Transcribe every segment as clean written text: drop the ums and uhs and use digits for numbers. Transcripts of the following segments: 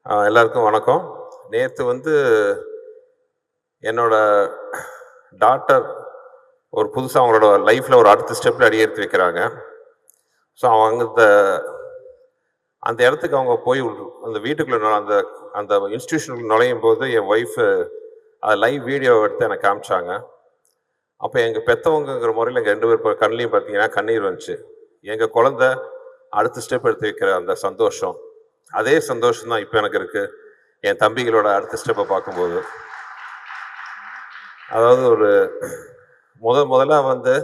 எல்லாருக்கும் வணக்கம். நேத்து என்னோட டாட்டர் ஒரு புதுசா அவங்களோட லைஃப்ல ஒரு அடுத்த ஸ்டெப்ல அடி எடுத்து வைக்கிறாங்க. ஸோ அவங்க அந்த இடத்துக்கு அவங்க போய் அந்த வீட்டுக்குள்ள அந்த அந்த இன்ஸ்டிடியூஷனுக்குள்ள நுழையும்போது என் ஒய்ஃப் அதை லைவ் வீடியோ எடுத்து எனக்கு காமிச்சாங்க. அப்போ எங்க பெத்தவங்கங்கிற முறையில் எங்கள் 2 பேர் கண்ணிலையும் பார்த்தீங்கன்னா கண்ணீர் வந்துச்சு. எங்க குழந்தை அடுத்த ஸ்டெப் எடுத்து வைக்கிற அந்த சந்தோஷம், அதே சந்தோஷம் தான் இப்போ எனக்கு இருக்கு என் தம்பிகளோட அடுத்த ஸ்டெப்பை பார்க்கும்போது. அதாவது ஒரு முதல்ல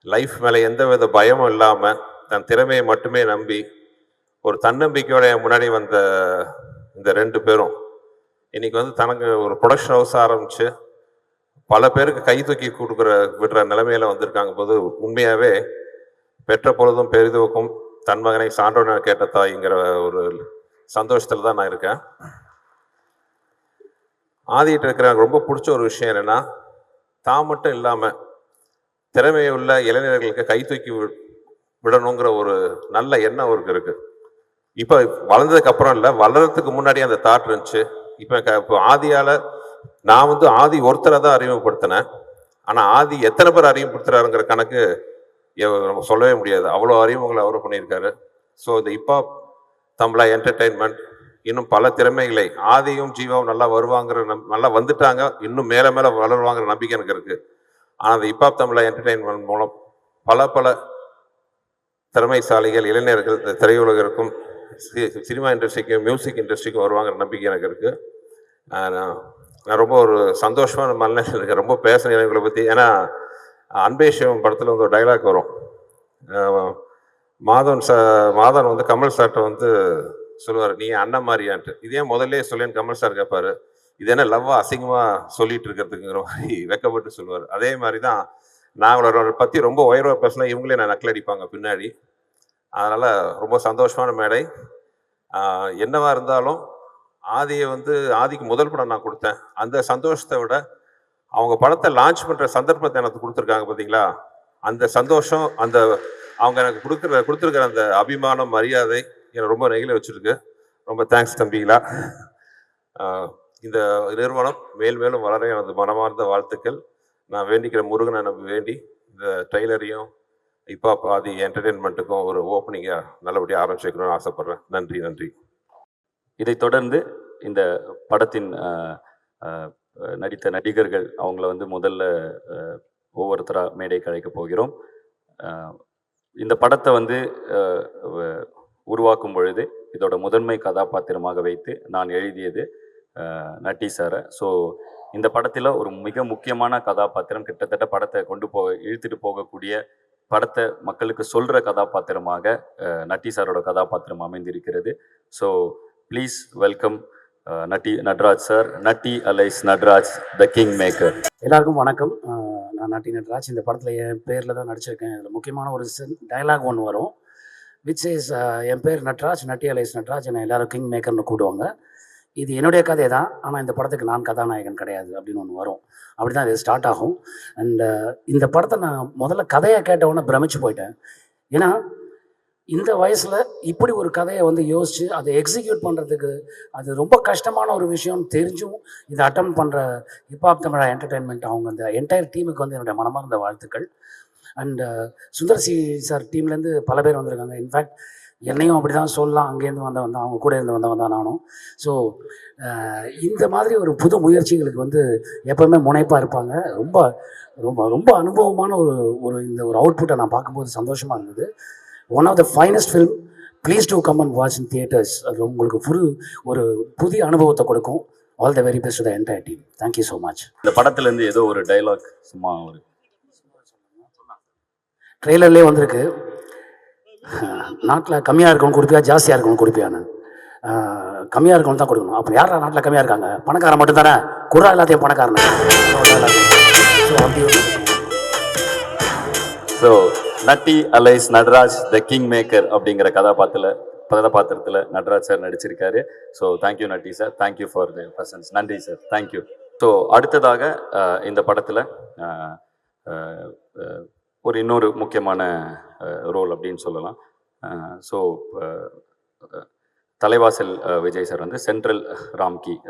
லைஃப் மேலே எந்த வித பயமும் இல்லாமல் தன் திறமையை மட்டுமே நம்பி ஒரு தன்னம்பிக்கையோட என் முன்னாடி வந்த இந்த 2 பேரும் இன்னைக்கு தனக்கு ஒரு ப்ரொடக்ஷன் ஹவுஸ் ஆரம்பிச்சு பல பேருக்கு கை தூக்கி விடுற நிலைமையில வந்திருக்காங்க போது உண்மையாவே பெற்ற பொழுதும் பெரிதுவக்கும் தன் மகனை சான்றோன கேட்ட தாய்ங்கிற ஒரு சந்தோஷத்துல தான் நான் இருக்கேன். ஆதிட்டு இருக்கிற ரொம்ப பிடிச்ச ஒரு விஷயம் என்னன்னா, தான் மட்டும் இல்லாம திறமையுள்ள இளைஞர்களுக்கு கை தூக்கி விடணுங்கிற ஒரு நல்ல எண்ணம் அவருக்கு இருக்கு. இப்ப வளர்ந்ததுக்கு அப்புறம் இல்லை, வளர்றதுக்கு முன்னாடி அந்த தாட் இருந்துச்சு. இப்போ ஆதியால நான் ஆதி ஒருத்தரை தான் அறிமுகப்படுத்தினேன். ஆனா ஆதி எத்தனை பேர் அறிமுகப்படுத்துறாருங்கிற கணக்கு நம்ம சொல்லவே முடியாது. அவ்வளோ அறிமுகங்களை அவரும் பண்ணியிருக்காரு. ஸோ இந்த ஹிப்ஹாப் தமிழா என்டர்டெயின்மெண்ட் இன்னும் பல திறமைகளை ஆதியும் ஜீவாவும் நல்லா வருவாங்கிற நல்லா வந்துட்டாங்க, இன்னும் மேல மேல வளருவாங்கிற நம்பிக்கை எனக்கு இருக்கு. ஆனால் அந்த ஹிப்ஹாப் தமிழா என்டர்டெயின்மெண்ட் மூலம் பல திறமைசாலிகள் இளைஞர்கள் திரையுலகிற்கும் சினிமா இண்டஸ்ட்ரிக்கும் மியூசிக் இண்டஸ்ட்ரிக்கும் வருவாங்கிற நம்பிக்கை எனக்கு இருக்கு. நான் ரொம்ப ஒரு சந்தோஷமான மனநிலையில் இருக்கேன். ரொம்ப பேசுகிறேன் இவங்களை பற்றி. ஏன்னா அன்பே சிவம் படத்தில் ஒரு டைலாக் வரும். மாதவன் கமல் சார்கிட்ட சொல்லுவார், நீ அண்ணன் மாதிரியான்ட்டு. இதே முதல்ல சொல்லேன்னு கமல் சார் கேட்பாரு, இது என்ன லவ்வா அசிங்கமாக சொல்லிட்டு இருக்கிறதுக்குங்கிற மாதிரி வெக்கப்பட்டு சொல்லுவார். அதே மாதிரி தான் நான் அவங்களோட பற்றி ரொம்ப உயர்வாக பேசினா இவங்களே நான் நக்கல் அடிப்பாங்க பின்னாடி. அதனால் ரொம்ப சந்தோஷமான மேடை. என்னவா இருந்தாலும் ஆதிக்கு முதல் படம் நான் கொடுத்தேன். அந்த சந்தோஷத்தை விட அவங்க படத்தை லான்ச் பண்ணுற சந்தர்ப்பத்தை எனக்கு கொடுத்துருக்காங்க பார்த்தீங்களா, அந்த சந்தோஷம், அந்த அவங்க எனக்கு கொடுத்துருக்கிற அந்த அபிமானம், மரியாதை என்னை ரொம்ப நெகிழ வச்சுருக்கு. ரொம்ப தேங்க்ஸ் தம்பிகளா. இந்த நிறுவனம் மேலும் வளர எனது மனமார்ந்த வாழ்த்துக்கள். நான் வேண்டிக்கிற முருகனை நம்பி வேண்டி இந்த ட்ரெய்லரையும் ஹிப்ஹாப் ஆதி என்டர்டெயின்மெண்ட்டுக்கும் ஒரு ஓப்பனிங்காக நல்லபடியாக ஆரம்பிச்சுக்கணும்னு ஆசைப்பட்றேன். நன்றி. இதைத் தொடர்ந்து இந்த படத்தின் நடித்த நடிகர்கள் அவங்கள முதல்ல ஒவ்வொருத்தராக மேடைக்கு அழைக்க போகிறோம். இந்த படத்தை உருவாக்கும் பொழுது இதோட முதன்மை கதாபாத்திரமாக வைத்து நான் எழுதியது நட்டி சாரை. ஸோ இந்த படத்தில் ஒரு மிக முக்கியமான கதாபாத்திரம், கிட்டத்தட்ட படத்தை இழுத்துட்டு போகக்கூடிய, படத்தை மக்களுக்கு சொல்கிற கதாபாத்திரமாக நட்டி சாரோட கதாபாத்திரம் அமைந்திருக்கிறது. So please welcome Natraj sir. Natty alias Natraj, the king maker. எல்லாருக்கும் வணக்கம். நான் நட்டி நட்ராஜ். இந்த படத்தில் என் பேரில் தான் நடிச்சிருக்கேன். இதில் முக்கியமான ஒரு டைலாக் ஒன்று வரும், விச் இஸ் என் பேர் நட்ராஜ், நட்டி அலைஸ் நட்ராஜ், என்னை எல்லோரும் கிங் மேக்கர்னு கூடுவாங்க. இது என்னுடைய கதை தான், ஆனால் இந்த படத்துக்கு நான் கதாநாயகன் கிடையாது அப்படின்னு ஒன்று வரும். அப்படி தான் இது ஸ்டார்ட் ஆகும். அண்ட் இந்த படத்தை நான் முதல்ல கதையை கேட்டவுடனே பிரமிச்சு போயிட்டேன். ஏன்னா இந்த வயசில் இப்படி ஒரு கதையை யோசித்து அதை எக்ஸிக்யூட் பண்ணுறதுக்கு அது ரொம்ப கஷ்டமான ஒரு விஷயம் தெரிஞ்சும் இதை அட்டம் பண்ணுற ஹிப்ஹாப் தமிழா என்டர்டெயின்மெண்ட் அவங்க அந்த என்டையர் டீமுக்கு என்னுடைய மனமார்ந்த வாழ்த்துக்கள். அண்ட் சுந்தர்சி சார் டீம்லேருந்து பல பேர் வந்திருக்காங்க. இன்ஃபேக்ட் என்னையும் அப்படி தான் சொல்லலாம், அங்கேருந்து வந்தவன் அவங்க கூட இருந்து வந்தவன் தான் நானும். ஸோ இந்த மாதிரி ஒரு புது முயற்சிகளுக்கு எப்போவுமே முனைப்பாக இருப்பாங்க. ரொம்ப ரொம்ப ரொம்ப அனுபவமான இந்த ஒரு அவுட்புட்டை நான் பார்க்கும்போது சந்தோஷமாக இருந்தது. One of the finest film. Please to come and watch in theatres. அது உங்களுக்கு ஒரு புதிய அனுபவத்தை கொடுக்கும். All the very best to the entire team. Thank you so much. இந்த படத்துலேருந்து ஏதோ ஒரு டைலாக் சும்மா ஒரு ட்ரெய்லர்லேயே வந்திருக்கு. நாட்டில் கம்மியாக இருக்கணும் கொடுப்பியா, ஜாஸ்தியாக இருக்கணும் கொடுப்பியான்னு. கம்மியாக இருக்கணும் தான் கொடுக்கணும். அப்போ யாரா நாட்டில் கம்மியாக இருக்காங்க? பணக்காரன் மட்டும் தானே, குறா எல்லாத்தையும் பணக்காரன். So Natty alias Natraj, the king maker அப்படிங்கிற கதாபாத்திரத்தில் நட்ராஜ் சார் நடிச்சிருக்காரு. So thank you Natty sir, thank you for the presence. நன்றி சார், தேங்க்யூ. ஸோ அடுத்ததாக இந்த படத்தில் ஒரு இன்னொரு முக்கியமான ரோல் அப்படின்னு சொல்லலாம். ஸோ தலைவாசல் விஜய் சார் வந்து சென்ட்ரல்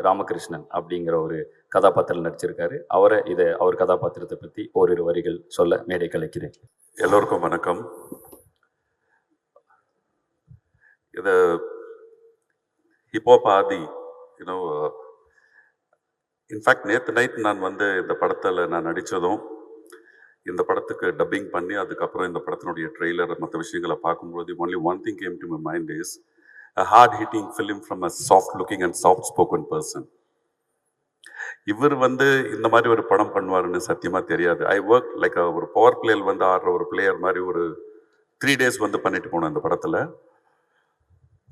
ராமகிருஷ்ணன் அப்படிங்கிற ஒரு கதாபாத்திரம் நடிச்சிருக்காரு. அவர் கதாபாத்திரத்தை பற்றி ஓரிரு வரிகள் சொல்ல மேடை கலைக்கிறேன். எல்லோருக்கும் வணக்கம். இது ஹிப்ஹாப் ஆதி இன்ஃபேக்ட் நேற்று நைட் நான் வந்து இந்த படத்தில் நான் நடித்ததும், இந்த படத்துக்கு டப்பிங் பண்ணி அதுக்கப்புறம் இந்த படத்தினுடைய ட்ரெய்லர் மற்ற விஷயங்களை பார்க்கும்போது only one thing came to my mind is a hard hitting film from a soft looking and soft spoken person. இவர் வந்து இந்த மாதிரி ஒரு படம் பண்ணுவாருன்னு சத்தியமா தெரியாது. ஐ ஒர்க் லைக் ஒரு பவர் பிளேயர் வந்து ஆடுற ஒரு பிளேயர் மாதிரி ஒரு 3 days வந்து பண்ணிட்டு போனேன் இந்த படத்துல.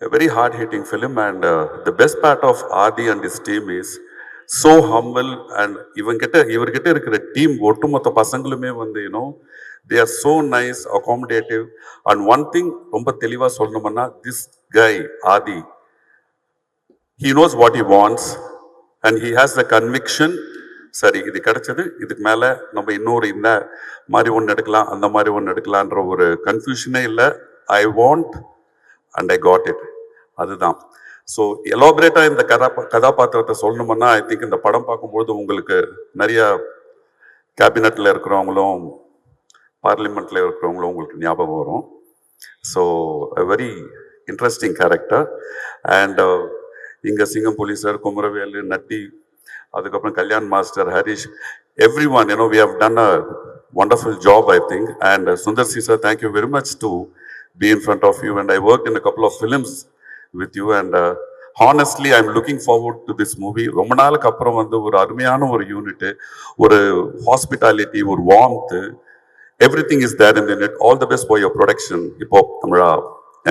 A very hard hitting film and the best part of Adi and his team is so humble and இவர்கிட்ட இருக்கிற டீம் ஒட்டுமொத்த பசங்களுமே வந்து they are so nice, accommodative and one thing ரொம்ப தெளிவா சொல்லணும்னா this guy Adi, he knows what he wants and he has the conviction. சரி இது கிடைச்சது, இதுக்கு மேல நம்ம இன்னொரு இந்த மாதிரி ஒன்று எடுக்கலாம் அந்த மாதிரி ஒன்று எடுக்கலான்ற ஒரு கன்ஃபியூஷனே இல்லை. I want and I got it, அதுதான். ஸோ எலாபரேட்டா இந்த கதாபாத்திரத்தை சொல்லணும்னா ஐ திங்க் இந்த படம் பார்க்கும்போது உங்களுக்கு நிறைய கேபினட்ல இருக்கிறவங்களும் பார்லிமெண்ட்ல இருக்கிறவங்களும் உங்களுக்கு ஞாபகம் வரும். So very interesting character and இங்கே சிங்கம் போலீஸர், குமரவேலு, நட்டி, அதுக்கப்புறம் Kalyan master, Harish, every one we have done a wonderful job I think. And Sundar C sir, thank you very much to be in front of you and I worked in a couple of films with you and honestly I'm looking forward to this movie. ரொம்ப நாளுக்கு அப்புறம் வந்து ஒரு அருமையான ஒரு unit, ஒரு hospitality, ஒரு warmth, everything is there in it. All the best for your production, Hip Hop Tamara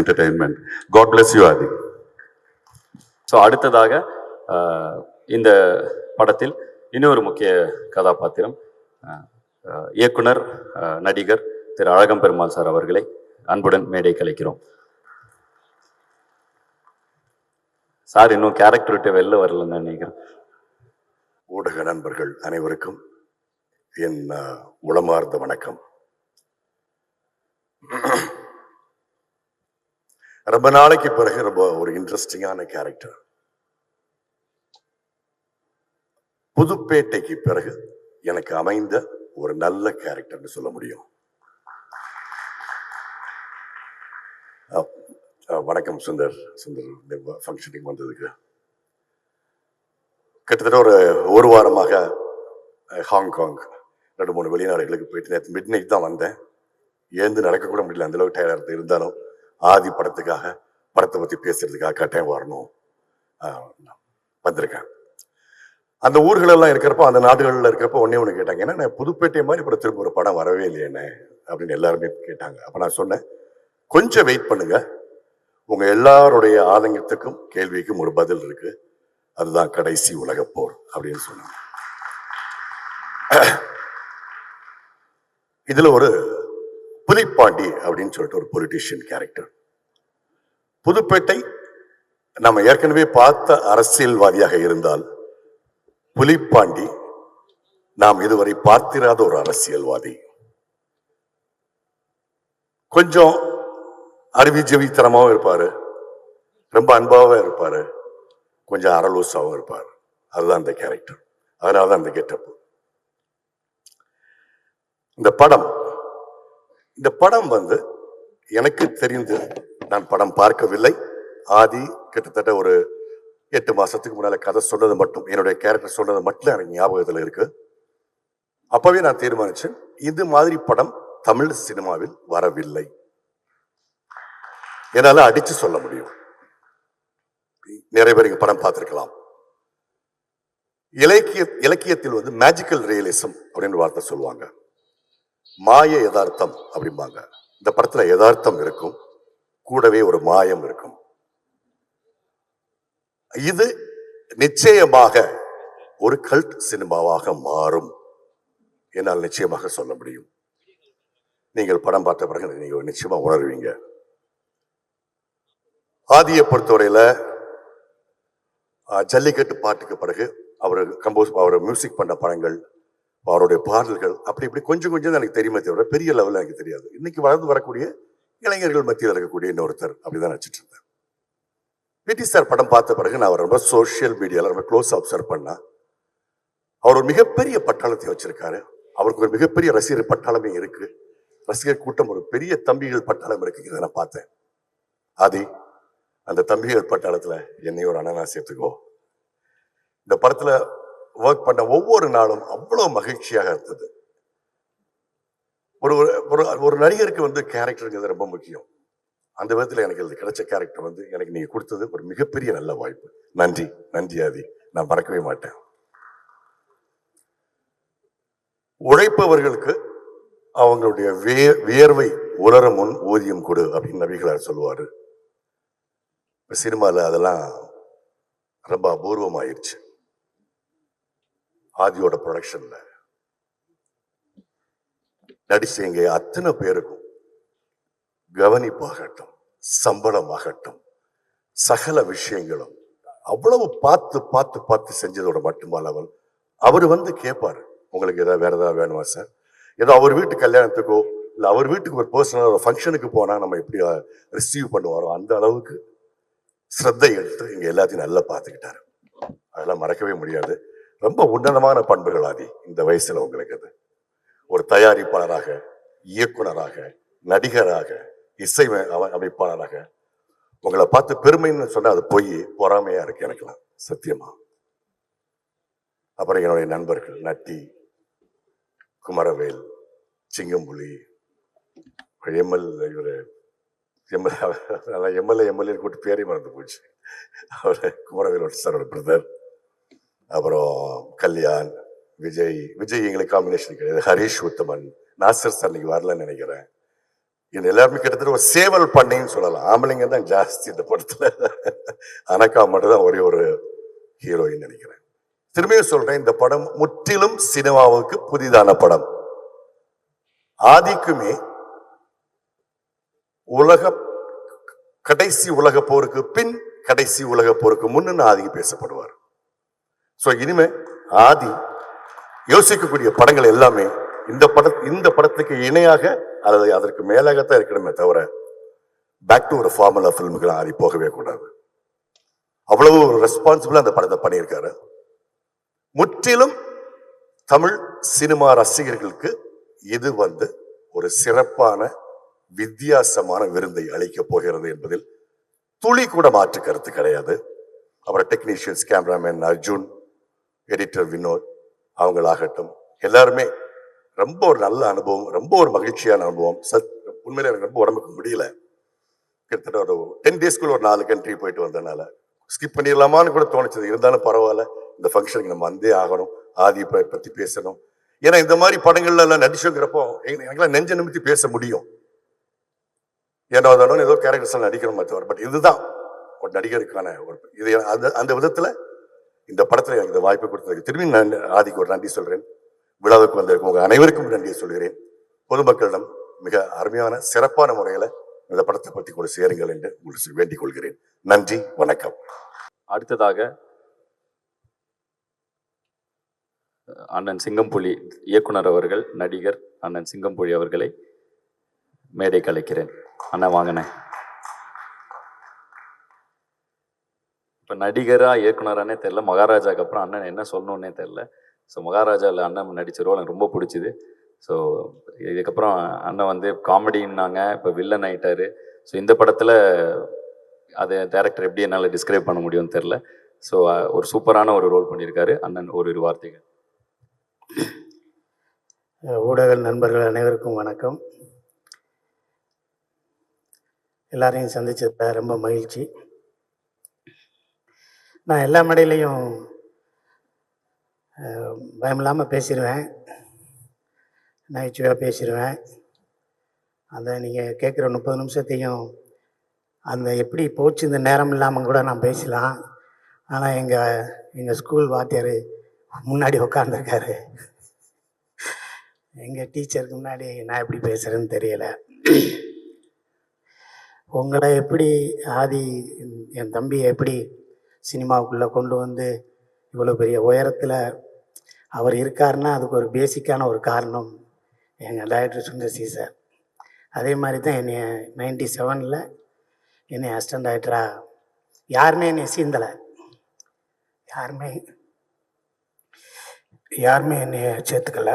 Entertainment. God bless you Adi. So அடுத்ததாக இந்த படத்தில் இன்னொரு முக்கிய கதாபாத்திரம் இயக்குனர் நடிகர் திரு அழகம்பெருமாள் சார் அவர்களை அன்புடன் மேடை கலைக்கிறோம். சார் இன்னும் கேரக்டர் விட்டு வெளில வரலன்னு நினைக்கிறேன். ஊடக நண்பர்கள் அனைவருக்கும் என் உளமார்ந்த வணக்கம். ரொம்ப நாளைக்கு பிறகு ரொம்ப ஒரு இன்ட்ரெஸ்டிங்கான கேரக்டர். புதுப்பேட்டைக்கு பிறகு எனக்கு அமைந்த ஒரு நல்ல கேரக்டர்னு சொல்ல முடியும். வணக்கம் சுந்தர் ஃபங்க்ஷனுக்கு வந்ததுக்கு. கிட்டத்தட்ட ஒரு வாரமாக ஹாங்காங் 2-3 வெளிநாடுகளுக்கு போயிட்டு நேற்று மிட் நைட் தான் வந்தேன். ஏந்து நடக்கக்கூட முடியல, அந்த அளவுக்கு டயர்டாக இருந்தாலும் ஆதி படத்துக்காக, படத்தை பற்றி பேசுறதுக்காக கட்டாயம் வரணும் வந்திருக்கேன். அந்த ஊர்களெல்லாம் இருக்கிறப்போ, அந்த நாடுகளில் இருக்கிறப்போ ஒன்று கேட்டாங்க, ஏன்னா நான் புதுப்பேட்டை மாதிரி இப்போ திரும்ப ஒரு படம் வரவே இல்லையேண்ணே அப்படின்னு எல்லாருமே கேட்டாங்க. அப்போ நான் சொன்னேன், கொஞ்சம் வெயிட் பண்ணுங்க, உங்க எல்லாருடைய ஆதங்கத்துக்கும் கேள்விக்கும் ஒரு பதில் இருக்கு, அதுதான் கடைசி உலகப்போர் அப்படின்னு சொன்னாங்க. இதுல ஒரு புலிப்பாண்டி அப்படின்னு சொல்லிட்டு ஒரு பொலிட்டீஷியன் கேரக்டர். புதுப்பேட்டை நம்ம ஏற்கனவே பார்த்த அரசியல்வாதியாக இருந்தால், புலிப்பாண்டி நாம் இதுவரை பார்த்திராத ஒரு அரசியல்வாதி. கொஞ்சம் அறிவிஜவித்தனமாகவும் இருப்பாரு, ரொம்ப அன்பாகவும் இருப்பாரு, கொஞ்சம் அரலூசாகவும் இருப்பார். அதுதான் அந்த கேரக்டர், அதனாலதான் அந்த கெட்டப். இந்த படம் வந்து எனக்கு தெரிந்து நான் படம் பார்க்கவில்லை. ஆதி கிட்டத்தட்ட ஒரு 8 மாசத்துக்கு முன்னால கதை சொன்னது மட்டும், என்னுடைய கேரக்டர் சொன்னது மட்டும் எனக்கு ஞாபகத்தில் இருக்கு. அப்பவே நான் தீர்மானிச்சேன், இது மாதிரி படம் தமிழ் சினிமாவில் வரவில்லை, என்னால அடிச்சு சொல்ல முடியும். நிறைய பேர் இங்க படம் பார்த்திருக்கலாம். இலக்கியத்தில் வந்து மேஜிக்கல் ரியலிசம் அப்படின்னு வார்த்தை சொல்லுவாங்க, மாய யதார்த்தம் அப்படிம்பாங்க. இந்த படத்துல யதார்த்தம் இருக்கும், கூடவே ஒரு மாயம் இருக்கும். இது நிச்சயமாக ஒரு கல்ட் சினிமாவாக மாறும், என்னால் நிச்சயமாக சொல்ல முடியும். நீங்கள் படம் பார்த்த பிறகு நீங்க நிச்சயமா உணர்வீங்க. ஆதியை பொறுத்தவரையில ஜல்லிக்கட்டு பாட்டுக்கு பிறகு அவர் மியூசிக் பண்ண படங்கள், அவருடைய பாடல்கள் அப்படி இப்படி கொஞ்சம் கொஞ்சம் எனக்கு தெரியுமே தவிர பெரிய லெவலில் எனக்கு தெரியாது. இன்னைக்கு வளர்ந்து வரக்கூடிய இளைஞர்கள் மத்தியில் இருக்கக்கூடிய இன்னொருத்தர் அப்படிதான் நினைச்சிட்டு இருந்தேன். பிடி சார் படம் பார்த்த பிறகு நான் அவரை ரொம்ப சோஷியல் மீடியாவில் ரொம்ப க்ளோஸ் அப்சர்வ் பண்ணா. அவர் ஒரு மிகப்பெரிய பட்டாளத்தை வச்சிருக்காரு. அவருக்கு ஒரு மிகப்பெரிய ரசிகர் பட்டாளமே இருக்கு. ரசிகர் கூட்டம் ஒரு பெரிய தம்பிகள் பட்டாளம் இருக்குங்கிறத நான் பார்த்தேன். ஆதி, அந்த தம்பிகள் பட்டாளத்துல என்னையும் ஒரு அண்ணனா சேர்த்துக்கோ. இந்த படத்துல ஒர்க் பண்ண ஒவ்வொரு நாளும் அவ்வளவு மகிழ்ச்சியாக இருந்தது. ஒரு ஒரு நடிகருக்கு வந்து கேரக்டருங்கிறது ரொம்ப முக்கியம். அந்த விதத்துல எனக்கு இது கிடைச்ச கேரக்டர் வந்து எனக்கு நீங்க கொடுத்தது ஒரு மிகப்பெரிய நல்ல வாய்ப்பு. நன்றி, நன்றி ஆதி, நான் மறக்கவே மாட்டேன். உழைப்பவர்களுக்கு அவங்களுடைய வியர்வை உலர முன் ஊதியம் கொடு அப்படின்னு நபிகளார் சொல்லுவாரு. சினிமால அதெல்லாம் ரொம்ப அபூர்வமாயிருச்சு. ஆதியோட ப்ரொடக்ஷன்ல நடிச்சவங்க அத்தனை பேருக்கும் கவனிப்பாகட்டும், சம்பளமாகட்டும், சகல விஷயங்களும் அவ்வளவு பார்த்து பார்த்து பார்த்து செஞ்சதோட மட்டுமல்லாமல் அவர் வந்து கேட்பாரு, உங்களுக்கு ஏதாவது வேற ஏதாவது வேணுமா சார், ஏதோ அவர் வீட்டு கல்யாணத்துக்கோ இல்லை அவர் வீட்டுக்கு ஒரு பர்சனல் ஒரு ஃபங்க்ஷனுக்கு போனால் நம்ம எப்படி ரிசீவ் பண்ணுவாரோ அந்த அளவுக்கு ஸ்ரத்தை எடுத்து இங்க எல்லாத்தையும் நல்லா பார்த்துக்கிட்டாரு. அதெல்லாம் மறக்கவே முடியாது. ரொம்ப உன்னதமான பண்புகள் ஆதி இந்த வயசுல உங்களுக்கு. அது ஒரு தயாரிப்பாளராக, இயக்குனராக, நடிகராக, இசை அமைப்பாளராக உங்களை பார்த்து பெருமைன்னு சொன்னா அது போய் பொறாமையா இருக்கு எனக்குலாம் சத்தியமா. அப்புறம் என்னுடைய நண்பர்கள் நட்டி, குமரவேல், சிங்கம்புலி, எம்எல்ஏ கூட்டு பேரே மறந்து போச்சு. அவர் குமரவேலோட சாரோட பிரதர். அப்புறம் கல்யாண், விஜய் எங்களுக்கு காம்பினேஷன் கிடையாது. ஹரீஷ் உத்தமன், நாசர் சார் இன்னைக்கு வரலன்னு நினைக்கிறேன். இது எல்லாருமே கிட்டத்தட்ட ஒரு சேவல் பண்ணைன்னு சொல்லலாம். ஆம்பளைங்க தான் ஜாஸ்தி இந்த படத்துல. அனக்கா மட்டும் தான் ஒரே ஒரு ஹீரோயின் நினைக்கிறேன். திரும்பியும் சொல்றேன், இந்த படம் முற்றிலும் சினிமாவுக்கு புதிதான படம். ஆதிக்குமே கடைசி உலக போருக்கு பின், கடைசி உலக போருக்கு முன்னு ஆதிக்கு பேசப்படுவார். சோ இனிமே ஆதி யோசிக்கக்கூடிய படங்கள் எல்லாமே இந்த படத்துக்கு இணையாக அல்லது அதற்கு மேலாகத்தான் இருக்கணுமே தவிர பேக் டு ஒரு ஃபார்முலா பிலிமுக்கு ஆதி போகவே கூடாது. அவ்வளவு ஒரு ரெஸ்பான்சிபிளா அந்த படத்தை பண்ணியிருக்காரு. முற்றிலும் தமிழ் சினிமா ரசிகர்களுக்கு இது வந்து ஒரு சிறப்பான வித்தியாசமான விருந்தை அளிக்க போகிறது என்பதில் துளி கூட மாற்று கருத்து கிடையாது. அப்புறம் technicians, cameraman Arjun, editor Vinod அவங்களாகட்டும் எல்லாருமே ரொம்ப ஒரு நல்ல அனுபவம், ரொம்ப ஒரு மகிழ்ச்சியான அனுபவம். உண்மையில எனக்கு ரொம்ப உடம்புக்கு முடியல. கிட்டத்தட்ட ஒரு 10 டேஸ்க்குள்ள ஒரு 4 கண்ட்ரி போயிட்டு வந்ததுனால ஸ்கிப் பண்ணிடலாமான்னு கூட தோணுச்சது. இருந்தாலும் பரவாயில்ல, இந்த ஃபங்க்ஷனுக்கு நம்ம வந்தே ஆகணும், ஆதி பத்தி பேசணும். ஏன்னா இந்த மாதிரி படங்கள்ல எல்லாம் நடிச்சுங்கிறப்போ எனக்கெல்லாம் நெஞ்ச நிமித்தி பேச முடியும். ஏன்னா ஏதோ கேரக்டர்ஸ் நடிக்கணும் தவிர, பட் இதுதான் ஒரு நடிகருக்கான ஒரு இது. அந்த விதத்துல இந்த படத்துல எனக்கு இந்த வாய்ப்பு கொடுத்ததுக்கு திரும்பி நான் ஆதிக்கு ஒரு நன்றி சொல்றேன். விழாவுக்கு வந்திருக்கும் உங்க அனைவருக்கும் நன்றியை சொல்கிறேன். பொதுமக்களிடம் மிக அருமையான சிறப்பான முறையில இந்த படத்தை பற்றி கூட சேருங்கள் என்று உங்களுக்கு வேண்டிக் கொள்கிறேன். நன்றி, வணக்கம். அடுத்ததாக அண்ணன் சிங்கம்புலி இயக்குனர் அவர்கள், நடிகர் அண்ணன் சிங்கம்புலி அவர்களை மேடை கலைக்கிறேன். அண்ணா வாங்கினே. இப்போ நடிகரா இயக்குனரானே தெரில, மகாராஜாக்கு அப்புறம் அண்ணன் என்ன சொல்லணுன்னே தெரில. ஸோ மகாராஜாவில் அண்ணன் நடித்த ரோல் எனக்கு ரொம்ப பிடிச்சிது. ஸோ இதுக்கப்புறம் அண்ணன் வந்து காமெடின்னாங்க, இப்போ வில்லன் ஆகிட்டாரு. ஸோ இந்த படத்தில் அது டைரக்டர் எப்படி என்னால் டிஸ்கிரைப் பண்ண முடியும்னு தெரில. ஸோ ஒரு சூப்பரான ஒரு ரோல் பண்ணியிருக்காரு அண்ணன். ஒரு வார்த்தைகள். ஊடக நண்பர்கள் அனைவருக்கும் வணக்கம். எல்லாரையும் சந்திச்சதில் ரொம்ப மகிழ்ச்சி. நான் எல்லா மேடையிலையும் பயமில்லாமல் பேசிடுவேன், நகைச்சுவையாக பேசிடுவேன். அந்த நீங்கள் கேட்குற 30 நிமிஷத்தையும் அந்த எப்படி போச்சு இந்த நேரம் இல்லாமல் கூட நான் பேசலாம். ஆனால் எங்கள் ஸ்கூல் வாத்தியார் முன்னாடி உட்காந்துருக்காரு. எங்கள் டீச்சருக்கு முன்னாடி நான் எப்படி பேசுகிறேன்னு தெரியலை. உங்களை எப்படி ஆதி, என் தம்பியை எப்படி சினிமாவுக்குள்ளே கொண்டு வந்து இவ்வளோ பெரிய உயரத்தில் அவர் இருக்காருன்னா அதுக்கு ஒரு பேசிக்கான ஒரு காரணம் எங்கள் டைரக்டர் சுந்தர் சி சார். அதே மாதிரி தான் என்னை 97 என்னை அசிஸ்டன்ட் டைரக்டராக யாருமே என்னை சீந்தலை, யாருமே யாருமே என்னை சேர்த்துக்கல.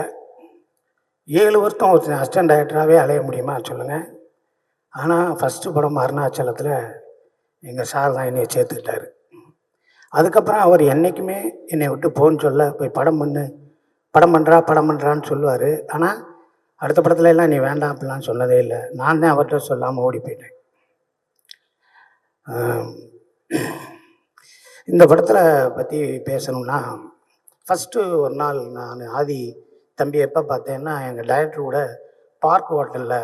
7 வருஷம் ஒரு அசிஸ்டன்ட் டைரக்டராகவே அலைய முடியுமா சொல்லுங்கள்? ஆனால் ஃபஸ்ட்டு படம் அருணாச்சலத்தில் எங்கள் சார் தான் என்னை சேர்த்துக்கிட்டாரு. அதுக்கப்புறம் அவர் என்றைக்குமே என்னை விட்டு போன்னு சொல்ல, போய் படம் பண்ணு, படம் பண்ணுறான்னு சொல்லுவார். ஆனால் அடுத்த படத்துல எல்லாம் நீ வேண்டாம் அப்படிலாம் சொன்னதே இல்லை. நான் தான் அவர்கிட்ட சொல்லாமல் ஓடி போயிட்டேன். இந்த படத்தில் பற்றி பேசணும்னா, ஃபஸ்ட்டு ஒரு நாள் நான் ஆதி தம்பி எப்போ பார்த்தேன்னா, எங்கள் டைரக்டர் கூட பார்க் ஹோட்டலில்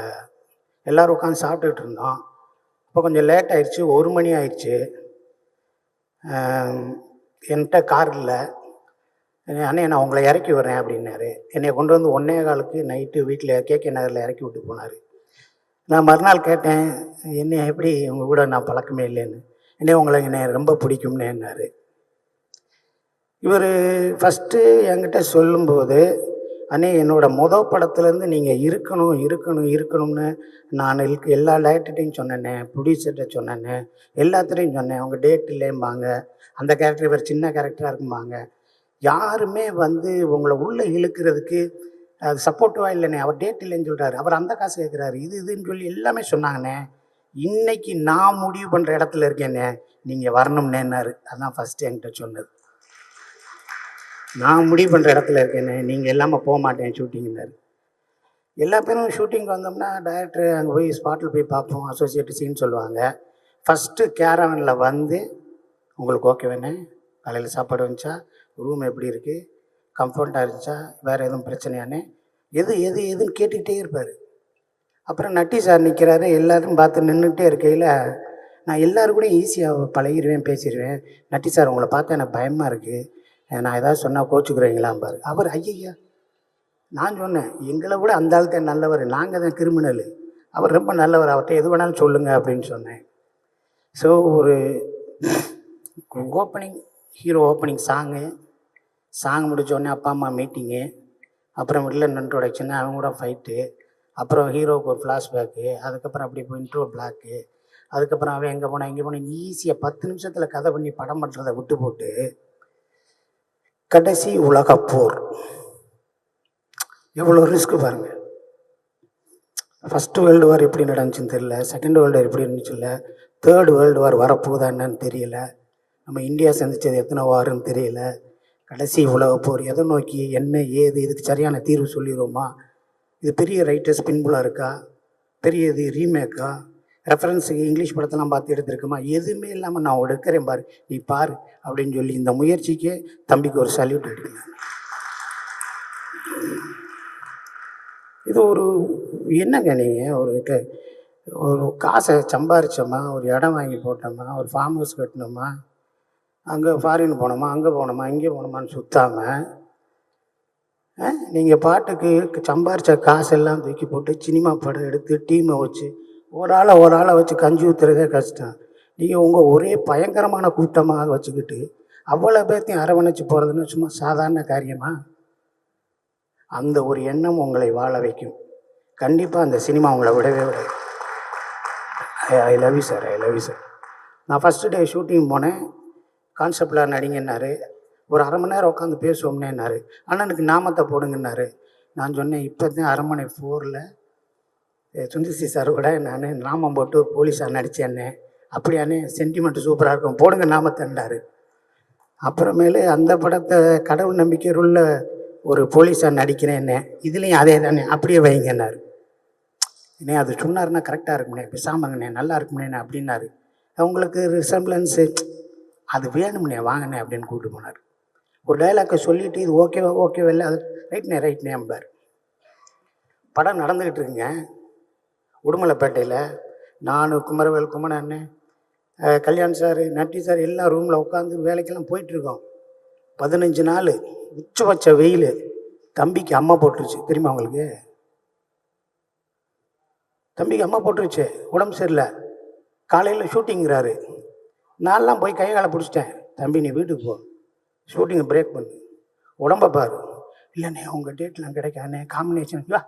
எல்லோரும் உட்காந்து சாப்பிட்டுக்கிட்டு இருந்தோம். இப்போ கொஞ்சம் லேட் ஆயிடுச்சு, 1 மணி ஆயிடுச்சு. என்கிட்ட கார் இல்லை. அண்ணே நான் உங்களை இறக்கி விட்றேன் அப்படின்னாரு. என்னை கொண்டு வந்து 1:15 நைட்டு வீட்டில் கேகே நகரில் இறக்கி விட்டு போனார். நான் மறுநாள் கேட்டேன், என்ன எப்படி உங்கள் கூட நான் பழக்கமே இல்லைன்னு. என்னை ரொம்ப பிடிக்கும்னேன்னாரு. இவர் ஃபஸ்ட்டு என்கிட்ட சொல்லும்போது, அண்ணே என்னோடய படத்துலேருந்து நீங்கள் இருக்கணும்னு நான் எல்லா டைரக்டர்கிட்டையும் சொன்னேன்னே, ப்ரொடியூசர்கிட்ட சொன்னேன்னே, எல்லாத்துலேயும் சொன்னேன். அவங்க டேட் இல்லைம்பாங்க, அந்த கேரக்டர் இவர் சின்ன கேரக்டராக இருக்கும்பாங்க. யாருமே வந்து உங்களை உள்ளே இழுக்கிறதுக்கு அது சப்போர்ட்டிவாக இல்லைண்ணே. அவர் டேட் இல்லைன்னு சொல்கிறாரு, அவர் அந்த காசு கேட்குறாரு, இதுன்னு சொல்லி எல்லாமே சொன்னாங்கண்ணே. இன்னைக்கு நான் முடிவு பண்ணுற இடத்துல இருக்கேண்ணே, நீங்கள் வரணும்னேன்னாரு. அதுதான் ஃபஸ்ட்டு என்கிட்ட சொன்னது. நான் முடிவு பண்ணுற இடத்துல இருக்கேண்ணே, நீங்கள் இல்லாமல் போக மாட்டேன் ஷூட்டிங்னாரு. எல்லா பேரும் ஷூட்டிங் வந்தோம்னா டைரக்டர் அங்கே போய் ஸ்பாட்டில் போய் பார்ப்போம், அசோசியேட் சீன் சொல்லுவாங்க. ஃபஸ்ட்டு கேரவனில் வந்து உங்களுக்கு ஓகே வேணே, காலையில் சாப்பாடு வந்துச்சா, ரூம் எப்படி இருக்குது, கம்ஃபர்ட்டாக இருந்துச்சா, வேறு எதுவும் பிரச்சனையானே, எதுன்னு கேட்டுக்கிட்டே இருப்பார். அப்புறம் நட்டி சார் நிற்கிறாரு, எல்லோரும் பார்த்து நின்றுட்டே இருக்கையில் நான் எல்லோரும் கூட ஈஸியாக பழகிடுவேன், பேசிடுவேன். நட்டி சார் உங்களை பார்த்தா எனக்கு பயமாக இருக்குது, நான் ஏதாவது சொன்னால் கோச்சுக்கிறீங்களாம்பார். அவர் ஐயா, நான் சொன்னேன், எங்களை விட அந்த ஆள் தான் நல்லவர், நாங்கள் தான் கிரிமினல், அவர் ரொம்ப நல்லவர், அவர்கிட்ட எது வேணாலும் சொல்லுங்கள் அப்படின்னு சொன்னேன். ஸோ ஒரு ஹீரோ ஓப்பனிங் சாங் முடித்தோடனே அப்பா அம்மா மீட்டிங்கு, அப்புறம் வில்லன் இன்ட்ரோடக்ஷனு, அவங்க கூட ஃபைட்டு, அப்புறம் ஹீரோவுக்கு ஒரு ஃப்ளாஷ்பேக்கு, அதுக்கப்புறம் அப்படி போய் இன்ட்ரோ பிளாக்கு, அதுக்கப்புறம் அவன் எங்கே போனால் இங்கே போனேன், ஈஸியாக 10 நிமிஷத்தில் கதை பண்ணி படம் பண்ணுறதை விட்டு போட்டு கடைசி உலகப்போர் எவ்வளோ ரிஸ்க்கு பாருங்கள். ஃபஸ்ட்டு வேர்ல்டு வார் எப்படி நடந்துச்சுன்னு தெரியல, செகண்ட் வேர்ல்டு வார் எப்படி இருந்துச்சு இல்லை, தேர்டு வேர்ல்டு வார் வரப்போகுதா என்னன்னு தெரியல, நம்ம இந்தியா சந்தித்தது எத்தனை வாருன்னு தெரியல. கடைசி உலகப்போர் எதை நோக்கி, என்ன ஏது, இதுக்கு சரியான தீர்வு சொல்லிடுவோமா, இது பெரிய ரைட்டர்ஸ் பின்புலாக இருக்கா, பெரிய இது ரீமேக்கா, ரெஃபரன்ஸுக்கு இங்கிலீஷ் படத்தெல்லாம் பார்த்து எடுத்துருக்குமா, எதுவுமே இல்லாமல் நான் எடுக்கிறேன் பாரு, நீ பாரு அப்படின்னு சொல்லி இந்த முயற்சிக்கே தம்பிக்கு ஒரு சல்யூட் எடுக்கணும். இது ஒரு என்னங்க, நீங்கள் ஒரு காசை சம்பாரித்தோமா, ஒரு இடம் வாங்கி போட்டோமா, ஒரு ஃபார்ம் ஹவுஸ் கட்டினோமா, அங்கே ஃபாரின் போனோமா, அங்கே போனோமா, இங்கே போனோமான்னு சுற்றாமல் நீங்கள் பாட்டுக்கு சம்பாரித்த காசெல்லாம் தூக்கி போட்டு சினிமா படம் எடுத்து டீமை வச்சு ஒரு ஆளை வச்சு கஞ்சி ஊற்றுறதே கஷ்டம். நீங்கள் உங்கள் ஒரே பயங்கரமான கூட்டமாக வச்சுக்கிட்டு அவ்வளோ பேர்த்தையும் அரவணைச்சு போகிறதுன்னு சும்மா சாதாரண காரியமா? அந்த ஒரு எண்ணம் உங்களை வாழ வைக்கும். கண்டிப்பாக அந்த சினிமா உங்களை விடவே விடாது. I love you sir, I love you sir. நான் ஃபஸ்ட்டு டே ஷூட்டிங் போனேன், கான்செப்டில் நடிங்கன்னாரு. ஒரு 1/2 மணி நேரம் உட்காந்து பேசுவோம்னேன்னாரு. அண்ணனுக்கு நாமத்தை போடுங்கன்னாரு. நான் சொன்னேன், இப்போ தான் அரண்மனை 4ல் சுந்தர்சி சார் கூட நான் நாமம் போட்டு போலீஸாக நடித்தேன்னே. அப்படியானே, சென்டிமெண்ட் சூப்பராக இருக்கும், போடுங்க நாமத்தைன்னாரு. அப்புறமேலு அந்த படத்தை கடவுள் நம்பிக்கை உள்ள ஒரு போலீஸாக நடிக்கிறேன்னே, இதுலேயும் அதே தானே, அப்படியே வைங்கன்னாரு. ஏன்னே அது சொன்னாருன்னா கரெக்டாக இருக்கும்னே, பேசாமங்கண்ணே, நல்லா இருக்கும்னே அப்படின்னாரு. அவங்களுக்கு ரிசம்பிளன்ஸு அது வேணும்னே, வாங்கினே அப்படின்னு கூப்பிட்டு போனார். ஒரு டைலாக்கை சொல்லிவிட்டு இது ஓகேவா இல்லை, அது ரைட்னே அம்பார். படம் நடந்துக்கிட்டு இருக்குங்க உடுமலைப்பேட்டையில். நான் குமரவேல் குமரன், கல்யாண் சார், நட்டி சார் எல்லாம் ரூமில் உட்காந்து வேலைக்கெல்லாம் போயிட்டுருக்கோம். 15 நாள் உச்சபட்ச வெயில். தம்பிக்கு அம்மா போட்டுருச்சு, தெரியுமா உங்களுக்கு? தம்பிக்கு அம்மா போட்டுருச்சு, உடம்பு சரியில்லை. காலையில் ஷூட்டிங்கிறாரு. நான்லாம் போய் கையை காலை பிடிச்சிட்டேன், தம்பி நீ வீட்டுக்கு போ, ஷூட்டிங்கை பிரேக் பண்ணு, உடம்பை பாரு. இல்லைண்ணே உங்கள் டேட்லாம் கிடைக்காண்ணே, காம்பினேஷன் வா,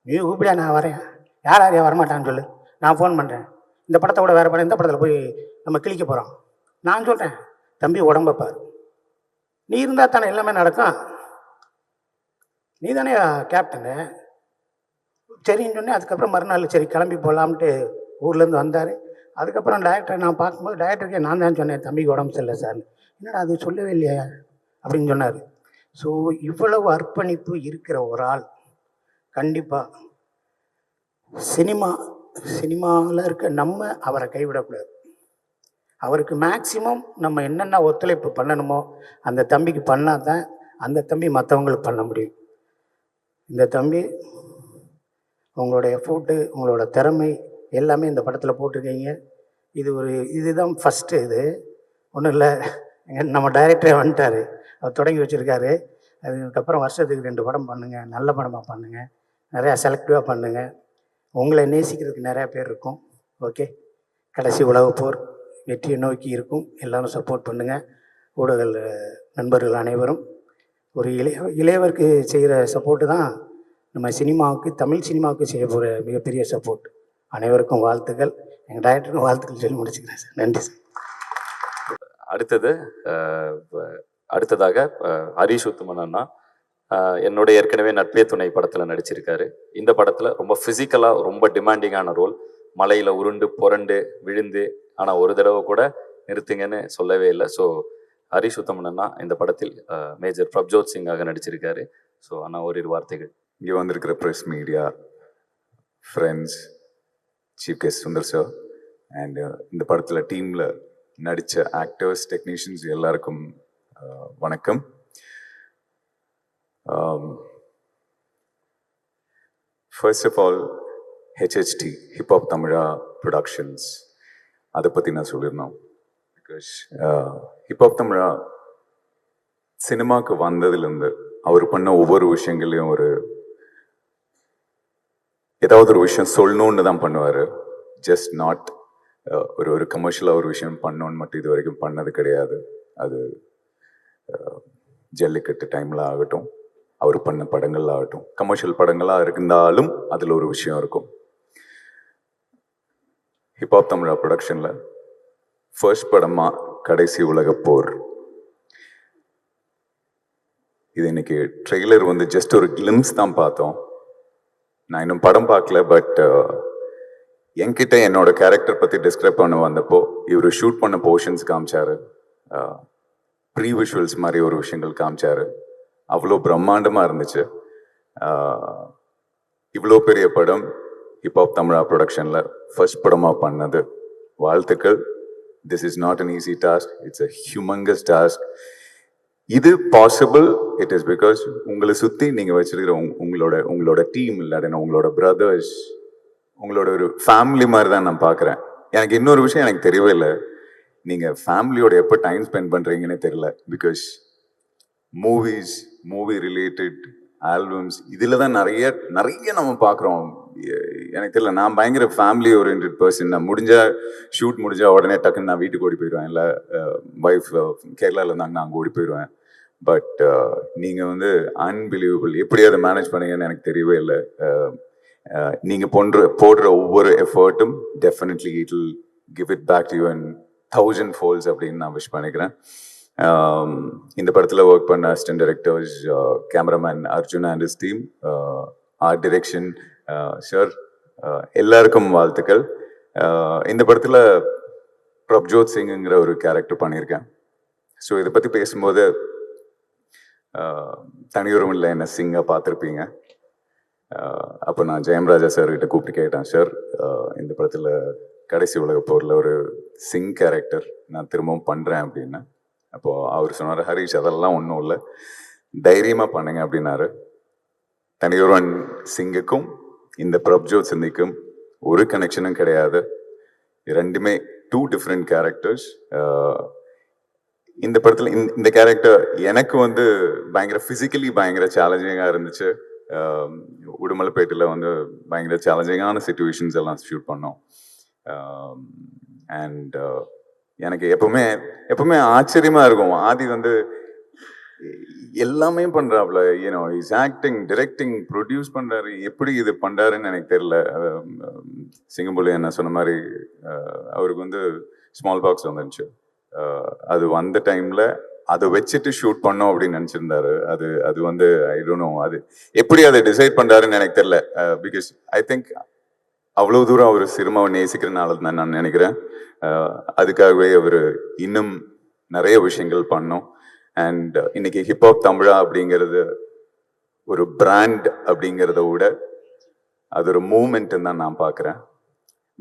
நீ கூப்பிடா, நான் வரேன். யாரையா வரமாட்டான்னு சொல்லு, நான் ஃபோன் பண்ணுறேன். இந்த படத்தை கூட வேறு படம், இந்த படத்தில் போய் நம்ம கிளிக்க போகிறோம், நான் சொல்கிறேன், தம்பி உடம்ப பாரு, நீ இருந்தால் தானே எல்லாமே நடக்கும், நீ தானே கேப்டனு. சரின்னு சொன்னேன். அதுக்கப்புறம் மறுநாள் சரி கிளம்பி போகலாம்ட்டு ஊர்லேருந்து வந்தார். அதுக்கப்புறம் டைரக்டரை நான் பார்க்கும்போது டைரக்டருக்கே நான் தான் சொன்னேன், தம்பிக்கு உடம்பு சரியில்லை சார். என்னடா அது சொல்லவே இல்லையா அப்படின்னு சொன்னார். ஸோ இவ்வளவு அர்ப்பணிப்பு இருக்கிற ஒரு ஆள் கண்டிப்பாக சினிமாவில் இருக்க நம்ம அவரை கைவிடக்கூடாது. அவருக்கு மேக்சிமம் நம்ம என்னென்ன ஒத்துழைப்பு பண்ணணுமோ அந்த தம்பிக்கு பண்ணால் தான் அந்த தம்பி மற்றவங்களுக்கு பண்ண முடியும். இந்த தம்பி உங்களோட எஃபோர்ட்டு, உங்களோட திறமை எல்லாமே இந்த படத்தில் போட்டிருக்கீங்க. இதுதான் ஃபஸ்ட்டு. இது ஒன்றும் இல்லை, நம்ம டைரக்டரே வந்துட்டார், அவர் தொடங்கி வச்சுருக்காரு. அதுக்கப்புறம் வருஷத்துக்கு 2 படம் பண்ணுங்கள், நல்ல படமாக பண்ணுங்கள், நிறையா செலக்டிவாக பண்ணுங்கள். உங்களை நேசிக்கிறதுக்கு நிறையா பேர் இருக்கும். ஓகே, கடைசி உலகப் போர் வெற்றியை நோக்கி இருக்கும். எல்லோரும் சப்போர்ட் பண்ணுங்கள். ஊடக நண்பர்கள் அனைவரும் ஒரு இளையவருக்கு செய்கிற சப்போர்ட்டு தான் நம்ம சினிமாவுக்கு, தமிழ் சினிமாவுக்கு செய்ய போகிற மிகப்பெரிய சப்போர்ட். அனைவருக்கும் வாழ்த்துக்கள். எங்கள் டைரக்டருக்கும் வாழ்த்துக்கள் சொல்லி முடிச்சுக்கிறேன் சார். நன்றி சார். அடுத்ததாக ஹரிஷ் உத்தமன் அண்ணா என்னோட ஏற்கனவே நட்பே துணை படத்தில் நடிச்சிருக்காரு. இந்த படத்தில் ரொம்ப ஃபிசிக்கலாக ரொம்ப டிமாண்டிங்கான ரோல். மலையில் உருண்டு புரண்டு விழுந்து, ஆனால் ஒரு தடவை கூட நிறுத்துங்கன்னு சொல்லவே இல்லை. ஸோ ஹரிஷ் உத்தமன் அண்ணா இந்த படத்தில் மேஜர் பிரப்ஜோத் சிங்காக நடிச்சிருக்காரு. ஸோ அண்ணா ஓரிரு வார்த்தைகள். இங்கே வந்திருக்கிற press media friends, chief guest Sundar sir, and இந்த படத்தில் டீமில் நடித்த ஆக்டர்ஸ், டெக்னீஷியன்ஸ் எல்லாருக்கும் வணக்கம். First of all HHT hip hop Tamizha productions, அதை பற்றி நான் சொல்லியிருந்தோம். பிகாஸ் ஹிப்ஹாப் தமிழா சினிமாவுக்கு வந்ததுலேருந்து அவர் பண்ண ஒவ்வொரு விஷயங்களையும் ஏதாவது ஒரு விஷயம் சொல்லணுன்னு தான் பண்ணுவார். ஜஸ்ட் நாட் ஒரு கமர்ஷியலாக ஒரு விஷயம் பண்ணணுன்னு மட்டும் இது வரைக்கும் பண்ணது கிடையாது. அது ஜல்லிக்கட்டு டைமில் ஆகட்டும், அவர் பண்ண படங்கள் ஆகட்டும், கமர்ஷியல் படங்களாக இருந்தாலும் அதில் ஒரு விஷயம் இருக்கும். ஹிப்ஹாப் தமிழா ப்ரொடக்ஷனில் ஃபர்ஸ்ட் படமாக கடைசி உலகப் போர். இது இன்னைக்கு ட்ரெய்லர் ஜஸ்ட் ஒரு கிளிம்ஸ் தான் பார்த்தோம். நான் இன்னும் படம் பார்க்கல. பட் என்கிட்ட என்னோட கேரக்டர் பற்றி டிஸ்கிரைப் பண்ண வந்தப்போ இவர் ஷூட் பண்ண போர்ஷன்ஸ் காமிச்சாரு, ப்ரீ விஷுவல்ஸ் மாதிரி ஒரு விஷயங்கள் காமிச்சாரு. அவ்வளோ பிரம்மாண்டமாக இருந்துச்சு. இவ்வளோ பெரிய படம் ஹிப்ஹாப் தமிழா ப்ரொடக்ஷனில் ஃபர்ஸ்ட் படமாக பண்ணது. வாழ்த்துக்கள். This is not an easy task, it's a humongous task. இது பாசிபிள், இட் இஸ் பிகாஸ் உங்களை சுற்றி நீங்கள் வச்சிருக்கிற உங்களோட டீம், இல்லாட்டினா உங்களோட பிரதர்ஸ், உங்களோட ஒரு ஃபேமிலி மாதிரி தான் நான் பார்க்குறேன். எனக்கு இன்னொரு விஷயம் எனக்கு தெரியவே இல்லை, நீங்கள் ஃபேமிலியோட எப்போ டைம் ஸ்பெண்ட் பண்ணுறீங்கன்னே தெரியல. பிகாஸ் மூவி ரிலேட்டட் ஆல்பம்ஸ் இதில் தான் நிறைய நம்ம பார்க்குறோம். எனக்கு தெரியல, நான் பயங்கர ஃபேமிலி ஓரியன்ட் பர்சன். நான் ஷூட் முடிஞ்சா உடனே டக்குன்னு நான் வீட்டுக்கு ஓடி போயிடுவேன். இல்லை ஒய்ஃப் கேரளாவில் இருந்தாங்க, நான் அங்கே ஓடி போயிடுவேன். பட் நீங்கள் அன்பிலீவபிள். எப்படி அதை மேனேஜ் பண்ணீங்கன்னு எனக்கு தெரியவே இல்லை. நீங்கள் போடுற ஒவ்வொரு எஃபர்ட்டும் definitely it will give it back to you in 1000 folds அப்படின்னு நான் விஷ் பண்ணிக்கிறேன். இந்த படத்தில் ஒர்க் பண்ண assistant directors, cameraman Arjun and his team, art direction sir, எல்லாருக்கும் வாழ்த்துக்கள். இந்த படத்தில் பிரப்ஜோத் சிங்குங்கிற ஒரு கேரக்டர் பண்ணியிருக்கேன். ஸோ இதை பற்றி பேசும்போது தனியுரம் இல்லை என்ன சிங்காக பார்த்துருப்பீங்க. அப்போ நான் ஜெயம்ராஜா சார்கிட்ட கூப்பிட்டு கேட்டேன், சார் இந்த படத்தில் கடைசி உலகப் போரில் ஒரு சிங் கேரக்டர் நான் திரும்பவும் பண்ணுறேன் அப்படின்னு. அப்போது அவர் சொன்னார், ஹரிஷ் அதெல்லாம் ஒன்றும் இல்லை, தைரியமாக பண்ணுங்க அப்படின்னாரு. தனியொருவன் சிங்குக்கும் இந்த பிரப்ஜோத் சிந்திக்கும் ஒரு கனெக்ஷனும் கிடையாது. ரெண்டுமே 2 different கேரக்டர்ஸ். இந்த படத்தில் இந்த கேரக்டர் எனக்கு பயங்கர ஃபிசிக்கலி பயங்கர சேலஞ்சிங்காக இருந்துச்சு. உடுமலைப்பேட்டையில் பயங்கர சேலஞ்சிங்கான சிச்சுவேஷன்ஸ் எல்லாம் ஷூட் பண்ணோம். அண்ட் எனக்கு எப்பவுமே ஆச்சரியமாக இருக்கும். ஆதி எல்லாமே பண்ணுறாப்புல, இஸ் ஆக்டிங், டிரெக்டிங், ப்ரொடியூஸ் பண்ணுறாரு. எப்படி இது பண்ணுறாருன்னு எனக்கு தெரியல. சிங்கம்புலி என்ன சொன்ன மாதிரி அவருக்கு ஸ்மால் பாக்ஸ் வந்துருந்துச்சு. அது வந்த டைமில் அதை வச்சுட்டு ஷூட் பண்ணோம் அப்படின்னு நினச்சிருந்தாரு. அது வந்து ஐ டோன்ட் நோ அது எப்படி அதை டிசைட் பண்ணுறாருன்னு எனக்கு தெரியல. பிகாஸ் ஐ திங்க் அவ்வளோ தூரம் அவர் சினிமாவை நேசிக்கிறனால தான் நான் நினைக்கிறேன். அதுக்காகவே அவர் இன்னும் நிறைய விஷயங்கள் பண்ணோம். அண்ட் இன்னைக்கு ஹிப்ஹாப் தமிழா அப்படிங்கிறது ஒரு பிராண்ட் அப்படிங்கிறத விட அது ஒரு மூமெண்ட்னு தான் நான் பார்க்குறேன்.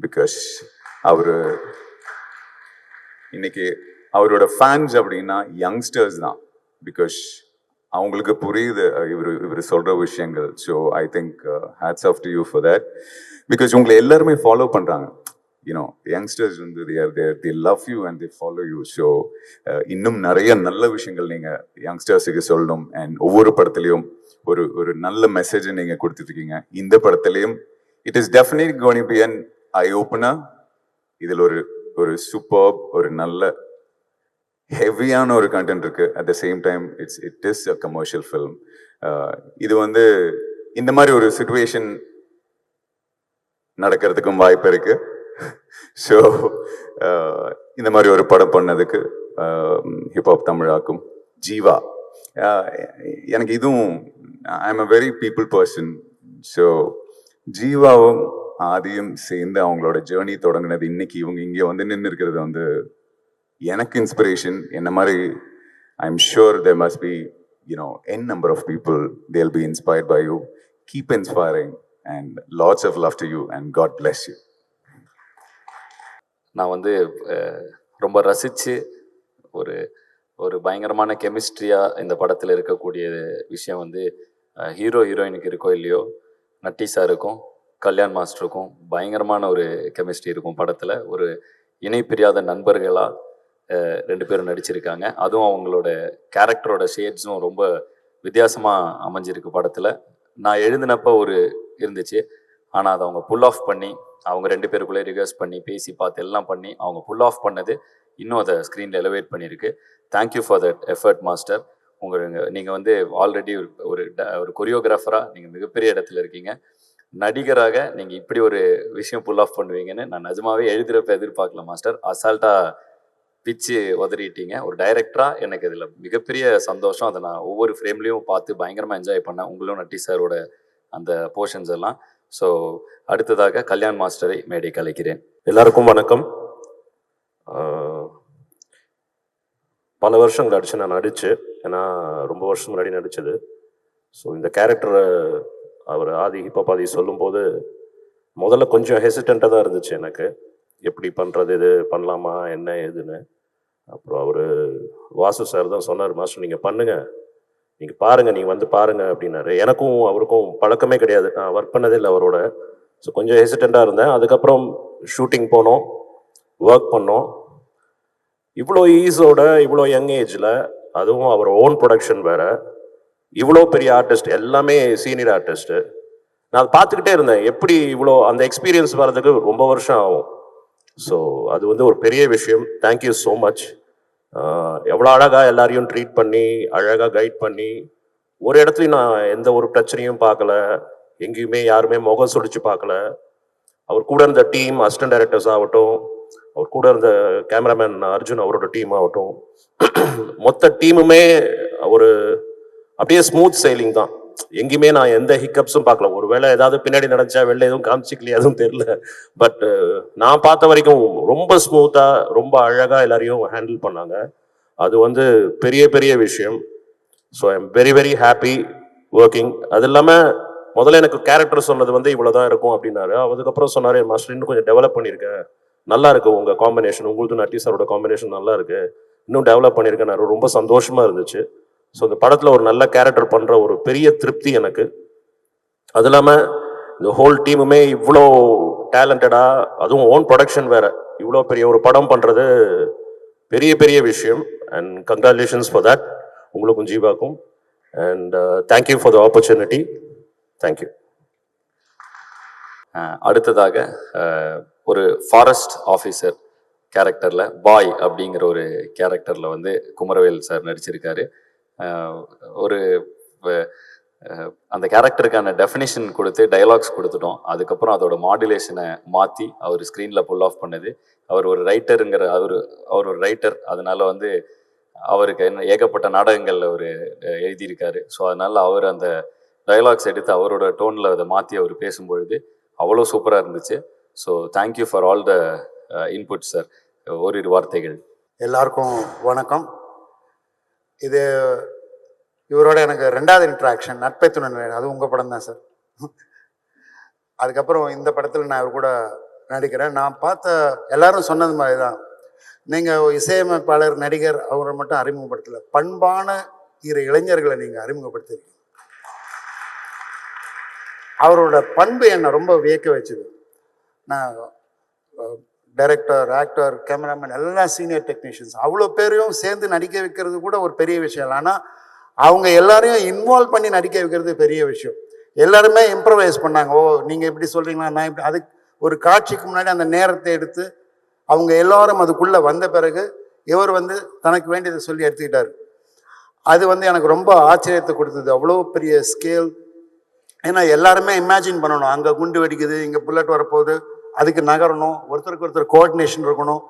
பிகாஸ் அவர் இன்னைக்கு அவரோட ஃபேன்ஸ் அப்படின்னா யங்ஸ்டர்ஸ் தான். பிகாஸ் அவங்களுக்கு புரியுது இவர் சொல்ற விஷயங்கள். So I think hats off to you for that. Because உங்களை எல்லாருமே ஃபாலோ பண்றாங்க. யூனோ யங்ஸ்டர்ஸ் வந்து they love you and they follow you. So இன்னும் நிறைய நல்ல விஷயங்கள் நீங்க யங்ஸ்டர்ஸுக்கு சொல்லணும். அண்ட் ஒவ்வொரு படத்துலையும் ஒரு நல்ல மெசேஜை நீங்க கொடுத்துட்டு இருக்கீங்க. இந்த படத்துலையும் it is definitely going to be an eye opener. இதில் ஒரு சூப்பர் ஒரு நல்ல ஹெவியான ஒரு கண்டென்ட் இருக்கு. At the same time it is a commercial film. இது வந்து இந்த மாதிரி ஒரு சிச்சுவேஷன் நடக்கிறதுக்கும் வாய்ப்பு இருக்கு. ஸோ இந்த மாதிரி ஒரு படம் பண்ணதுக்கு ஹிப்ஹாப் தமிழாக்கும் ஜீவா, எனக்கு இதுவும் I am a very people person. So ஜீவாவும் ஆதியும் சேர்ந்து அவங்களோட ஜேர்னி தொடங்கினது இன்னைக்கு இவங்க இங்கே வந்து நின்று இருக்கிறது வந்து எனக்கு இன்ஸ்பிரேஷன். என்ன மாதிரி I am sure there must be n number of people they'll be inspired by you. Keep inspiring and lots of love to you and God bless you. நான் வந்து ரொம்ப ரசித்து ஒரு ஒரு பயங்கரமான கெமிஸ்ட்ரியாக இந்த படத்தில் இருக்கக்கூடிய விஷயம் வந்து ஹீரோ ஹீரோயினுக்கு இருக்கோ இல்லையோ, நட்டி சாருக்கும் கல்யாண் மாஸ்டருக்கும் பயங்கரமான ஒரு கெமிஸ்ட்ரி இருக்கும் படத்தில். ஒரு இணை பிரியாத நண்பர்களாக 2 பேரும் நடிச்சிருக்காங்க. அதுவும் அவங்களோட கேரக்டரோட ஷேட்ஸும் ரொம்ப வித்தியாசமாக அமைஞ்சிருக்கு படத்தில். நான் எழுதினப்போ ஒரு இருந்துச்சு, ஆனால் அதை அவங்க புல் ஆஃப் பண்ணி அவங்க 2 பேருக்குள்ளே ரிகர்ஸ் பண்ணி பேசி பார்த்து எல்லாம் பண்ணி அவங்க புல் ஆஃப் பண்ணது இன்னும் அதை ஸ்க்ரீனில் எலிவேட் பண்ணியிருக்கு. Thank you for that effort master. நீங்கள் வந்து ஆல்ரெடி ஒரு கொரியோகிராஃபராக நீங்கள் மிகப்பெரிய இடத்துல இருக்கீங்க. நடிகராக நீங்கள் இப்படி ஒரு விஷயம் புல் ஆஃப் பண்ணுவீங்கன்னு நான் நிஜமாவே எழுதுகிறப்ப எதிர்பார்க்கல மாஸ்டர். அசால்ட்டாக பிச்சு உதறிட்டீங்க. ஒரு டைரக்டராக எனக்கு இதில் மிகப்பெரிய சந்தோஷம். அதை நான் ஒவ்வொரு ஃப்ரேம்லேயும் பார்த்து பயங்கரமாக என்ஜாய் பண்ணேன், உங்களும் நட்டி சாரோட அந்த போர்ஷன்ஸ் எல்லாம். ஸோ அடுத்ததாக கல்யாண் மாஸ்டரை மேடை கலைக்கிறேன். எல்லாருக்கும் வணக்கம். பல வருஷம் கழிச்சு நான் நடிச்சு, ஏன்னா ரொம்ப வருஷம் முன்னாடி நடித்தது. ஸோ இந்த கேரக்டரை அவர் ஆதி ஹிப்ஹாப் ஆதி சொல்லும்போது முதல்ல கொஞ்சம் ஹெசிடெண்ட்டாக தான் இருந்துச்சு எனக்கு, எப்படி பண்ணுறது, இது பண்ணலாமா என்ன ஏதுன்னு. அப்புறம் அவர் வாசு சார் தான் சொன்னார், மாஸ்டர் நீங்கள் பண்ணுங்கள், நீங்கள் பாருங்கள், நீங்கள் வந்து பாருங்கள் அப்படின்னாரு. எனக்கும் அவருக்கும் பழக்கமே கிடையாது, நான் ஒர்க் பண்ணதே இல்லை அவரோட. ஸோ கொஞ்சம் ஹெசிடெண்ட்டாக இருந்தேன். அதுக்கப்புறம் ஷூட்டிங் போனோம், ஒர்க் பண்ணோம். இவ்வளோ ஈஸோட இவ்வளோ யங் ஏஜில், அதுவும் அவர் ஓன் ப்ரொடக்ஷன் வேறு, இவ்வளோ பெரிய ஆர்டிஸ்ட், எல்லாமே சீனியர் ஆர்டிஸ்ட்டு. நான் பார்த்துக்கிட்டே இருந்தேன் எப்படி இவ்வளோ அந்த எக்ஸ்பீரியன்ஸ் வர்றதுக்கு ரொம்ப வருஷம் ஆகும். ஸோ அது வந்து ஒரு பெரிய விஷயம். Thank you so much. எவ்வளோ அழகாக எல்லாரையும் ட்ரீட் பண்ணி அழகாக கைட் பண்ணி, ஒரு இடத்துலையும் நான் எந்த ஒரு பிரச்சனையும் பார்க்கல, எங்கேயுமே யாருமே முகம் சுடிச்சு பார்க்கல. அவர் கூட இருந்த டீம், அசிஸ்டன்ட் டைரக்டர்ஸ் ஆகட்டும், அவர் கூட இருந்த கேமராமேன் அர்ஜுன் அவரோட டீம் ஆகட்டும், மொத்த டீமுமே ஒரு அப்படியே ஸ்மூத் சைலிங் தான். எங்கேயுமே நான் எந்த ஹிக்கப்ஸும் பார்க்கல. ஒரு வேளை ஏதாவது பின்னாடி நடந்துச்சா வெளில எதுவும் காமிச்சிக்கலையா எதுவும் தெரியல. பட் நான் பார்த்த வரைக்கும் ரொம்ப ஸ்மூத்தாக ரொம்ப அழகாக எல்லாரையும் ஹேண்டில் பண்ணாங்க. அது வந்து பெரிய பெரிய விஷயம். So I am very very happy working. அது இல்லாமல் முதல்ல எனக்கு கேரக்டர் சொன்னது வந்து இவ்வளோதான் இருக்கும் அப்படின்னாரு. அதுக்கப்புறம் சொன்னார், மாஸ்டர் இன்னும் கொஞ்சம் டெவலப் பண்ணியிருக்கேன், நல்லா இருக்கு உங்கள் காம்பினேஷன், உங்களுக்கு நட்டி சாரோட காம்பினேஷன் நல்லா இருக்கு, இன்னும் டெவலப் பண்ணியிருக்கேன். ரொம்ப சந்தோஷமாக இருந்துச்சு. ஸோ இந்த படத்தில் ஒரு நல்ல கேரக்டர் பண்ணுற ஒரு பெரிய திருப்தி எனக்கு. அது இல்லாமல் இந்த ஹோல் டீமுமே இவ்வளோ டேலண்டடாக, அதுவும் ஓன் ப்ரொடக்ஷன் வேறு, இவ்வளோ பெரிய ஒரு படம் பண்ணுறது பெரிய பெரிய விஷயம். அண்ட் கங்க்ராச்சுலேஷன்ஸ் ஃபார் தட் உங்களுக்கும் ஜீவாக்கும். And thank you for the opportunity. Thank you. அடுத்ததாக ஒரு ஃபாரஸ்ட் ஆஃபீஸர் கேரக்டரில் பாய் அப்படிங்கிற ஒரு கேரக்டரில் வந்து குமரவேல் சார் நடிச்சிருக்காரு. ஒரு அந்த கேரக்டருக்கான டெஃபினிஷன் கொடுத்து டைலாக்ஸ் கொடுத்துட்டோம். அதுக்கப்புறம் அதோட மாடுலேஷனை மாற்றி அவர் ஸ்க்ரீனில் புல் ஆஃப் பண்ணது. அவர் ஒரு ரைட்டருங்கிற அவர் ஒரு ரைட்டர். அதனால வந்து அவருக்கு என்ன ஏகப்பட்ட நாடகங்கள் அவர் எழுதியிருக்காரு. ஸோ அதனால அவர் அந்த டைலாக்ஸ் எடுத்து அவரோட டோனில் அதை மாற்றி அவர் பேசும்பொழுது அவ்வளோ சூப்பராக இருந்துச்சு. So thank you for all the input sir. ஓரிரு வார்த்தைகள். எல்லாருக்கும் வணக்கம். இது இவரோட எனக்கு 2வது இன்ட்ராக்ஷன், நட்பை துணை. அது உங்கள் படம் தான் சார். அதுக்கப்புறம் இந்த படத்தில் நான் இவர் கூட நடிக்கிறேன். நான் பார்த்த எல்லாரும் சொன்னது மாதிரி தான், நீங்கள் இசையமைப்பாளர் நடிகர் அவரை மட்டும் அறிமுகப்படுத்தலை, பண்பான இளைஞர்களை நீங்கள் அறிமுகப்படுத்திருக்கீங்க. அவரோட பண்பு என்னை ரொம்ப வியக்க வச்சுது. நான் டைரக்டர், ஆக்டர், கேமராமேன் எல்லாம் சீனியர் டெக்னீஷியன்ஸ், அவ்வளோ பேரையும் சேர்ந்து நடிக்க வைக்கிறது கூட ஒரு பெரிய விஷயம் இல்லை. ஆனால் அவங்க எல்லாரையும் இன்வால்வ் பண்ணி நடிக்க வைக்கிறது பெரிய விஷயம். எல்லாருமே இம்ப்ரவைஸ் பண்ணாங்க. ஓ நீங்கள் இப்படி சொல்கிறீங்களா, நான் இப்படி. அதுக்கு ஒரு காட்சிக்கு முன்னாடி அந்த நேரத்தை எடுத்து அவங்க எல்லாரும் அதுக்குள்ளே வந்த பிறகு இவர் வந்து தனக்கு வேண்டியதை சொல்லி எடுத்துக்கிட்டார். அது வந்து எனக்கு ரொம்ப ஆச்சரியத்தை கொடுத்தது. அவ்வளோ பெரிய ஸ்கேல். ஏன்னா எல்லாருமே இமேஜின் பண்ணணும், அங்கே குண்டு வெடிக்குது, இங்கே புல்லட் வரப்போகுது, அதுக்கு நகரணும், ஒருத்தருக்கு ஒருத்தர் கோஆர்டினேஷன் இருக்கணும்.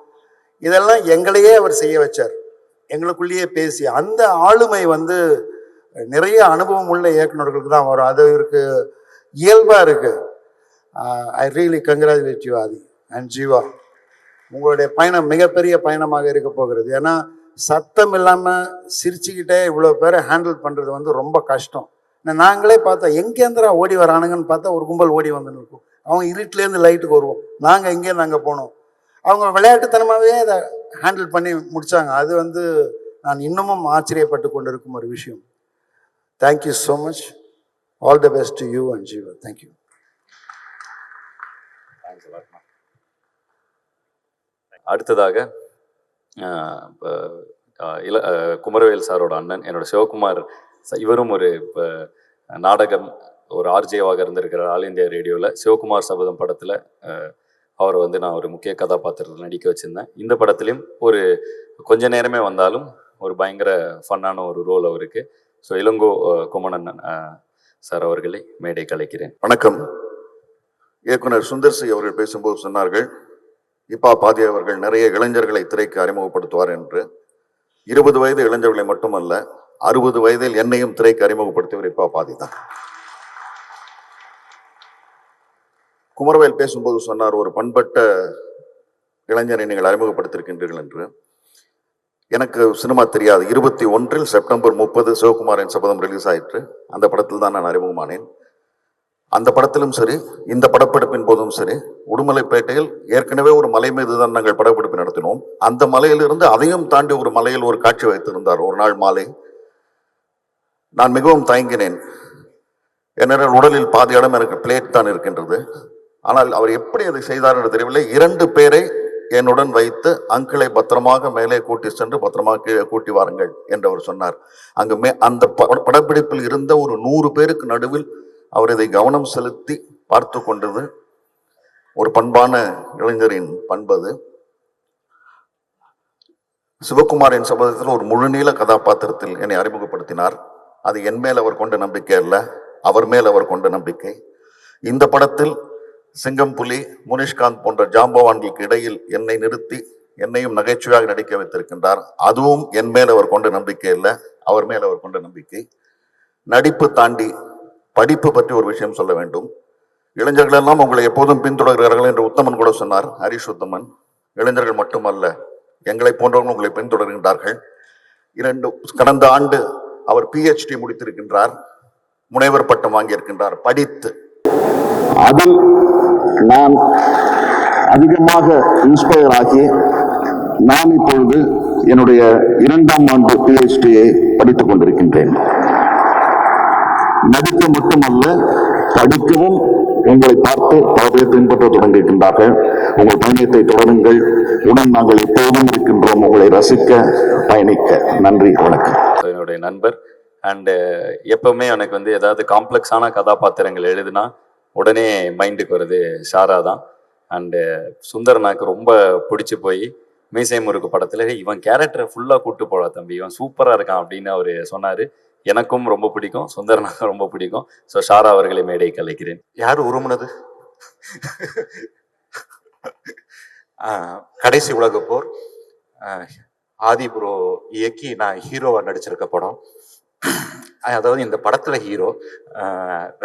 இதெல்லாம் எங்களையே அவர் செய்ய வச்சார், எங்களுக்குள்ளேயே பேசி. அந்த ஆளுமை வந்து நிறைய அனுபவம் உள்ள இயக்குநர்களுக்கு தான் வரும். அது இருக்கு, இயல்பாக இருக்குது. I really congratulate you Aadhi and Jiiva. உங்களுடைய பயணம் மிகப்பெரிய பயணமாக இருக்க போகிறது. ஏன்னா சத்தம் இல்லாமல் சிரிச்சுக்கிட்டே இவ்வளோ பேரை ஹேண்டில் பண்ணுறது வந்து ரொம்ப கஷ்டம். நாங்களே பார்த்தா எங்கேந்திரா ஓடி வரானுங்கன்னு பார்த்தா ஒரு கும்பல் ஓடி வந்து நிற்கும். அவங்க இருட்டிலேருந்து லைட்டுக்கு வருவோம், நாங்கள் எங்கேருந்து அங்கே போனோம். அவங்க விளையாட்டுத்தனமாகவே அதை ஹேண்டில் பண்ணி முடித்தாங்க. அது வந்து நான் இன்னமும் ஆச்சரியப்பட்டு கொண்டு இருக்கும் ஒரு விஷயம். Thank you so much. All the best to you and Jeeva. Thank you. அடுத்ததாக குமரவேல் சாரோட அண்ணன் என்னோட சிவகுமார், இவரும் ஒரு நாடகம், ஒரு ஆர்ஜேவாக இருந்திருக்கிறார் ஆல் இந்தியா ரேடியோவில். சிவகுமார் சபதம் படத்தில் அவரை வந்து நான் ஒரு முக்கிய கதாபாத்திரத்தில் நடிக்க வச்சுருந்தேன். இந்த படத்துலையும் ஒரு கொஞ்ச நேரமே வந்தாலும் ஒரு பயங்கர ஃபன்னான ஒரு ரோல் அவருக்கு. ஸோ இளங்கோ குமணன் சார் அவர்களை மேடை கலைக்கிறேன். வணக்கம். இயக்குனர் சுந்தர் சி அவர்கள் பேசும்போது சொன்னார்கள், இப்பா பாதி அவர்கள் நிறைய இளைஞர்களை திரைக்கு அறிமுகப்படுத்துவார் என்று. 20 வயது இளைஞர்களை மட்டுமல்ல, 60 வயதில் என்னையும் திரைக்கு அறிமுகப்படுத்தியவர் இப்பா பாதி தான். குமரவேல் பேசும்போது சொன்னார், ஒரு பண்பட்ட இளைஞரை நீங்கள் அறிமுகப்படுத்தியிருக்கின்றீர்கள் என்று. எனக்கு சினிமா தெரியாது. 21 செப்டம்பர் 30 சிவகுமாரின் சபதம் ரிலீஸ் ஆயிற்று. அந்த படத்தில் தான் நான் அறிமுகமானேன். அந்த படத்திலும் சரி, இந்த படப்பிடிப்பின் போதும் சரி, உடுமலைப்பேட்டையில் ஏற்கனவே ஒரு மலை மீது தான் நாங்கள் படப்பிடிப்பு நடத்தினோம். அந்த மலையிலிருந்து அதையும் தாண்டி ஒரு மலையில் ஒரு காட்சி வைத்திருந்தார் ஒரு நாள் மாலை. நான் மிகவும் தயங்கினேன். ஏனென்றால் உடலில் பாதி இடம் எனக்கு பிளேட் தான் இருக்கின்றது. ஆனால் அவர் எப்படி அதை செய்தார் என்று தெரியவில்லை. 2 பேரை என்னுடன் வைத்து அங்கிளை பத்திரமாக மேலே கூட்டி சென்று பத்திரமாக கீழே கூட்டி வாருங்கள் என்று அவர் சொன்னார். அங்கு அந்த படப்பிடிப்பில் இருந்த ஒரு 100 பேருக்கு நடுவில் அவர் இதை கவனம் செலுத்தி பார்த்து கொண்டது ஒரு பண்பான இளைஞரின் பண்பது. சிவகுமாரின் சபதத்தில் ஒரு முழுநீள கதாபாத்திரத்தில் என்னை அறிமுகப்படுத்தினார். அது என் மேல் அவர் கொண்ட நம்பிக்கை அல்ல, அவர் மேல் அவர் கொண்ட நம்பிக்கை. இந்த படத்தில் சிங்கம், புலி, முனிஷ்காந்த் போன்ற ஜாம்பவான்களுக்கு இடையில் என்னை நிறுத்தி என்னையும் நகைச்சுவையாக நடிக்க வைத்திருக்கின்றார். அதுவும் என் மேல் அவர் கொண்ட நம்பிக்கை இல்லை, அவர் மேல் அவர் கொண்ட நம்பிக்கை. நடிப்பு தாண்டி படிப்பு பற்றி ஒரு விஷயம் சொல்ல வேண்டும். இளைஞர்கள் எல்லாம் உங்களை எப்போதும் பின்தொடர்கிறார்கள் என்று உத்தமன் கூட சொன்னார், ஹரிஷ் உத்தமன். இளைஞர்கள் மட்டுமல்ல, எங்களை போன்றவர்கள் உங்களை பின்தொடர்கின்றார்கள். கடந்த ஆண்டு அவர் PhD முடித்திருக்கின்றார், முனைவர் பட்டம் வாங்கியிருக்கின்றார் படித்து. அதில் நான் அதிகமாக இன்ஸ்பயர் ஆகி நான் இப்பொழுது என்னுடைய 2ஆம் ஆண்டு PhD-யை படித்துக் கொண்டிருக்கின்றேன். நடிக்க மட்டுமல்ல, படிக்கவும் உங்களை பார்த்து பல பேர் பின்பற்ற தொடங்கியிருக்கின்றார்கள். உங்கள் பயணத்தை தொடருங்கள். உடன் நாங்கள் எப்போதும் இருக்கின்றோம், உங்களை ரசிக்க, பயணிக்க. நன்றி, வணக்கம். என்னுடைய நண்பர். அண்டு எப்பவுமே எனக்கு வந்து ஏதாவது காம்ப்ளெக்ஸான கதாபாத்திரங்கள் எழுதுனா உடனே மைண்டுக்கு வருது ஷாரா தான். அண்டு சுந்தரனாக்கு ரொம்ப பிடிச்சி போய் மீசை முறுக்கு படத்தில் இவன் கேரக்டரை ஃபுல்லாக கூப்பிட்டு போடா தம்பி, இவன் சூப்பராக இருக்கான் அப்படின்னு அவர் சொன்னார். எனக்கும் ரொம்ப பிடிக்கும், சுந்தரனாக ரொம்ப பிடிக்கும். ஸோ ஷாரா அவர்களை மேடைக்கு அழைக்கிறேன். யார் உருமுனது? கடைசி உலகப் போர் ஆதி ப்ரோ இயக்கி நான் ஹீரோவா நடிச்சிருக்க படம். அதாவது இந்த படத்துல ஹீரோ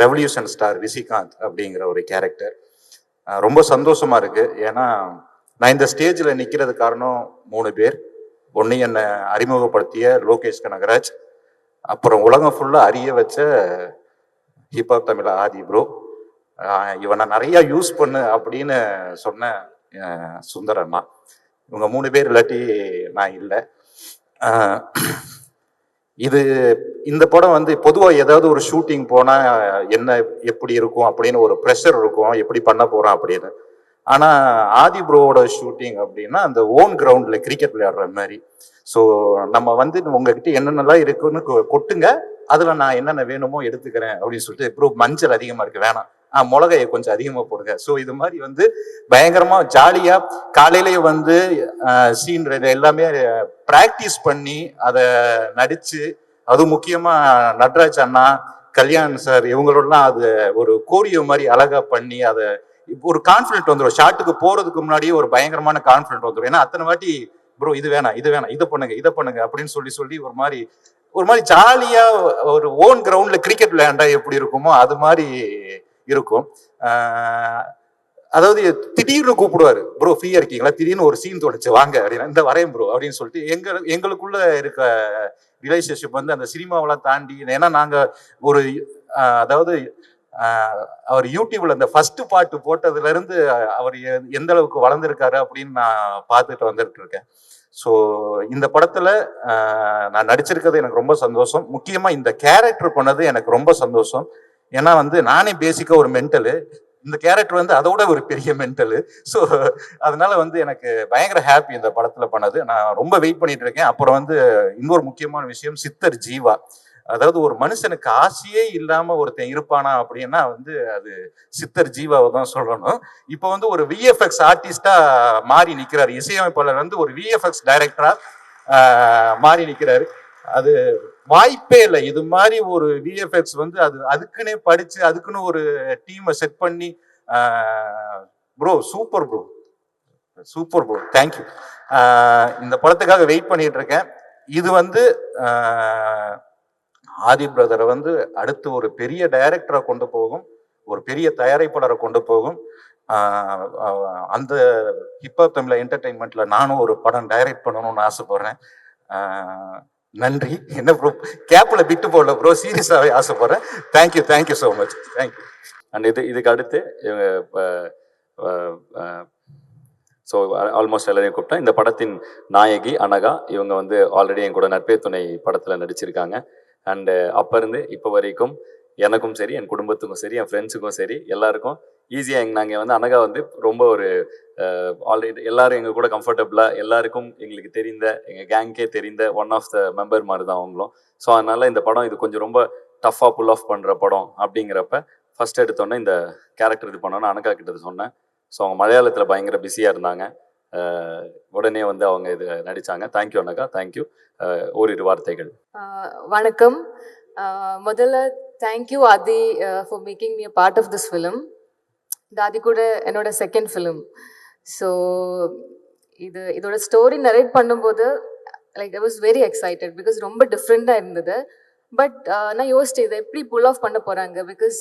ரெவல்யூஷன் ஸ்டார் ரிஷிகாந்த் அப்படிங்கிற ஒரு கேரக்டர். ரொம்ப சந்தோஷமா இருக்கு. ஏன்னா நான் இந்த ஸ்டேஜ்ல நிக்கிறது காரணம் 3 பேர். ஒன்னு என்னை அறிமுகப்படுத்திய லோகேஷ் கனகராஜ், அப்புறம் உலகம் ஃபுல்லா அறிய வச்ச ஹிப்ஹாப் தமிழ் ஆதி ப்ரோ, இவனை நிறைய யூஸ் பண்ணு அப்படின்னு சொன்ன சுந்தரண்ணா. இவங்க 3 பேர் இல்லாட்டி நான் இல்லை. இந்த படம் வந்து பொதுவாக ஏதாவது ஒரு ஷூட்டிங் போனால் என்ன எப்படி இருக்கும் அப்படின்னு ஒரு ப்ரெஷர் இருக்கும், எப்படி பண்ண போகிறோம் அப்படின்னு. ஆனால் ஆதி ப்ரோவோட ஷூட்டிங் அப்படின்னா அந்த ஓன் கிரவுண்டில் கிரிக்கெட் விளையாடுற மாதிரி. ஸோ நம்ம வந்து உங்ககிட்ட என்னென்னலாம் இருக்குன்னு கொட்டுங்க, அதில் நான் என்னென்ன வேணுமோ எடுத்துக்கிறேன் அப்படின்னு சொல்லிட்டு, ப்ரோ மஞ்சள் அதிகமாக இருக்குது வேணாம், மிளகையை கொஞ்சம் அதிகமாக போடுங்க. ஸோ இது மாதிரி வந்து பயங்கரமாக ஜாலியாக காலையிலேயே வந்து சீன் எல்லாமே ப்ராக்டிஸ் பண்ணி அதை நடித்து, அதுவும் முக்கியமாக நட்ராஜ் அண்ணா, கல்யாண் சார் இவங்களோடலாம் அது ஒரு கோரியோ மாதிரி அழகாக பண்ணி அதை ஒரு கான்ஃபிடென்ட் வந்துடும். ஷாட்டுக்கு போகிறதுக்கு முன்னாடியே ஒரு பயங்கரமான கான்ஃபிடென்ட் வந்துடும். ஏன்னா அத்தனை வாட்டி ப்ரோ இது வேணாம் இது வேணாம் இதை பண்ணுங்க அப்படின்னு சொல்லி ஒரு மாதிரி ஜாலியா ஒரு ஓன் கிரவுண்ட்ல கிரிக்கெட் விளையாண்டா எப்படி இருக்குமோ அது மாதிரி இருக்கும். அதாவது திடீர்னு கூப்பிடுவாரு, ப்ரோ ஃப்ரீயா இருக்கீங்களா, திடீர்னு ஒரு சீன் தோணுச்சு வாங்க அப்படின்னா, இந்த வரையும் ப்ரோ அப்படின்னு சொல்லிட்டு எங்களுக்குள்ள இருக்க ரிலேஷன்ஷிப் வந்து அந்த சினிமாவெல்லாம் தாண்டி, ஏன்னா நாங்க ஒரு அதாவது அவர் யூடியூப்ல அந்த ஃபர்ஸ்ட் பாட்டு போட்டதுல இருந்து அவர் எந்த அளவுக்கு வளர்ந்துருக்காரு அப்படின்னு நான் பார்த்துட்டு வந்துட்டு இருக்கேன். ஸோ இந்த படத்துல நான் நடிச்சிருக்கிறது எனக்கு ரொம்ப சந்தோஷம். முக்கியமா இந்த கேரக்டர் பண்ணது எனக்கு ரொம்ப சந்தோஷம். ஏன்னா வந்து நானே பேசிக்கா ஒரு மென்டலு, இந்த கேரக்டர் வந்து அதோட ஒரு பெரிய மென்டலு. ஸோ அதனால வந்து எனக்கு பயங்கர ஹாப்பி இந்த படத்துல பண்ணது. நான் ரொம்ப வெயிட் பண்ணிட்டு இருக்கேன். அப்புறம் வந்து இன்னொரு முக்கியமான விஷயம், சித்தர் ஜீவா. அதாவது ஒரு மனுஷனுக்கு ஆசையே இல்லாம ஒருத்தன் இருப்பானா அப்படின்னா வந்து அது சித்தர் ஜீவாவை தான் சொல்லணும். இப்போ வந்து ஒரு விஎஃப்எக்ஸ் ஆர்டிஸ்டா மாறி நிக்கிறாரு, இசையமைப்பாளர் வந்து ஒரு விஎஃப்எக்ஸ் டைரக்டரா மாறி நிக்கிறாரு. அது வாய்ப்பே இல்லை. இது மாதிரி ஒரு விஎஃப்எக்ஸ் வந்து அதுக்குன்னே படிச்சு அதுக்குன்னு ஒரு டீமை செட் பண்ணி ப்ரோ சூப்பர் ப்ரோ தேங்க்யூ. இந்த படத்துக்காக வெயிட் பண்ணிட்டு இருக்கேன். இது வந்து ஆதி பிரதரை வந்து அடுத்து ஒரு பெரிய டைரக்டரை கொண்டு போகும், ஒரு பெரிய தயாரிப்பாளரை கொண்டு போகும். அந்த ஹிப்ஹாப் தமிழ் என்டர்டைன்மெண்ட்ல நானும் ஒரு படம் டைரக்ட் பண்ணணும்னு ஆசைப்படுறேன். நன்றி. என்ன ப்ரோ கேப்ல விட்டு போடல ப்ரோ, சீரியஸாவே ஆசைப்படுறேன். Thank you so much. Thank you. And இதுக்கு அடுத்து ஸோ ஆல்மோஸ்ட் எல்லாரையும் கூப்பிட்டேன். இந்த படத்தின் நாயகி அனகா, இவங்க வந்து ஆல்ரெடி என் கூட நட்பே துணை படத்தில் நடிச்சிருக்காங்க. அண்டு அப்போ இருந்து இப்போ வரைக்கும் எனக்கும் சரி, என் குடும்பத்துக்கும் சரி, என் ஃப்ரெண்ட்ஸுக்கும் சரி, எல்லாருக்கும் ஈஸியாக நாங்கள் வந்து அனகா வந்து ரொம்ப ஒரு ஆல்ரெடி எல்லாரும் எங்கள் கூட கம்ஃபர்டபுளாக, எல்லாருக்கும் எங்களுக்கு தெரிந்த, எங்கள் கேங்கே தெரிந்த ஒன் ஆஃப் த மெம்பர் மாதிரி தான் அவங்களும். ஸோ அதனால் இந்த படம் இது கொஞ்சம் ரொம்ப டஃப்பாக புல் ஆஃப் பண்ணுற படம் அப்படிங்கிறப்ப ஃபஸ்ட் எடுத்தோன்னே இந்த கேரக்டர் இது பண்ணோன்னு அனகா கிட்ட சொன்னேன். ஸோ அவங்க மலையாளத்தில் பயங்கர பிஸியாக இருந்தாங்க. உடனே வந்து அவங்க இது நடித்தாங்க. Thank you Anagha, thank you. ஓரிரு வார்த்தைகள். வணக்கம். முதல்ல thank you Aadhi for making me a part of this film. இது ஆதி கூட என்னோட செகண்ட் ஃபிலிம். ஸோ இதோட ஸ்டோரி நரேட் பண்ணும்போது like I was very excited because ரொம்ப டிஃப்ரெண்ட்டாக இருந்தது. பட் நான் யோசிச்சேன் இதை எப்படி புல் ஆஃப் பண்ண போகிறாங்க, because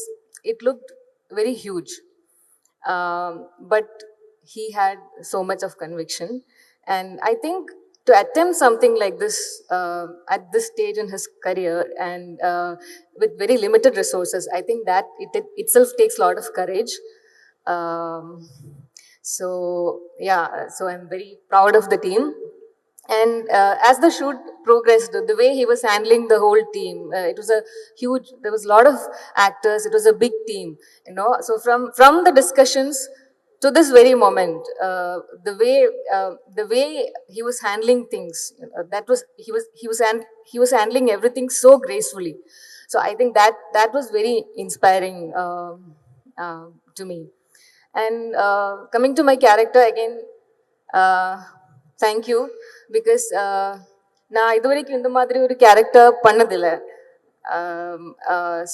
it looked very huge. But he had so much of conviction, and I think to attempt something like this at this stage in his career and with very limited resources, I think that it itself takes a lot of courage. So I'm very proud of the team. And as the shoot progressed, the way he was handling the whole team, it was a huge, there was a lot of actors, it was a big team, you know. So from the discussions to this very moment, the way he was handling things, that was, he was handling everything so gracefully. So I think that was very inspiring to me. And coming to my character again, thank you. Because நான் இது வரைக்கும் இந்த மாதிரி ஒரு character பண்ணதில்லை.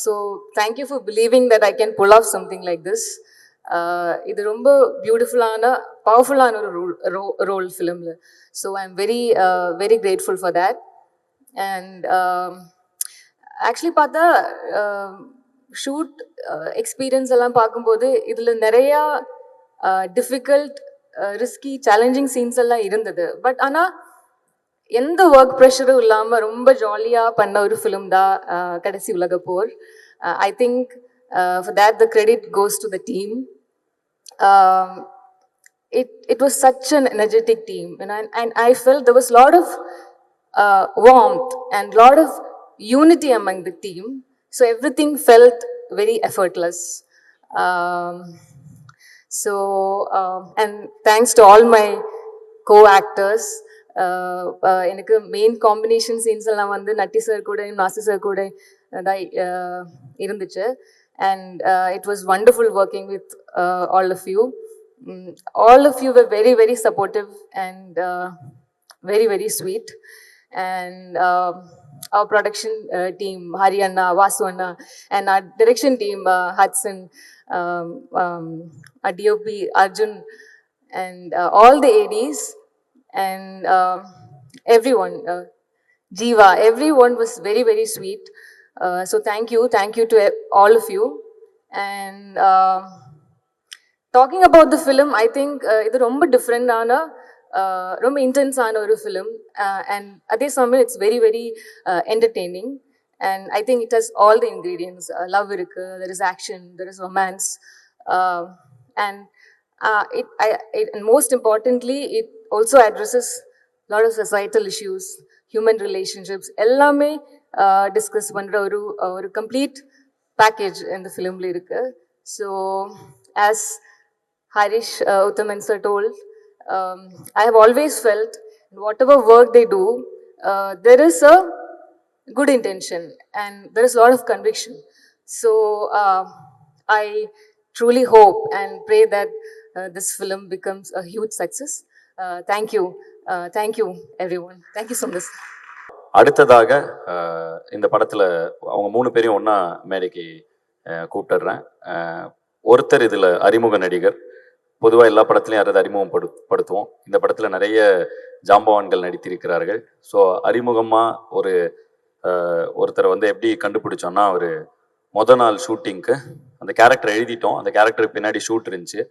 So thank you for believing that I can pull off something like this. இது ரொம்ப பியூட்டிஃபுல்லான பவர்ஃபுல்லான ஒரு ரோல் ஃபிலிமில். So I am very very grateful for that. And actually பார்த்தா ஷூட் எக்ஸ்பீரியன்ஸ் எல்லாம் பார்க்கும்போது இதில் நிறையா டிஃபிகல்ட் ரிஸ்கி சேலஞ்சிங் சீன்ஸ் எல்லாம் இருந்தது. பட் ஆனால் எந்த ஒர்க் ப்ரெஷரும் இல்லாமல் ரொம்ப ஜாலியாக பண்ண ஒரு ஃபிலிம் தான் கடைசி உலக போர். I think for that the credit goes to the team. It was such an energetic team, and I felt there was a lot of warmth and lot of unity among the team, so everything felt very effortless. And thanks to all my co-actors. எனக்கு main combination scenes எல்லாம் வந்து நட்டி sir கூட நாசி sir கூட தான் இருந்துச்சு. And it was wonderful working with all of you. All of you were very, very supportive and very, very sweet. And our production team, Hari Anna, Vasu Anna, and our direction team, Hudson, our DOP, Arjun, and all the ADs, and everyone, Jeeva, everyone was very, very sweet. So thank you to all of you. And talking about the film, I think இது ரொம்ப டிஃப்ரெண்டான ரொம்ப இன்டென்ஸான ஒரு film. And அதே சமயம் it's very very entertaining. And I think it has all the ingredients. Love இருக்கு, there is action, there is romance, and and most importantly it also addresses a lot of societal issues, human relationships, எல்லாமே discuss பண்ணுற ஒரு complete package இந்த ஃபிலிமில் இருக்கு. So as Harish Uthaman sir told, I have always felt whatever work they do, there is a good intention and there is a lot of conviction. So I truly hope and pray that this film becomes a huge success. Thank you everyone. Thank you so much. அடுத்ததாக இந்த படத்தில் அவங்க 3 பேரையும் ஒன்றா மேடைக்கு கூப்பிட்டுறேன். ஒருத்தர் இதில் அறிமுக நடிகர். பொதுவாக எல்லா படத்துலையும் யாராவது அறிமுகப்படுத்துவோம். இந்த படத்தில் நிறைய ஜாம்பவான்கள் நடித்திருக்கிறார்கள். ஸோ அறிமுகமாக ஒருத்தரை வந்து எப்படி கண்டுபிடிச்சோன்னா, ஒரு மொதல் நாள் ஷூட்டிங்க்கு அந்த கேரக்டரை எழுதிட்டோம். அந்த கேரக்டருக்கு பின்னாடி ஷூட் இருந்துச்சு.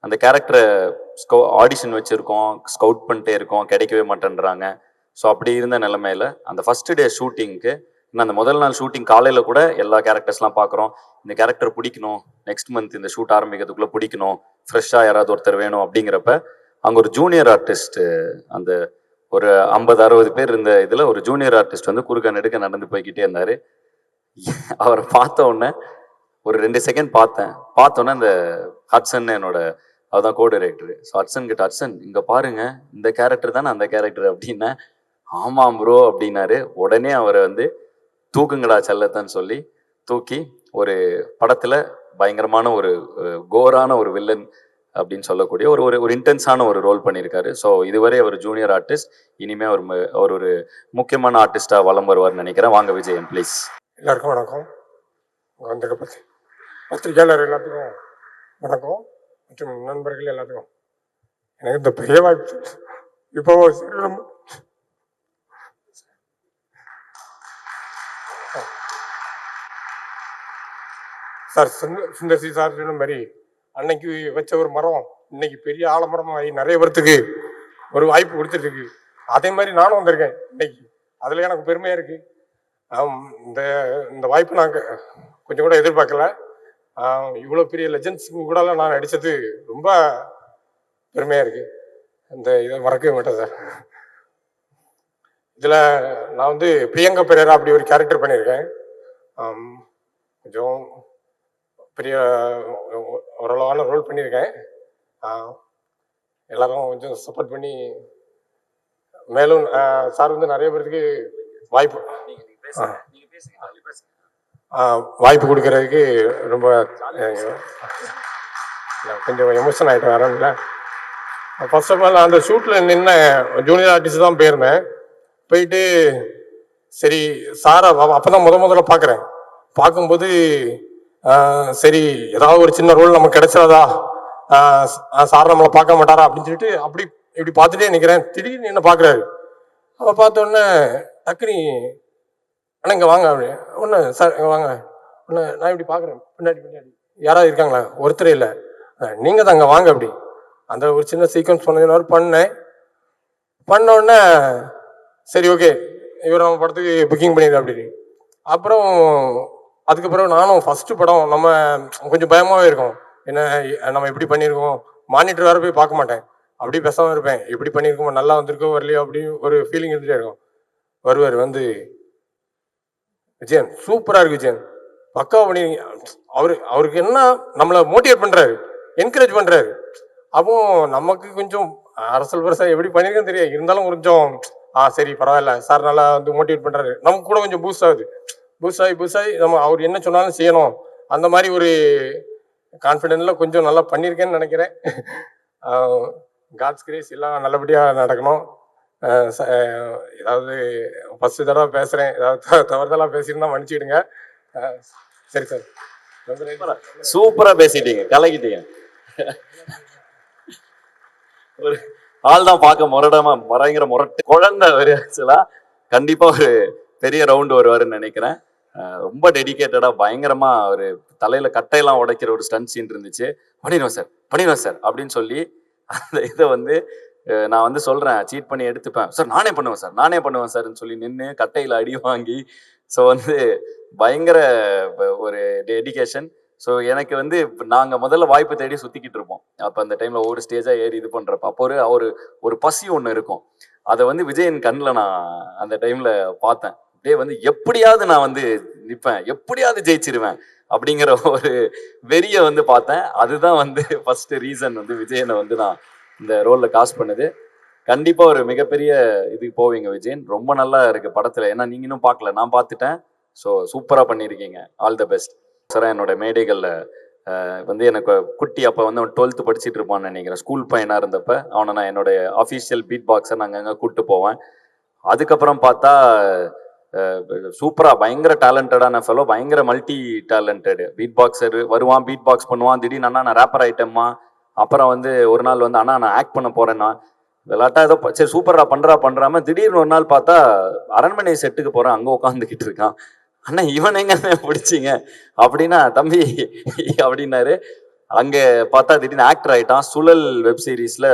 அந்த கேரக்டரை ஆடிஷன் வச்சுருக்கோம், ஸ்கவுட் பண்ணிட்டே இருக்கோம், கிடைக்கவே மாட்டேன்றாங்க. ஸோ அப்படி இருந்த நிலைமையில அந்த ஃபஸ்ட்டு டே ஷூட்டிங்க்கு, இன்னும் அந்த முதல் நாள் ஷூட்டிங் காலையில் கூட எல்லா கேரக்டர்ஸ்லாம் பார்க்குறோம். இந்த கேரக்டர் பிடிக்கணும், நெக்ஸ்ட் மந்த் இந்த ஷூட் ஆரம்பிக்கிறதுக்குள்ளே பிடிக்கணும், ஃப்ரெஷ்ஷாக யாராவது ஒருத்தர் வேணும் அப்படிங்கிறப்ப அங்கே ஒரு ஜூனியர் ஆர்டிஸ்ட், அந்த ஒரு 50-60 பேர் இருந்த இதில் ஒரு ஜூனியர் ஆர்டிஸ்ட் வந்து குறுக்க நெடுக்க நடந்து போய்கிட்டே இருந்தார். அவரை பார்த்த உடனே ஒரு 2 செகண்ட் பார்த்தோன்னே அந்த ஹட்சன் அவர்தான் கோ டைரக்டர். ஸோ ஹட்சன் கிட்ட, ஹட்சன் இங்கே பாருங்க, இந்த கேரக்டர் தானே அந்த கேரக்டர் அப்படின்னா, ஆமாம் ப்ரோ அப்படின்னாரு. உடனே அவரை வந்து தூக்குங்கடா செல்லத்தான்னு சொல்லி தூக்கி ஒரு படத்தில் பயங்கரமான ஒரு கோரான ஒரு வில்லன் அப்படின்னு சொல்லக்கூடிய ஒரு இன்டென்ஸான ஒரு ரோல் பண்ணியிருக்காரு. ஸோ இதுவரை அவர் ஜூனியர் ஆர்டிஸ்ட், இனிமேல் அவர் ஒரு முக்கியமான ஆர்டிஸ்டாக வலம் வருவார்னு நினைக்கிறேன். வாங்க விஜயன் ப்ளீஸ். எல்லாருக்கும் வணக்கம். வந்திருக்க பத்திரிகையாளர் எல்லாத்துக்கும் வணக்கம், மற்றும் நண்பர்கள் எல்லாத்துக்கும் எனக்கு இந்த பெரிய வாய்ப்பு. இப்போ சார் சுந்தர்சி சார் சொன்ன மாதிரி, அன்னைக்கு வச்ச ஒரு மரம் இன்னைக்கு பெரிய ஆலமரமாகி நிறைய பேர்த்துக்கு ஒரு வாய்ப்பு கொடுத்துட்டு இருக்கு. அதே மாதிரி நானும் வந்திருக்கேன் இன்னைக்கு. அதில் எனக்கு பெருமையாக இருக்கு. இந்த வாய்ப்பு நாங்கள் கொஞ்சம் கூட எதிர்பார்க்கல. இவ்வளோ பெரிய லெஜண்ட்ஸுக்கு கூட நான் நடித்தது ரொம்ப பெருமையாக இருக்குது. இதை மறக்கவே மாட்டேன் சார். இதில் நான் வந்து பிரியங்கா பெரேரா அப்படி ஒரு கேரக்டர் பண்ணியிருக்கேன். கொஞ்சம் பெரிய ஓரளவான ரோல் பண்ணியிருக்கேன். எல்லாரும் கொஞ்சம் சப்போர்ட் பண்ணி மேலும் சார் வந்து நிறைய பேருக்கு வாய்ப்பு கொடுக்கறதுக்கு ரொம்ப கொஞ்சம் எமோஷன் ஆகிட்டு வரேன்ல. ஃபர்ஸ்ட் ஆஃப் ஆல் அந்த ஷூட்டில் நின்ன ஜூனியர் ஆர்டிஸ்ட் தான் போயிருந்தேன். போயிட்டு சரி சாரை அப்பதான் முதல்ல பார்க்குறேன். பார்க்கும்போது சரி ஏதாவது ஒரு சின்ன ரோல் நமக்கு கிடைச்சாதா, சார் நம்மளை பார்க்க மாட்டாரா அப்படின்னு சொல்லிட்டு அப்படி இப்படி பார்த்துட்டே நிற்கிறேன். திடீர்னு என்ன பார்க்குறாரு. அப்போ பார்த்தோன்னே டக்குனி அண்ணா இங்கே வாங்க அப்படி ஒன்று சார் இங்கே வாங்க ஒன்று நான் இப்படி பார்க்குறேன். பின்னாடி யாராவது இருக்காங்களா? ஒருத்தரே இல்லை. நீங்கள் தான் அங்கே வாங்க அப்படி. அந்த ஒரு சின்ன சீக்வன்ஸ் பண்ண உடனே சரி ஓகே இவர் நம்ம படத்துக்கு புக்கிங் பண்ணிடு அப்படின்னு. அப்புறம் அதுக்கப்புறம் நானும் ஃபஸ்ட்டு படம் நம்ம கொஞ்சம் பயமாகவே இருக்கும். என்ன நம்ம எப்படி பண்ணியிருக்கோம், மானிட்டர் வேறு போய் பார்க்க மாட்டேன், அப்படி பேசாமல் இருப்பேன். எப்படி பண்ணியிருக்கோம், நல்லா வந்திருக்கோ வரலையோ அப்படின்னு ஒரு ஃபீலிங் இருந்துகிட்டே இருக்கும். வருவார் வந்து விஜயன் சூப்பராக இருக்கு விஜயன் பக்காவாக பண்ணி அவருக்கு என்ன நம்மளை மோட்டிவேட் பண்ணுறாரு, என்கரேஜ் பண்ணுறாரு. அப்போ நமக்கு கொஞ்சம் அரசல் பரசா எப்படி பண்ணியிருக்கேன்னு தெரியாது, இருந்தாலும் கொஞ்சம் சரி பரவாயில்ல சார் நல்லா வந்து மோட்டிவேட் பண்ணுறாரு. நமக்கு கூட கொஞ்சம் பூஸ்ட் ஆகி நம்ம அவர் என்ன சொன்னாலும் செய்யணும் அந்த மாதிரி ஒரு கான்ஃபிடென்ட்ல கொஞ்சம் நல்லா பண்ணியிருக்கேன்னு நினைக்கிறேன். காட்ஸ் கிரேஸ் எல்லாம் நல்லபடியாக நடக்கணும். ஏதாவது ஃபஸ்ட்டு தடவை பேசுகிறேன், ஏதாவது தவறுதலாக பேசியிருந்தா மன்னிச்சுக்கிடுங்க. சரி சார், சூப்பராக பேசிட்டீங்க, கலக்கிட்டீங்க. ஒரு ஆள் தான் பார்க்க பயங்கர முரட்டு குழந்தை ஒரு ஆக்சுவலா. கண்டிப்பா ஒரு பெரிய ரவுண்டு வருவாருன்னு நினைக்கிறேன். ரொம்ப டெடிக்கேட்டடா பயங்கரமா ஒரு தலையில கட்டையெல்லாம் உடைக்கிற ஒரு ஸ்டன் சீன் இருந்துச்சு. பண்ணிடுவேன் சார் அப்படின்னு சொல்லி அந்த இதை வந்து நான் வந்து சொல்றேன், சீட் பண்ணி எடுத்துப்பேன் சார், நானே பண்ணுவேன் சார்ன்னு சொல்லி நின்று கட்டையில அடி வாங்கி. ஸோ வந்து பயங்கர ஒரு டெடிகேஷன். ஸோ எனக்கு வந்து நாங்கள் முதல்ல வாய்ப்பு தேடி சுற்றிக்கிட்டு இருப்போம். அப்போ அந்த டைமில் ஒவ்வொரு ஸ்டேஜாக ஏறி இது பண்ணுறப்ப அப்போ ஒரு பசி ஒன்று இருக்கும். அதை வந்து விஜயன் கண்ணில் நான் அந்த டைமில் பார்த்தேன். அப்படியே வந்து எப்படியாவது நான் வந்து நிற்பேன், எப்படியாவது ஜெயிச்சிருவேன் அப்படிங்கிற ஒரு வெறியை வந்து பார்த்தேன். அதுதான் வந்து ஃபஸ்ட்டு ரீசன் வந்து விஜயனை வந்து நான் இந்த ரோலில் காஸ்ட் பண்ணுது. கண்டிப்பாக ஒரு மிகப்பெரிய இதுக்கு போவீங்க விஜயன். ரொம்ப நல்லா இருக்குது படத்தில். ஏன்னா நீங்கள் இன்னும் பார்க்கல, நான் பார்த்துட்டேன். ஸோ சூப்பராக பண்ணியிருக்கீங்க. All the best. சார் என்னோட மேடைகளில் வந்து எனக்கு குட்டி அப்போ வந்து அவன் 12th படிச்சுட்டு இருப்பான்னு நினைக்கிறேன். ஸ்கூல் பையனாக இருந்தப்ப அவனை நான் என்னுடைய அஃபீஷியல் பீட் பாக்ஸை நாங்கள் அங்கே கூப்பிட்டு போவேன். அதுக்கப்புறம் பார்த்தா சூப்பராக பயங்கர டேலண்டடான ஃபெலோ, பயங்கர மல்டி டேலண்டடு பீட் பாக்ஸர். வருவான், பீட் பாக்ஸ் பண்ணுவான். திடீர்னு அண்ணா நான் ரேப்பர் ஐட்டம்மா. அப்புறம் வந்து ஒரு நாள் வந்து அண்ணா நான் ஆக்ட் பண்ண போகிறேன்னா விளாட்டா ஏதோ சரி சூப்பராக பண்ணுறாம திடீர்னு ஒரு நாள் பார்த்தா அரண்மனை செட்டுக்கு போகிறேன், அங்கே உட்காந்துக்கிட்டு இருக்கான். அண்ணா இவன் எங்க பிடிச்சிங்க அப்படின்னா தம்பி அப்படின்னாரு. அங்கே பார்த்தா திடீர்னு ஆக்டர் ஆகிட்டான். சுழல் வெப் சீரிஸில்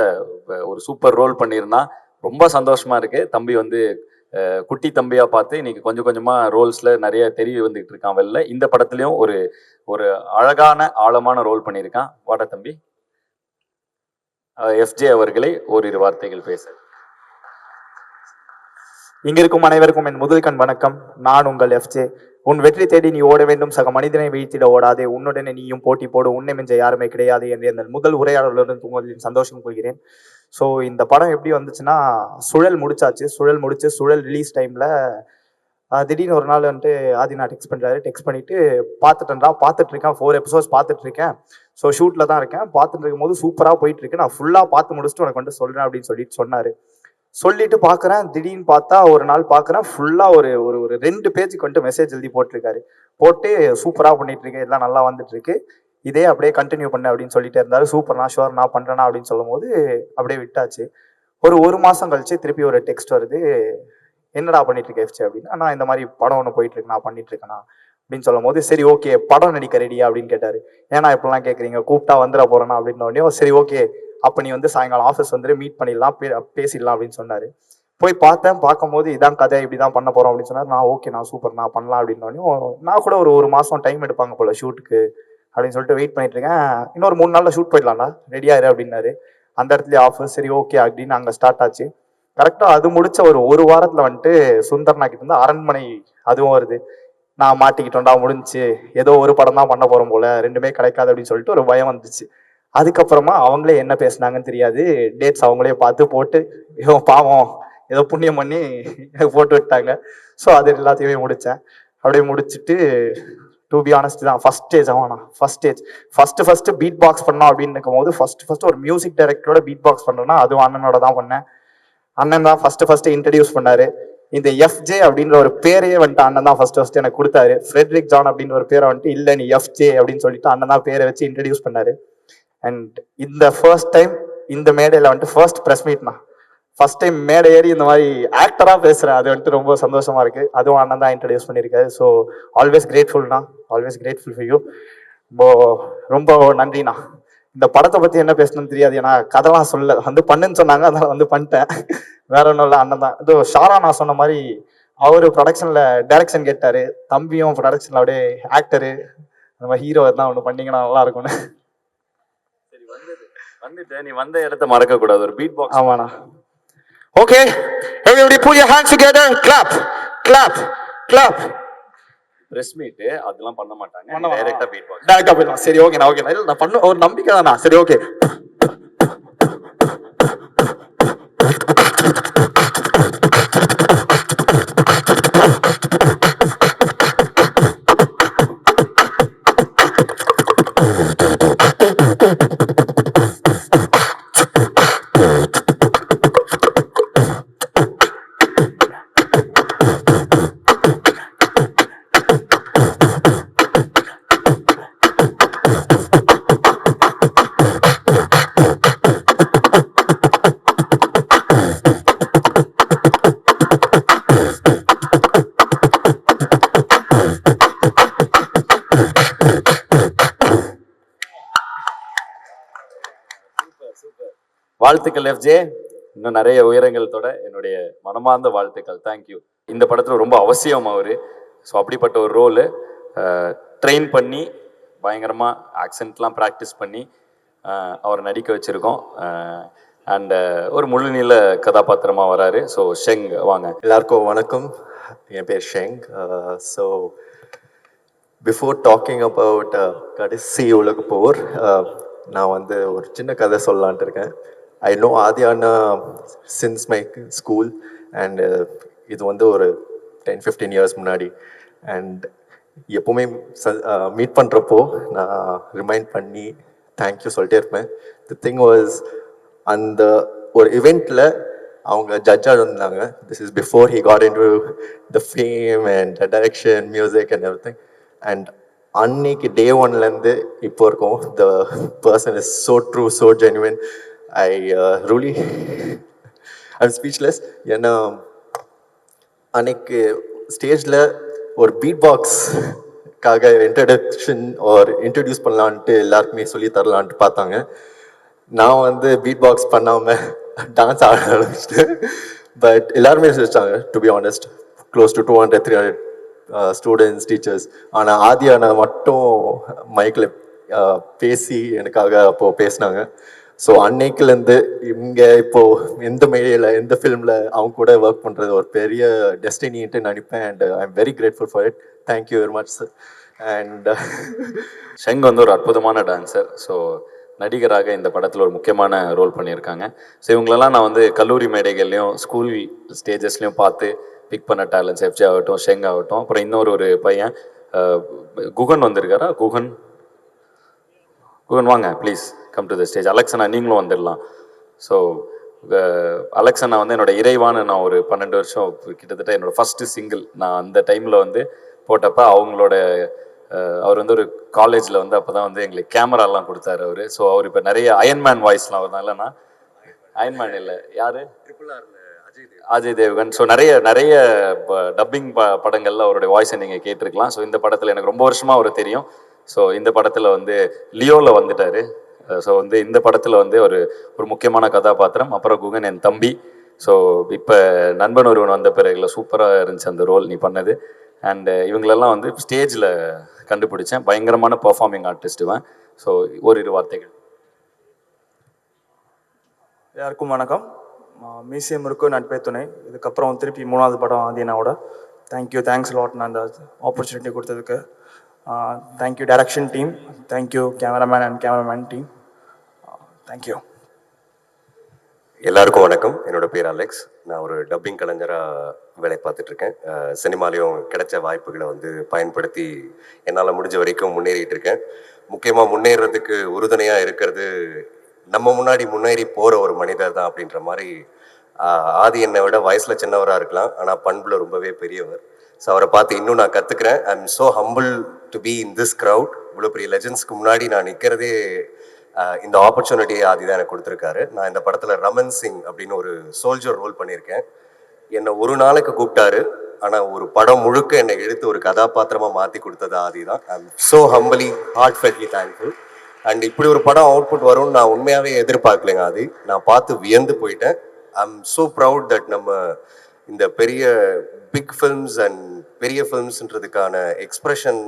ஒரு சூப்பர் ரோல் பண்ணியிருந்தான். ரொம்ப சந்தோஷமா இருக்கு. தம்பி வந்து குட்டி தம்பியா பார்த்து இன்னைக்கு கொஞ்சம் கொஞ்சமா ரோல்ஸ்ல நிறைய தெரிய வந்துகிட்டு இருக்கான் வெளில. இந்த படத்துலயும் ஒரு அழகான ஆழமான ரோல் பண்ணியிருக்கான். வாடா தம்பி. FJ அவர்களை ஓரிரு வார்த்தைகள் பேச. இங்கிருக்கும் அனைவருக்கும் என் முதல் கண் வணக்கம். நான் உங்கள் FJ. உன் வெற்றி தேடி நீ ஓட வேண்டும், சக மனிதனை வீழ்த்திட ஓடாதே, உன்னுடனே நீயும் போட்டி போடு, உன்னை மிஞ்ச யாருமே கிடையாது என்று இந்த முதல் உரையாடலுடன் உங்களின் சந்தோஷம் கொள்கிறேன். ஸோ இந்த படம் எப்படி வந்துச்சுன்னா, சுழல் முடிச்சாச்சு. சுழல் ரிலீஸ் டைமில் திடீர்னு ஒரு நாள் வந்துட்டு ஆதினா டெக்ஸ்ட் பண்ணுறாரு. டெக்ஸ்ட் பண்ணிவிட்டு பார்த்துட்ருக்கேன் 4 எபிசோட்ஸ் பார்த்துட்ருக்கேன். ஸோ ஷூட்டில் தான் இருக்கேன். பார்த்துட்டு இருக்கும்போது சூப்பராக போயிட்டுருக்கு, நான் ஃபுல்லாக பார்த்து முடிச்சுட்டு உனக்கு வந்துட்டு சொல்கிறேன் அப்படின்னு சொன்னார். சொல்லிட்டு பார்க்குறேன். திடீர்னு பார்த்தா ஒரு நாள் பார்க்குறேன் ஃபுல்லாக ஒரு 2 பேஜுக்கு வந்துட்டு மெசேஜ் எழுதி போட்டிருக்காரு. போட்டு சூப்பராக பண்ணிகிட்ருக்கேன், இதெல்லாம் நல்லா வந்துட்டுருக்கு, இதே அப்படியே கண்டினியூ பண்ணு அப்படின்னு சொல்லிட்டு இருந்தாரு. சூப்பர், நான் ஷுவர் நான் பண்ணுறேன்னா அப்படின்னு சொல்லும் போது அப்படியே விட்டாச்சு. ஒரு மாதம் கழிச்சு திருப்பி ஒரு டெக்ஸ்ட் வருது, என்னடா பண்ணிட்டு இருக்க FJ அப்படின்னா, நான் இந்த மாதிரி படம் ஒன்று போயிட்டு இருக்கு, நான் பண்ணிட்டு இருக்கேனா அப்படின்னு சொல்லும் போது, சரி ஓகே படம் நடிக்க ரெடியா அப்படின்னு கேட்டாரு. ஏன்னா இப்பெல்லாம் கேட்குறீங்க, கூப்பிட்டா வந்துட போறேன்னா அப்படின்னு உடனே சரி ஓகே அப்போ நீ வந்து சாயங்காலம் ஆஃபீஸ் வந்து மீட் பண்ணிடலாம், பேசிடலாம் அப்படின்னு சொன்னாரு. போய் பார்க்கும்போது இதான் கதை, இப்படிதான் பண்ண போறோம் அப்படின்னு சொன்னார். நான் ஓகே நான் சூப்பர் நான் பண்ணலாம் அப்படின்னு நான் கூட ஒரு மாதம் டைம் எடுப்பாங்க போல ஷூட்டுக்கு அப்படின்னு சொல்லிட்டு வெயிட் பண்ணிட்டு இருக்கேன். இன்னொரு 3 நாள்ல ஷூட் போயிடலாம்டா, ரெடியா இரு அப்படின்னாரு. அந்த இடத்துல ஆஃபீஸ் சரி ஓகே அப்படின்னு அங்கே ஸ்டார்ட் ஆச்சு. கரெக்டாக அது முடிச்ச ஒரு வாரத்தில் வந்துட்டு சுந்தர்னா கிட்ட இருந்து அரண்மனை அதுவும் வருது. நான் மாட்டிக்கிட்டோம்டா, முடிஞ்சு ஏதோ ஒரு படம் தான் பண்ண போகிறோம் போல, 2மே கிடைக்காது அப்படின்னு சொல்லிட்டு ஒரு பயம் வந்துச்சு. அதுக்கப்புறமா அவங்களே என்ன பேசுனாங்கன்னு தெரியாது, டேட்ஸ் அவங்களே பார்த்து போட்டு பாவம் ஏதோ புண்ணியம் பண்ணி எனக்கு போட்டு விட்டாங்க. ஸோ அது எல்லாத்தையுமே முடித்தேன். அப்படியே முடிச்சுட்டு டு பி ஆனஸ்ட் தான் ஃபர்ஸ்ட் பீட் பாக்ஸ் பண்ணோம் அப்படின்னு இருக்கும் போது ஃபர்ஸ்ட் ஒரு மியூசிக் டைரக்டரோட பீட் பாக்ஸ் பண்ணுறேன்னா அதுவும் அண்ணனோட தான் பண்ணேன். அண்ணன் தான் ஃபர்ஸ்ட் இன்ட்ரடியூஸ் பண்ணாரு. இந்த எஃப்ஜே அப்படின்ற ஒரு பேரையே வந்துட்டு அண்ணன் தான் ஃபர்ஸ்ட் எனக்கு கொடுத்தாரு. ஃப்ரெட்ரிக் ஜான் அப்படின்ற ஒரு பேரை வந்துட்டு இல்லை நீ எஃப்ஜே அப்படின்னு சொல்லிட்டு அண்ணன் தான் பேரை வச்சு இன்ட்ரடியூஸ் பண்ணாரு. அண்ட் இந்த ஃபர்ஸ்ட் டைம் இந்த மேடையில் வந்துட்டு ஃபர்ஸ்ட் ப்ரெஸ் மீட்னா ஃபர்ஸ்ட் டைம் மேடை ஏறி இந்த மாதிரி ஆக்டரா பேசுறேன். அது வந்துட்டு ரொம்ப சந்தோஷமா இருக்கு. அதுவும் அண்ணன் தான் இன்ட்ரடியூஸ் பண்ணியிருக்காரு. ஸோ ஆல்வேஸ் கிரேட்ஃபுல்ண்ணா, ஆல்வேஸ் கிரேட்ஃபுல் ஃபார் யூ. ரொம்ப நன்றிண்ணா. இந்த படத்தை பத்தி என்ன பேசணும்னு தெரியாது, ஏன்னா கதைலாம் சொல்ல வந்து பண்ணுன்னு சொன்னாங்க, அதனால வந்து பண்ணிட்டேன். வேற ஒன்றும் இல்லை, அண்ணன் தான். இதோ ஷாரா நான் சொன்ன மாதிரி அவரு ப்ரொடக்ஷன்ல டைரக்ஷன் கேட்டாரு, தம்பியும் ப்ரொடக்ஷன்ல அப்படியே ஆக்டரு, அந்த மாதிரி ஹீரோ தான் ஒன்று பண்ணீங்கன்னா நல்லா இருக்கும்னு. சரி வந்துட்டு நீ வந்த இடத்த மறக்க கூடாது, ஒரு பீட் பாக்ஸ். ஆமாண்ணா. Okay, everybody put your hands together, clap clap clap. Press meet அதெல்லாம் பண்ண மாட்டாங்க, டைரக்டா பீட் பாக்ஸ். டைரக்டா போயிடலாம். சரி ஓகேண்ணா, ஓகேண்ணா. இல்லை நான் பண்ண ஒரு நம்பிக்கை தானா. சரி ஓகே. வாழ்த்துக்கள் எஃப்ஜே, இன்னும் நிறைய உயரங்கள் தொட என்னுடைய மனமார்ந்த வாழ்த்துக்கள். தேங்க்யூ. இந்த படத்தில் ரொம்ப அவசியம் அவரு. ஸோ அப்படிப்பட்ட ஒரு ரோலு ட்ரெயின் பண்ணி பயங்கரமாக ஆக்சென்ட்லாம் ப்ராக்டிஸ் பண்ணி அவரை நடிக்க வச்சுருக்கோம். அண்ட் ஒரு முழுநீள கதாபாத்திரமாக வராரு. ஸோ ஷெங் வாங்க. எல்லாருக்கும் வணக்கம், என் பேர் Sheng. So before talking about கடைசி உலக போர், நான் வந்து ஒரு சின்ன கதை சொல்லலான்ட்டு இருக்கேன். ஐ நோ ஆதியானா சின்ஸ் மை ஸ்கூல் அண்ட் இது வந்து ஒரு 10-15 இயர்ஸ் முன்னாடி. அண்ட் எப்போவுமே மீட் பண்ணுறப்போ நான் ரிமைண்ட் பண்ணி தேங்க்யூ சொல்லிட்டே இருப்பேன். தி திங் வாஸ், அந்த ஒரு இவெண்ட்டில் அவங்க ஜட்ஜாக இருந்தாங்க. This is before he got into the fame and direction, music and everything. And அன்னைக்கு டே ஒன்லேருந்து இப்போ இருக்கும், the person is so true, so genuine. I really I'm speechless. ஏன்னா அன்னைக்கு ஸ்டேஜில் ஒரு பீட் பாக்ஸ்க்காக இன்ட்ரடியூஸ் பண்ணலான்ட்டு எல்லாருக்குமே சொல்லி தரலான்ட்டு பார்த்தாங்க. நான் வந்து பீட் பாக்ஸ் பண்ணாமல் டான்ஸ் ஆட ஆரம்பிச்சிட்டேன். பட் எல்லாருமே சிரிச்சாங்க, to be honest. Close to 200-300 students, teachers. ஆனால் ஆதியானா மட்டும் மைக்கில் பேசி எனக்காக அப்போது பேசினாங்க. ஸோ அன்னைக்குலேருந்து இங்கே இப்போது எந்த மேடையில், எந்த ஃபிலிமில் அவங்க கூட ஒர்க் பண்ணுறது ஒரு பெரிய டெஸ்டினின்ட்டு நினைப்பேன். And I am very grateful for it. Thank you very much sir. And Sheng வந்து ஒரு அற்புதமான டான்ஸர். ஸோ நடிகராக இந்த படத்தில் ஒரு முக்கியமான ரோல் பண்ணியிருக்காங்க. ஸோ இவங்களெல்லாம் நான் வந்து கல்லூரி மேடைகள்லையும் ஸ்கூல் ஸ்டேஜஸ்லையும் பார்த்து பிக் பண்ண டேலண்ட்ஸ், எஃப்ஜே ஆகட்டும், ஷெங் ஆகட்டும். அப்புறம் இன்னொரு பையன் குகன் வந்திருக்காரா? குகன் வாங்க please, come to the stage. அலெக்சனா நீங்களும் வந்துடலாம். ஸோ அலெக்சனா வந்து என்னோட இறைவான்னு நான் ஒரு 12 வருஷம் கிட்டத்தட்ட என்னோட ஃபஸ்ட்டு சிங்கிள் நான் அந்த டைமில் வந்து போட்டப்போ அவங்களோட அவர் வந்து ஒரு காலேஜில் வந்து அப்போ தான் வந்து எங்களுக்கு கேமராலாம் கொடுத்தாரு அவர். ஸோ அவர் இப்போ நிறைய அயன்மேன் வாய்ஸ்லாம் அவர் தான். இல்லைன்னா அயன்மேன் இல்லை, யார்? அஜய் தேவ்கன். ஸோ நிறைய டப்பிங் படங்கள்ல அவருடைய வாய்ஸை நீங்கள் கேட்டிருக்கலாம். ஸோ இந்த படத்தில் எனக்கு ரொம்ப வருஷமாக அவர் தெரியும். ஸோ இந்த படத்தில் வந்து லியோவில் வந்துட்டார். ஸோ வந்து இந்த படத்தில் வந்து ஒரு முக்கியமான கதாபாத்திரம். அப்புறம் குகன் என் தம்பி. ஸோ இப்போ நண்பன் ஒருவன் வந்த பிறகுல சூப்பராக இருந்துச்சு அந்த ரோல் நீ பண்ணது. அண்டு இவங்களெல்லாம் வந்து ஸ்டேஜில் கண்டுபிடிச்சேன். பயங்கரமான பர்ஃபார்மிங் ஆர்டிஸ்ட்டுவேன். ஸோ ஓரிரு வார்த்தைகள். எல்லாருக்கும் வணக்கம். மியூசியம் இருக்கும் நட்பே துணை. இதுக்கப்புறம் திருப்பி 3வது படம் ஆதியானாவோட. தேங்க்ஸ் லாட் நான் அந்த ஆப்பர்ச்சுனிட்டி கொடுத்ததுக்கு. Thank you direction team, thank you cameraman and cameraman team, thank you. எல்லாருக்கும் வணக்கம். என்னோட பேர் அலெக்ஸ். நான் ஒரு டப்பிங் கலைஞராக வேலை பார்த்துட்ருக்கேன். சினிமாலேயும் கிடைச்ச வாய்ப்புகளை வந்து பயன்படுத்தி என்னால் முடிஞ்ச வரைக்கும் முன்னேறிட்டு இருக்கேன். முக்கியமாக முன்னேறதுக்கு உறுதுணையாக இருக்கிறது நம்ம முன்னாடி முன்னேறி போகிற ஒரு மனிதர் தான் அப்படின்ற மாதிரி ஆதி என்னை விட வயசில் சின்னவராக இருக்கலாம், ஆனால் பண்பில் ரொம்பவே பெரியவர். ஸோ அவரை பார்த்து இன்னும் நான் கற்றுக்கிறேன். I am so humble to be in this crowd. இவ்வளோ பெரிய லெஜண்ட்ஸ்க்கு முன்னாடி நான் நிற்கிறதே இந்த ஆப்பர்ச்சுனிட்டியை ஆதி தான் எனக்கு கொடுத்துருக்காரு. நான் இந்த படத்தில் ரமன் சிங் அப்படின்னு ஒரு சோல்ஜர் ரோல் பண்ணியிருக்கேன். என்னை ஒரு நாளைக்கு கூப்பிட்டாரு, ஆனால் ஒரு படம் முழுக்க என்னை எடுத்து ஒரு கதாபாத்திரமாக மாற்றி கொடுத்தது ஆதி தான். I am so humbly heartfeltly thankful. And இப்படி ஒரு படம் அவுட்புட் வரும்னு நான் உண்மையாகவே எதிர்பார்க்கலைங்க ஆதி. நான் பார்த்து வியந்து போயிட்டேன். ஐ எம் ஸோ ப்ரவுட் தட் நம்ம இந்த பெரிய பிக் ஃபில்ம்ஸ் அண்ட் பெரிய ஃபில்ம்ஸ்ன்றதுக்கான எக்ஸ்பிரஷன்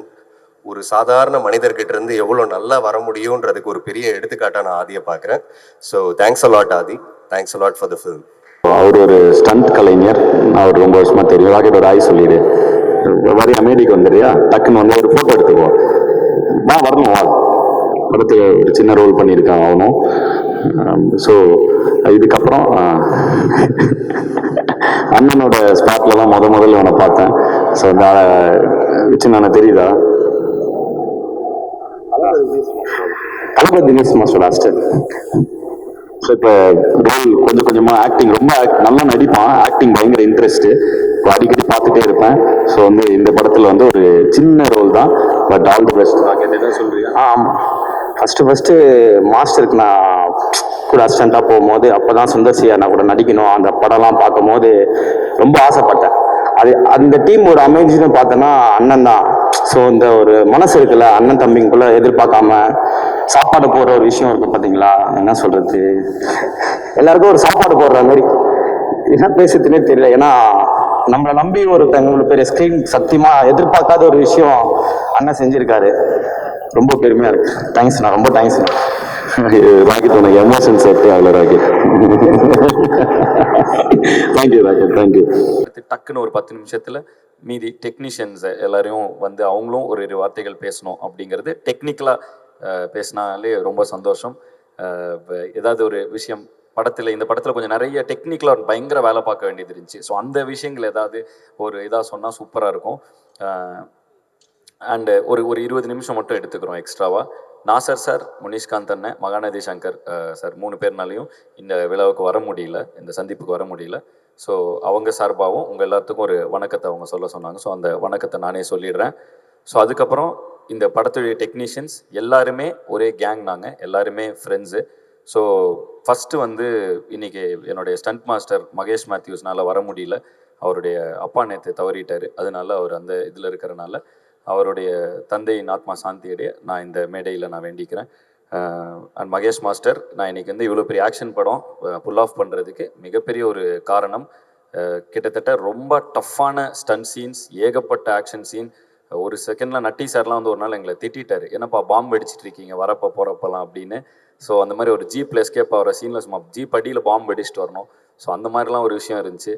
ஒரு சாதாரண மனிதர்கிட்ட இருந்து எவ்வளோ நல்லா வர முடியுன்றதுக்கு ஒரு பெரிய எடுத்துக்காட்டாக நான் ஆதியை பார்க்குறேன். So thanks a lot Aadhi, thanks a lot for the film. அவர் ஒரு ஸ்டண்ட் கலைஞர், அவர் ரொம்ப வருஷமா தெரியும். ராக்கெட் ஒரு ஆய் சொல்லிடு, வரி அமெரிக்கா வந்துடுறியா, டக்குன்னு வந்து ஒரு ஃபோட்டோ எடுத்துக்குவோம், நான் வரணும் வா, படத்தில் ஒரு சின்ன ரோல் பண்ணியிருக்கான் அவனும். ஸோ இதுக்கப்புறம் அண்ணனோட ஸ்பாட்ல தான் முதல்ல அவனை பார்த்தேன். ஸோ இந்த வச்சு நான் தெரியுதா தளபதி தினேஷ் மாஸ்டர் லாஸ்டர். ஸோ இப்போ ரோல் கொஞ்சம் கொஞ்சமாக ஆக்டிங் ரொம்ப நல்லா நடிப்பான், ஆக்டிங் பயங்கர இன்ட்ரெஸ்ட்டு, இப்போ அடிக்கடி பார்த்துட்டே இருப்பேன். ஸோ வந்து இந்த படத்தில் வந்து ஒரு சின்ன ரோல் தான், பட் ஆல் தி பெஸ்ட். என்ன சொல்கிறீங்க? ஆமாம், ஃபஸ்ட்டு மாஸ்டருக்கு நான் கூட அசிஸ்டண்ட்டாக போகும்போது அப்போ தான் சுந்தர்சியா நான் கூட நடிக்கணும், அந்த படம்லாம் பார்க்கும்போது ரொம்ப ஆசைப்பட்டேன். அது அந்த டீம் ஒரு அமேசிங்னு பார்த்தோன்னா அண்ணன் தான். ஸோ இந்த ஒரு மனசு இருக்குல்ல, அண்ணன் தம்பிங்குள்ள எதிர்பார்க்காம சாப்பாடு போடுற ஒரு விஷயம் இருக்கு பார்த்தீங்களா, என்ன சொல்றது, எல்லாருக்கும் ஒரு சாப்பாடு போடுற மாதிரி என்ன பேசுறதுனே தெரியல. ஏன்னா நம்மளை நம்பி ஒருத்தவங்க பெரிய ஸ்க்ரீன் சத்தியமா எதிர்பார்க்காத ஒரு விஷயம் அண்ணன் செஞ்சிருக்காரு. ரொம்ப பெருமையா இருக்கு. தேங்க்ஸ்ண்ணா, ரொம்ப தேங்க்ஸ்ண்ணா. ராக்கெட் உனக்கு எமோஷன் சேர்த்து அவ்வளோ ராக்கெட். Thank you rocket, thank you. டக்குன்னு ஒரு 10 நிமிஷத்தில் மீதி டெக்னீஷியன்ஸ் எல்லாரையும் வந்து அவங்களும் ஒரு வார்த்தைகள் பேசணும் அப்படிங்கிறது டெக்னிக்கலாக பேசினாலே ரொம்ப சந்தோஷம். ஏதாவது ஒரு விஷயம் இந்த படத்தில் கொஞ்சம் நிறைய டெக்னிக்கலாக பயங்கர வேலை பார்க்க வேண்டியது இருந்துச்சு. ஸோ அந்த விஷயங்கள் ஏதாவது ஒரு இதாக சொன்னால் சூப்பராக இருக்கும். அண்டு ஒரு 20 நிமிஷம் மட்டும் எடுத்துக்கிறோம் எக்ஸ்ட்ராவாக. நாசர் சார், முனிஷ்காந்த் அண்ணன், மகாநதி சங்கர் சார் 3 பேர்னாலையும் இந்த விழாவுக்கு வர முடியல, இந்த சந்திப்புக்கு வர முடியல. ஸோ அவங்க சார்பாகவும் உங்கள் எல்லாத்துக்கும் ஒரு வணக்கத்தை அவங்க சொல்ல சொன்னாங்க. ஸோ அந்த வணக்கத்தை நானே சொல்லிடுறேன். ஸோ அதுக்கப்புறம் இந்த படத்துடைய டெக்னீஷியன்ஸ் எல்லாருமே ஒரே கேங், நாங்கள் எல்லாருமே ஃப்ரெண்ட்ஸு. ஸோ ஃபஸ்ட்டு வந்து இன்றைக்கி என்னுடைய ஸ்டண்ட் மாஸ்டர் மகேஷ் மேத்யூஸ்னால் வர முடியல, அவருடைய அப்பா நேற்று தவறிட்டார். அதனால அவர் அந்த இதில் இருக்கிறனால அவருடைய தந்தையின் ஆத்மா சாந்தியடைய நான் இந்த மேடையில் நான் வேண்டிக்கிறேன். அண்ட் மகேஷ் மாஸ்டர், நான் இன்றைக்கி வந்து இவ்வளோ பெரிய ஆக்ஷன் படம் புல் ஆஃப் பண்ணுறதுக்கு மிகப்பெரிய ஒரு காரணம். கிட்டத்தட்ட ரொம்ப டஃப்பான ஸ்டன் சீன்ஸ், ஏகப்பட்ட ஆக்ஷன் சீன். ஒரு செகண்டில் நட்டி சார்லாம் வந்து ஒரு நாள் எங்களை திட்டாரு, என்னப்பா பாம்பு அடிச்சிட்டு இருக்கீங்க வரப்போ போகிறப்பெல்லாம் அப்படின்னு. ஸோ அந்த மாதிரி ஒரு ஜீப்பில் எஸ்கேப் ஆகிற சீனில் சும்மா ஜீப் அடியில் பாம்பு அடிச்சுட்டு வரணும். ஸோ அந்த மாதிரிலாம் ஒரு விஷயம் இருந்துச்சு.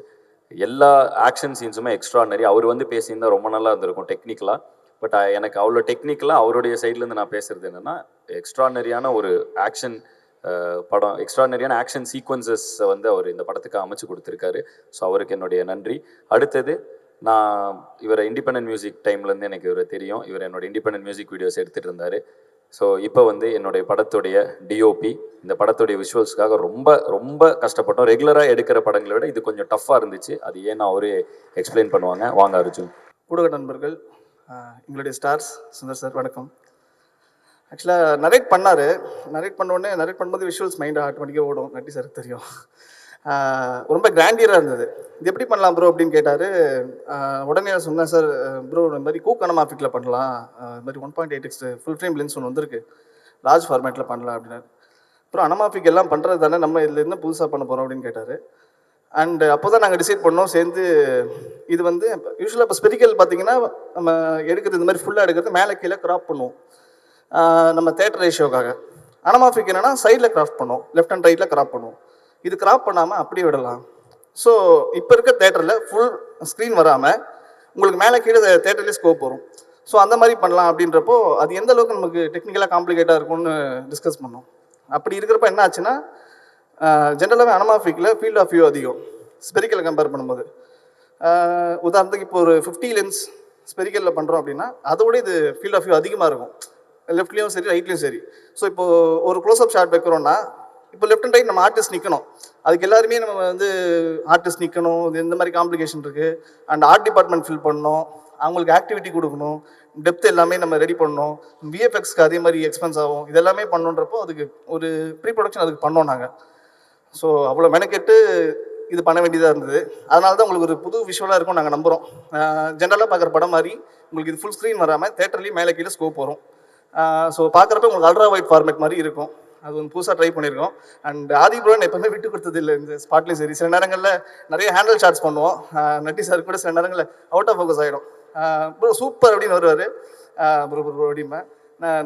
எல்லா ஆக்ஷன் சீன்ஸுமே எக்ஸ்ட்ரானரி. அவர் வந்து பேசியிருந்தால் ரொம்ப நல்லா இருந்திருக்கும் டெக்னிக்கலாக. பட் எனக்கு அவ்வளோ டெக்னிக்கலாக அவருடைய சைட்லேருந்து நான் பேசுகிறது என்னென்னா, எக்ஸ்ட்ரானரியான ஒரு ஆக்ஷன் படம், எக்ஸ்ட்ரானரியான ஆக்ஷன் சீக்வன்சஸ் வந்து அவர் இந்த படத்துக்கு அமைச்சு கொடுத்துருக்காரு. ஸோ அவருக்கு என்னுடைய நன்றி. அடுத்தது, நான் இவரை இண்டிபெண்டன்ட் மியூசிக் டைம்லேருந்து எனக்கு இவரை தெரியும். இவர் என்னோட இண்டிபெண்டன்ட் மியூசிக் வீடியோஸ் எடுத்துகிட்டு இருந்தார். ஸோ இப்போ வந்து என்னுடைய படத்துடைய டிஓபி, இந்த படத்துடைய விஷுவல்ஸ்க்காக ரொம்ப ரொம்ப கஷ்டப்பட்டோம். ரெகுலராக எடுக்கிற படங்களை விட இது கொஞ்சம் டஃப்பாக இருந்துச்சு. அது ஏன்னா அவரே எக்ஸ்பிளைன் பண்ணுவாங்க. வாங்க அர்ஜுன். ஊடக நண்பர்கள், எங்களுடைய ஸ்டார்ஸ், சுந்தர் சார் வணக்கம். ஆக்சுவலாக நரேட் பண்ணோடனே நரேட் பண்ணும்போது விஷுவல்ஸ் மைண்ட் ஆட்டோமேட்டிக்காக ஓடும். நட்டி சாருக்கு தெரியும். ரொம்ப கிராண்டியராக இருந்தது. இது எப்படி பண்ணலாம் ப்ரோ அப்படின்னு கேட்டார். உடனே நான் சொன்னேன், சார் ப்ரோ இந்த மாதிரி கூக் அனமாஃபிக்கில் பண்ணலாம், இது மாதிரி 1.8x ஃபுல் ஃப்ரேம் லென்ஸ் ஒன்று வந்திருக்கு, லார்ஜ் ஃபார்மேட்டில் பண்ணலாம் அப்படின்னாரு. அப்புறம் அனமாஃபிக் எல்லாம் பண்ணுறது தானே, நம்ம இதில் என்ன புதுசாக பண்ண போகிறோம் அப்படின்னு கேட்டார். அண்ட் அப்போ தான் நாங்கள் டிசைட் பண்ணோம் சேர்ந்து. இது வந்து யூஸ்வலாக இப்போ ஸ்பெரிக்கல் பார்த்தீங்கன்னா நம்ம எடுக்கிறது இந்த மாதிரி ஃபுல்லாக எடுக்கிறது மேலே கீழே கிராப் பண்ணுவோம் நம்ம தேட்டர் ரேஷியோக்காக. அனமாஃபிக் என்னென்னா சைடில் கிராஃப்ட் பண்ணுவோம், லெஃப்ட் அண்ட் ரைட்டில் கிராப் பண்ணுவோம். இது கிராப் பண்ணாமல் அப்படியே விடலாம். ஸோ இப்போ இருக்க தேட்டரில் ஃபுல் ஸ்க்ரீன் வராமல் உங்களுக்கு மேலே கீழே தேட்டர்லேயே ஸ்கோப் வரும். ஸோ அந்த மாதிரி பண்ணலாம் அப்படின்றப்போ அது எந்த அளவுக்கு நமக்கு டெக்னிக்கலாக காம்ப்ளிகேட்டாக இருக்கும்னு டிஸ்கஸ் பண்ணோம். அப்படி இருக்கிறப்ப என்ன ஆச்சுன்னா, ஜென்ரலாகவே அனமாஃபிக்கில் ஃபீல்ட் ஆஃப் வியூ அதிகம் ஸ்பெரிக்கலை கம்பேர் பண்ணும்போது. உதாரணத்துக்கு இப்போ ஒரு 50 லென்ஸ் ஸ்பெரிக்கலில் பண்ணுறோம் அப்படின்னா அதோட இது ஃபீல்ட் ஆஃப் வியூ அதிகமாக இருக்கும், லெஃப்ட்லேயும் சரி ரைட்லேயும் சரி. ஸோ இப்போது ஒரு க்ளோஸ்அப் ஷாட் வைக்கிறோன்னா இப்போ லெஃப்ட் அண்ட் ரைட் நம்ம ஆர்டிஸ்ட் நிற்கணும், அதுக்கு எல்லாருமே நம்ம வந்து ஆர்டிஸ்ட் நிற்கணும், இது இந்த மாதிரி காம்ப்ளிகேஷன் இருக்குது. அண்ட் ஆர்ட் டிபார்ட்மெண்ட் ஃபில் பண்ணணும், அவங்களுக்கு ஆக்டிவிட்டி கொடுக்கணும், டெப்த் எல்லாமே நம்ம ரெடி பண்ணணும், விஎஃப்எக்ஸ்க்கு அதே மாதிரி எக்ஸ்பென்ஸ் ஆகும், இதெல்லாமே பண்ணணுன்றப்போ அதுக்கு ஒரு ப்ரீ ப்ரொடக்ஷன் அதுக்கு பண்ணோம் நாங்கள். ஸோ அவ்வளோ மெனக்கெட்டு இது பண்ண வேண்டியதாக இருந்தது. அதனால தான் உங்களுக்கு ஒரு புது விஷுவலாக இருக்கும் நாங்கள் நம்புகிறோம். ஜென்ரலாக பார்க்குற படம் மாதிரி உங்களுக்கு இது ஃபுல் ஸ்க்ரீன் வராமல் தேட்டர்லேயும் மேலே கீழே ஸ்கோப் வரும். ஸோ பார்க்குறப்ப உங்களுக்கு அல்ட்ரா வைட் ஃபார்மேட் மாதிரி இருக்கும். அது வந்து புதுசாக ட்ரை பண்ணியிருக்கோம். அண்ட் ஆதி ப்ரோ எப்பவுமே விட்டு கொடுத்தது இல்லை இந்த ஸ்பாட்லேயும் சரி. சில நேரங்களில் நிறைய ஹேண்டில் ஷாட்ஸ் பண்ணுவோம், நட்டி சார் கூட சில நேரங்களில் அவுட் ஆஃப் ஃபோக்கஸ் ஆகிடும். ப்ரோ சூப்பர் அப்படின்னு வருவார், ப்ரோ ப்ரோ அப்படிம்பேன்.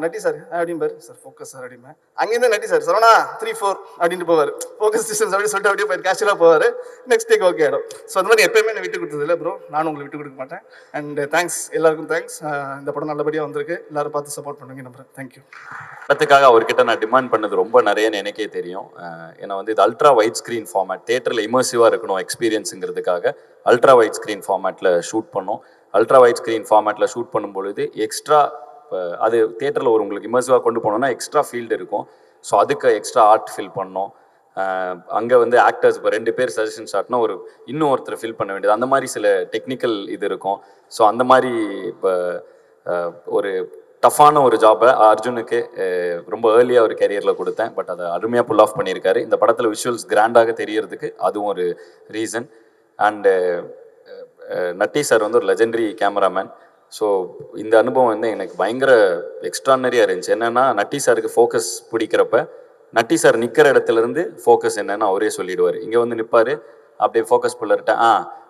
நட்டி சார் அப்படிம்பாரு, சார் ஃபோக்கஸ் சார் அப்படிம்பேன். அங்கேருந்து நட்டி சார் சரவணா 3-4 அப்படின்ட்டு போவார், ஃபோக்கஸ் டிஸ்டன்ஸ் அப்படின்னு சொல்லிட்டு அப்படியே போய் கேஷுவலாக போவார். நெக்ஸ்ட் டேக் ஓகே ஆகிடும். ஸோ அந்த மாதிரி எப்பயுமே நான் விட்டு கொடுத்தது இல்லை ப்ரோ, நானும் உங்களுக்கு விட்டு கொடுக்க மாட்டேன். அண்ட் தேங்க்ஸ், எல்லாருக்கும் தேங்க்ஸ். இந்த படம் நல்லபடியாக வந்திருக்கு, எல்லாரும் பார்த்து சப்போர்ட் பண்ணுங்க நம்புறேன். தேங்க்யூ. படத்துக்காக அவர்கிட்ட நான் டிமாண்ட் பண்ணது ரொம்ப நிறையன்னு எனக்கே தெரியும். ஏன்னா வந்து இது அல்ட்ரா வைட் ஸ்க்ரீன் ஃபார்மேட், தேட்டரில் இமர்சிவாக இருக்கணும் எக்ஸ்பீரியன்ஸுங்கிறதுக்காக அல்ட்ரா வைட் ஸ்க்ரீன் ஃபார்மேட்டில் ஷூட் பண்ணோம். அல்ட்ரா வைட் ஸ்க்ரீன் ஃபார்மேட்டில் ஷூட் பண்ணும்பொழுது எக்ஸ்ட்ரா அது தேட்டரில் ஒரு உங்களுக்கு இமர்சிவாக கொண்டு போனோம்னா எக்ஸ்ட்ரா ஃபீல்டு இருக்கும். ஸோ அதுக்கு எக்ஸ்ட்ரா ஆர்ட் ஃபில் பண்ணோம். அங்கே வந்து ஆக்டர்ஸ் இப்போ 2 பேர் சஜஷன் ஷாட்னா இன்னும் ஒருத்தர் ஃபில் பண்ண வேண்டியது, அந்த மாதிரி சில டெக்னிக்கல் இது இருக்கும். ஸோ அந்த மாதிரி இப்போ ஒரு டஃப்பான ஒரு ஜாபை அர்ஜுனுக்கு ரொம்ப ஏர்லியாக ஒரு கேரியரில் கொடுத்தேன். பட் அதை அருமையாக புல் ஆஃப் பண்ணியிருக்காரு. இந்த படத்தில் விஷுவல்ஸ் கிராண்டாக தெரியறதுக்கு அதுவும் ஒரு ரீசன். அண்டு நட்டி சார் வந்து ஒரு லெஜெண்டரி கேமராமேன். ஸோ இந்த அனுபவம் வந்து எனக்கு பயங்கர எக்ஸ்ட்ரானரியாக இருந்துச்சு. என்னென்னா நட்டி சாருக்கு ஃபோக்கஸ் பிடிக்கிறப்ப நட்டி சார் நிற்கிற இடத்துலேருந்து ஃபோக்கஸ் என்னென்னு அவரே சொல்லிடுவார். இங்கே வந்து நிற்பார், அப்படியே ஃபோக்கஸ் புள்ளர்கிட்ட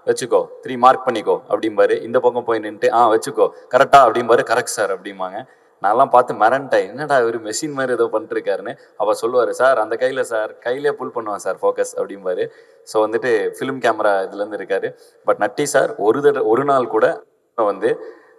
வச்சுக்கோ 3 மார்க் பண்ணிக்கோ அப்படிம்பாரு. இந்த பக்கம் போய் நின்றுட்டு வச்சுக்கோ கரெக்டாக அப்படிம்பாரு. கரெக்ட் சார் அப்படிம்பாங்க. நான்லாம் பார்த்து மிரண்டேன், என்னடா ஒரு மெஷின் மாதிரி ஏதோ பண்ணிருக்காருன்னு. அவர் சொல்லுவார், சார் அந்த கையில் சார் கையிலே புல் பண்ணுவான் சார் ஃபோக்கஸ் அப்படிம்பாரு. ஸோ வந்துட்டு ஃபிலிம் கேமரா இதுலேருந்து இருக்காரு. பட் நட்டி சார் ஒரு நாள் கூட வந்து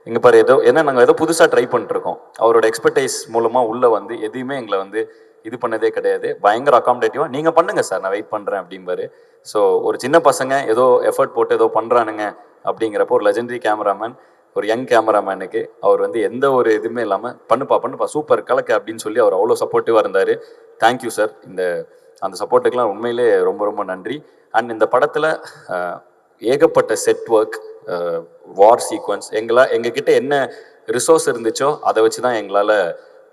இங்கே பாரு ஏதோ ஏன்னா நாங்கள் ஏதோ புதுசாக ட்ரை பண்ணிட்டுருக்கோம், அவரோட எக்ஸ்பர்டைஸ் மூலமாக உள்ளே வந்து எதையுமே எங்களை வந்து இது பண்ணதே கிடையாது. பயங்கர அகாமடேட்டிவாக நீங்கள் பண்ணுங்கள் சார் நான் வெயிட் பண்ணுறேன் அப்படிம்பாரு. ஸோ ஒரு சின்ன பசங்க ஏதோ எஃபர்ட் போட்டு ஏதோ பண்ணுறானுங்க அப்படிங்கிறப்போ ஒரு லெஜெண்டரி கேமராமேன், ஒரு யங் கேமராமேனுக்கு அவர் வந்து எந்த ஒரு இதுவுமே இல்லாமல் பண்ணுப்பா சூப்பர் கலக்க அப்படின்னு சொல்லி அவர் அவ்வளோ சப்போர்ட்டிவாக இருந்தார். Thank you sir. அந்த சப்போர்ட்டுக்கெலாம் உண்மையிலே ரொம்ப ரொம்ப நன்றி. அண்ட் இந்த படத்தில் ஏகப்பட்ட செட் ஒர்க், வார் சீக்வன்ஸ், எங்ககிட்ட என்ன ரிசோர்ஸ் இருந்துச்சோ அதை வச்சு தான் எங்களால்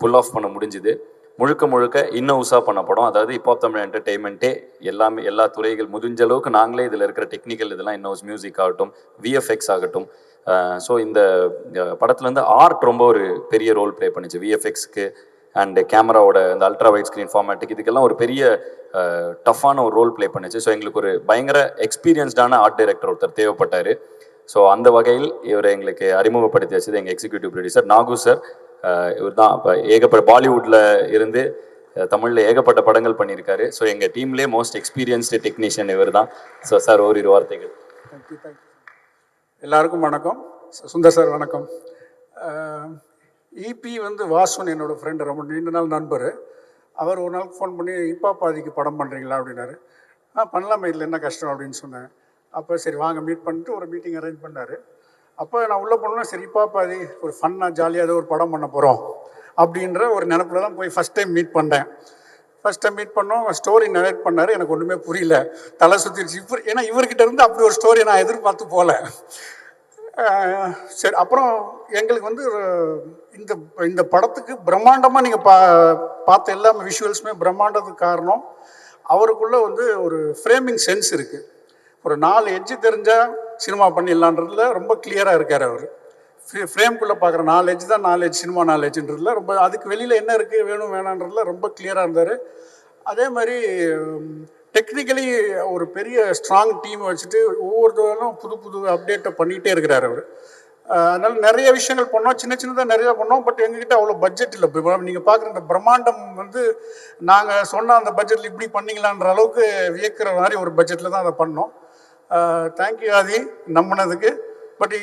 புல் ஆஃப் பண்ண முடிஞ்சுது. முழுக்க இன்னோஸாக பண்ண படம். அதாவது இப்போ தமிழ் என்டர்டெயின்மெண்ட்டே எல்லாமே எல்லா துறைகள் முடிஞ்ச அளவுக்கு நாங்களே இதில் இருக்கிற டெக்னிக்கல் இதெல்லாம் இன்னோஸ் மியூசிக் ஆகட்டும், விஎஃப்எக்ஸ் ஆகட்டும். ஸோ இந்த படத்தில் வந்து ஆர்ட் ரொம்ப ஒரு பெரிய ரோல் ப்ளே பண்ணிச்சு விஎஃப்எக்ஸ்க்கு அண்ட் கேமராவோட இந்த அல்ட்ரா வைட் ஸ்க்ரீன் ஃபார்மேட்டுக்கு. இதுக்கெல்லாம் ஒரு பெரிய டஃப்பான ஒரு ரோல் ப்ளே பண்ணிச்சு. ஸோ எங்களுக்கு ஒரு பயங்கர எக்ஸ்பீரியன்ஸ்டான ஆர்ட் டைரக்டர் ஒருத்தர் தேவைப்பட்டார். ஸோ அந்த வகையில் இவரை எங்களுக்கு அறிமுகப்படுத்தி வச்சது எங்கள் எக்ஸிக்யூட்டிவ் ப்ரொடியூசர் நாகு சார். இவர் தான் இப்போ ஏகப்பட்ட பாலிவுட்டில் இருந்து தமிழில் ஏகப்பட்ட படங்கள் பண்ணியிருக்காரு. ஸோ எங்கள் டீம்லேயே மோஸ்ட் எக்ஸ்பீரியன்ஸ்டு டெக்னீஷியன் இவர் தான். ஸோ சார் ஓரிரு வார்த்தைகள். தேங்க்யூ. எல்லாருக்கும் வணக்கம். சுந்தர் சார் வணக்கம். இபி வந்து வாசுன் என்னோட ஃப்ரெண்டு, ரொம்ப நீண்ட நாள் நண்பர். அவர் ஒரு நாள் ஃபோன் பண்ணி இப்பா பாதிக்கு படம் பண்ணுறீங்களா அப்படின்னாரு. பண்ணலாமே, இதில் என்ன கஷ்டம் அப்படின்னு சொன்னேன். அப்போ சரி வாங்க மீட் பண்ணிட்டு ஒரு மீட்டிங் அரேஞ்ச் பண்ணார். அப்போ நான் உள்ளே போனோன்னா சரி இப்பா பாதி ஒரு ஃபன்னாக ஜாலியாக ஏதோ ஒரு படம் பண்ண போகிறோம் அப்படின்ற ஒரு நினப்பில் தான் போய் ஃபஸ்ட் டைம் மீட் பண்ணேன். ஃபஸ்ட் டைம் மீட் பண்ணோம், ஸ்டோரி நரேட் பண்ணார். எனக்கு ஒன்றுமே புரியல, தலை சுற்றிடுச்சு. ஏன்னா இவர்கிட்ட இருந்து அப்படி ஒரு ஸ்டோரி நான் எதிர்பார்த்து போகல. சரி அப்புறம் எங்களுக்கு வந்து இந்த படத்துக்கு பிரம்மாண்டமாக நீங்கள் பார்த்த எல்லா விஷுவல்ஸுமே பிரம்மாண்டத்துக்கு காரணம் அவருக்குள்ளே வந்து ஒரு ஃப்ரேமிங் சென்ஸ் இருக்குது. ஒரு 4 எட்ஜு தெரிஞ்சால் சினிமா பண்ணிடலான்றதுல ரொம்ப கிளியராக இருக்கார் அவர். ஃப்ரேம்குள்ளே பார்க்குற 4 எட்ஜ் தான் 4 எட்ஜ் சினிமா 4 எட்ஜுன்றதுல ரொம்ப, அதுக்கு வெளியில் என்ன இருக்குது வேணும் வேணான்றதுல ரொம்ப கிளியராக இருந்தார். அதே மாதிரி டெக்னிக்கலி ஒரு பெரிய ஸ்ட்ராங் டீம் வச்சுட்டு ஒவ்வொருத்தரும் புது அப்டேட்டை பண்ணிகிட்டே இருக்கிறார் அவர். அதனால் நிறைய விஷயங்கள் பண்ணோம், சின்னதாக நிறையா பண்ணோம். பட் எங்ககிட்ட அவ்வளோ பட்ஜெட் இல்லை. நீங்கள் பார்க்குற இந்த பிரம்மாண்டம் வந்து நாங்கள் சொன்ன அந்த பட்ஜெட்டில் இப்படி பண்ணிக்கலான்ற அளவுக்கு வியக்கிற மாதிரி ஒரு பட்ஜெட்டில் தான் அதை பண்ணோம். Thank you Aadhi நம்பினதுக்கு. பட்